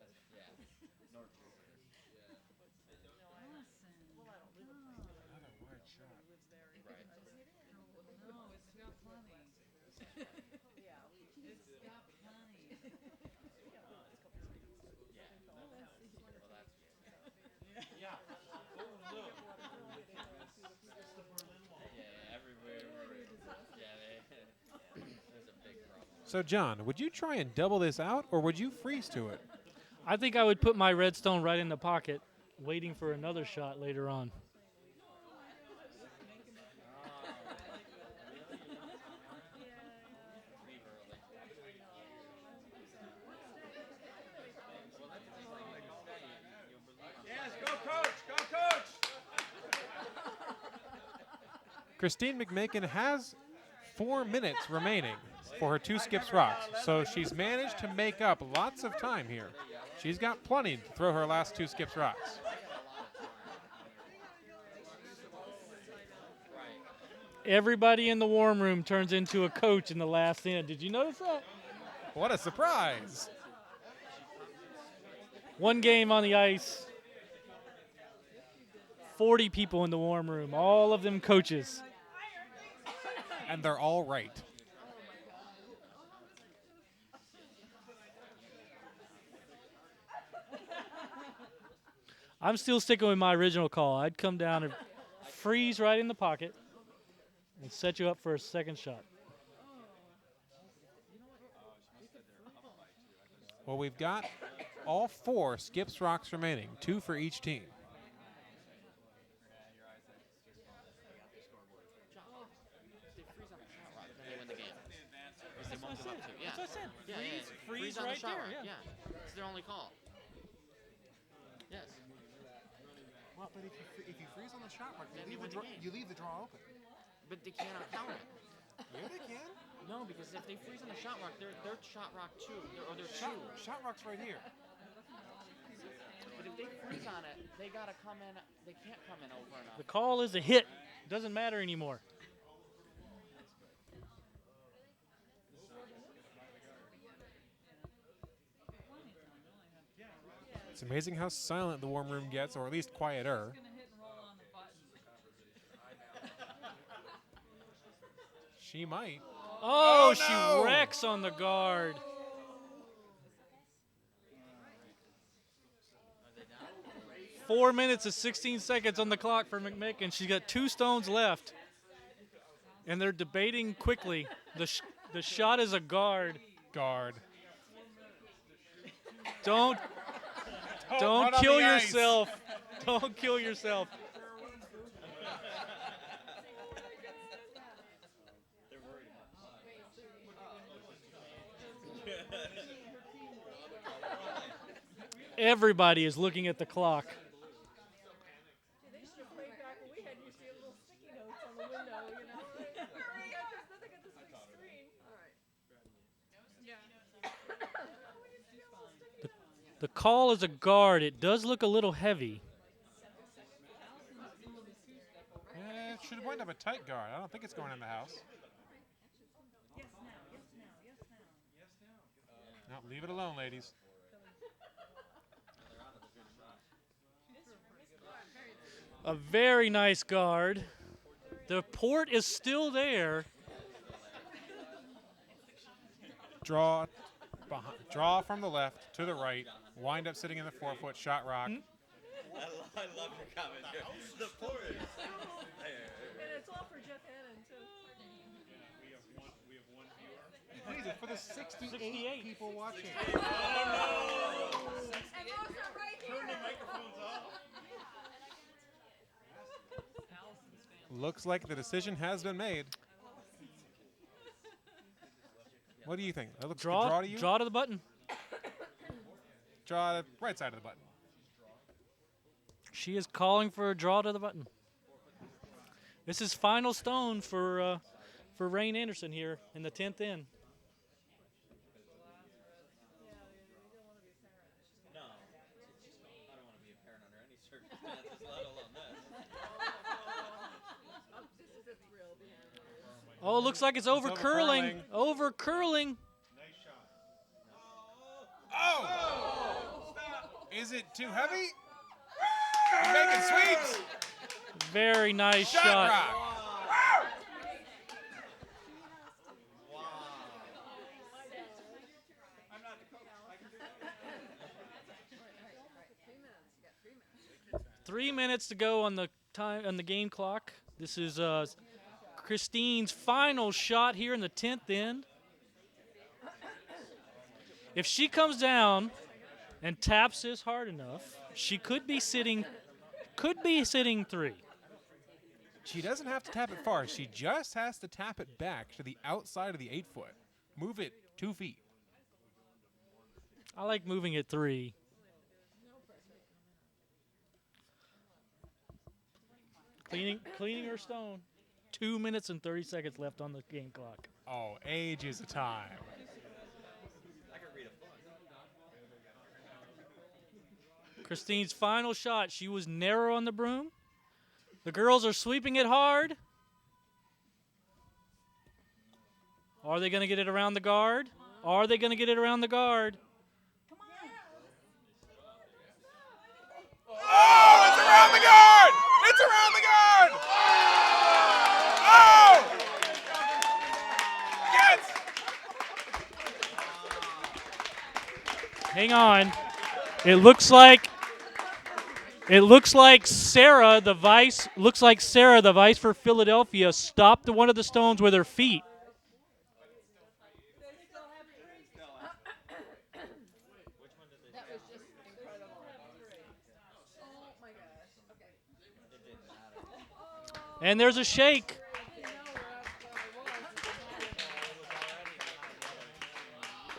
A: So, John, would you try and double this out, or would you freeze to it?
B: I think I would put my redstone right in the pocket, waiting for another shot later on.
H: Yes, go coach! Go coach!
A: Christine McMakin has 4 minutes remaining for her 2 skips rocks, so she's managed to make up lots of time here. She's got plenty to throw her last 2 skips rocks.
B: Everybody in the warm room turns into a coach in the last end. Did you notice that?
A: What a surprise!
B: 1 game on the ice. 40 people in the warm room, all of them coaches.
A: And they're all right.
B: I'm still sticking with my original call. I'd come down and freeze right in the pocket and set you up for a second shot.
A: Well, we've got all 4 skips rocks remaining, 2 for each team.
I: If they freeze on the shot rock, then they win the game. Because they won't give up to. Yeah.
B: That's what I said.
I: Yeah.
B: Freeze
I: on
B: right
I: the shot
B: there.
I: rock.
B: Yeah.
I: It's their only call. Yes.
J: Well, but if you freeze on the shot mark,
I: Then you win the game.
J: you leave the draw open.
I: But they cannot count it.
J: Yeah, they can.
I: No, because if they freeze on the shot rock, they're shot rock 2. They're
J: Shot,
I: 2.
J: shot rock's right here.
I: But if they freeze on it, they gotta come in. They can't come in over enough.
B: The call is a hit. Doesn't matter anymore.
A: It's amazing how silent the warm room gets, or at least quieter.
D: Gonna hit and roll on the button.
A: She might.
B: Oh,
A: no!
B: she wrecks on the guard.
I: Are
B: 4 minutes and 16 seconds on the clock for McMakin. She's got 2 stones left. And they're debating quickly. The shot is a guard.
A: Guard.
B: Don't
A: run on
B: kill
A: the ice.
B: yourself. Don't kill yourself. Everybody is looking at the clock.
E: They should have played back when we had used to get little sticky notes on the window, you know? There's nothing at this big screen. All right.
B: The call is a guard. It does look a little heavy.
A: It should wind up a tight guard. I don't think it's going in the house. No, leave it alone, ladies.
B: A very nice guard. The port is still there.
A: Draw from the left to the right. Wind up sitting in the 4-foot shot rock.
H: I love your comment here. The porters.
E: And it's all for Jeff Hannon, too.
H: We have one viewer.
J: Please, it's for the 68 people watching.
E: And those are right here.
H: Turn the microphones off.
A: Looks like the decision has been made. What do you think? That looks like a draw to you?
B: Draw to the button.
A: Draw the right side of the button.
B: She is calling for a draw to the button. This is final stone for Rain Anderson here in the 10th in.
H: No. I don't want to be a parent under any circumstances, let alone this.
E: This is a thrill behind it.
B: Oh, looks like it's over curling.
A: over-curling.
B: Over curling.
A: Oh! Is it too heavy? You're making sweeps.
B: Very nice
A: Shot
B: shot.
A: rock.
H: I'm not the coach. I can do that.
B: 3 minutes to go on the game clock. This is Christine's final shot here in the 10th in. If she comes down and taps this hard enough, she could be sitting 3.
A: She doesn't have to tap it far. She just has to tap it back to the outside of the 8-foot. Move it 2 feet.
B: I like moving it 3. Cleaning her stone. 2 minutes and 30 seconds left on the game clock.
A: Oh, ages of time.
H: I can read a book.
B: Christine's final shot. She was narrow on the broom. The girls are sweeping it hard. Are they going to get it around the guard? Are they going to get it around the guard?
A: Oh, it's around the guard! It's around the guard! Oh! Yes!
B: Hang on. It looks like Sarah, the vice for Philadelphia, stopped one of the stones with her feet. And there's a shake.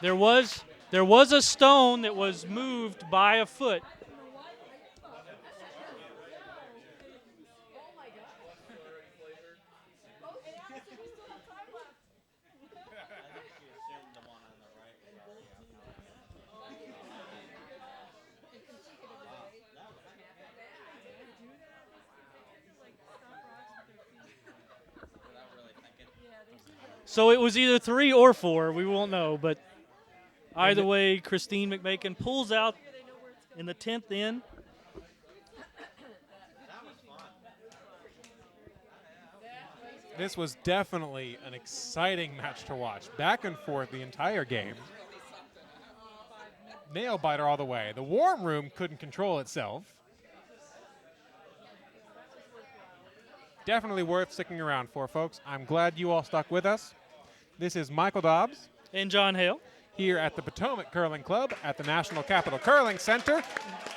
B: There was a stone that was moved by a foot. So it was either 3 or 4. We won't know, but either way, Christine McMakin pulls out in the 10th in.
A: This was definitely an exciting match to watch. Back and forth the entire game. Nail biter all the way. The warm room couldn't control itself. Definitely worth sticking around for, folks. I'm glad you all stuck with us. This is Michael Dobbs.
B: And John Hale.
A: Here at the Potomac Curling Club at the National Capital Curling Center,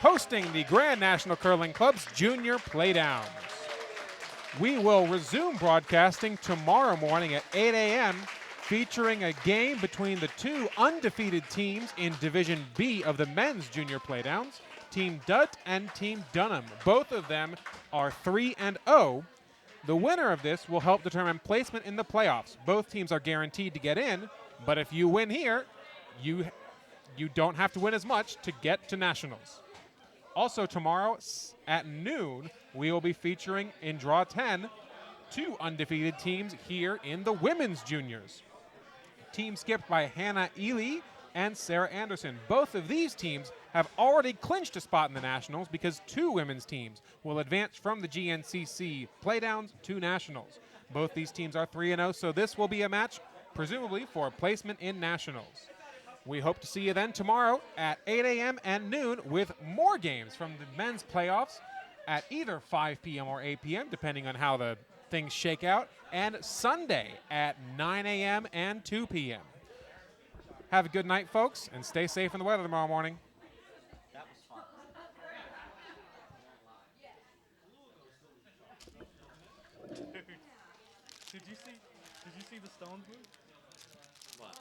A: hosting the Grand National Curling Club's Junior Playdowns. We will resume broadcasting tomorrow morning at 8 a.m., featuring a game between the 2 undefeated teams in Division B of the Men's Junior Playdowns, Team Dutt and Team Dunham. Both of them are 3-0. The winner of this will help determine placement in the playoffs. Both teams are guaranteed to get in, but if you win here, you don't have to win as much to get to nationals. Also tomorrow at noon, we will be featuring in Draw 10 2 undefeated teams here in the women's juniors. Team skipped by Hannah Ely and Sarah Anderson. Both of these teams have already clinched a spot in the nationals because 2 women's teams will advance from the GNCC Playdowns to nationals. Both these teams are 3-0, so this will be a match presumably for placement in nationals. We hope to see you then tomorrow at 8 a.m. and noon with more games from the men's playoffs at either 5 p.m. or 8 p.m., depending on how the things shake out, and Sunday at 9 a.m. and 2 p.m. Have a good night, folks, and stay safe in the weather tomorrow morning.
I: That was fun.
B: Did you see the stones move?
I: What?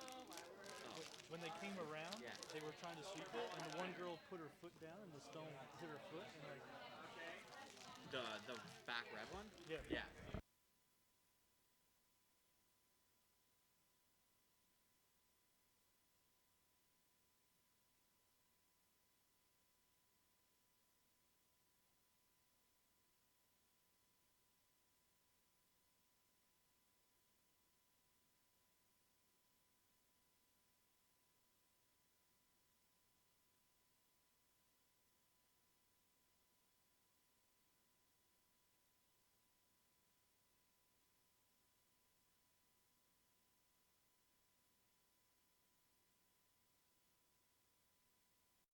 B: When they came around,
I: Yeah.
B: they were trying to sweep it, and the one girl put her foot down, and the stone hit her foot. And
I: The back red one?
B: Yeah.
I: Yeah.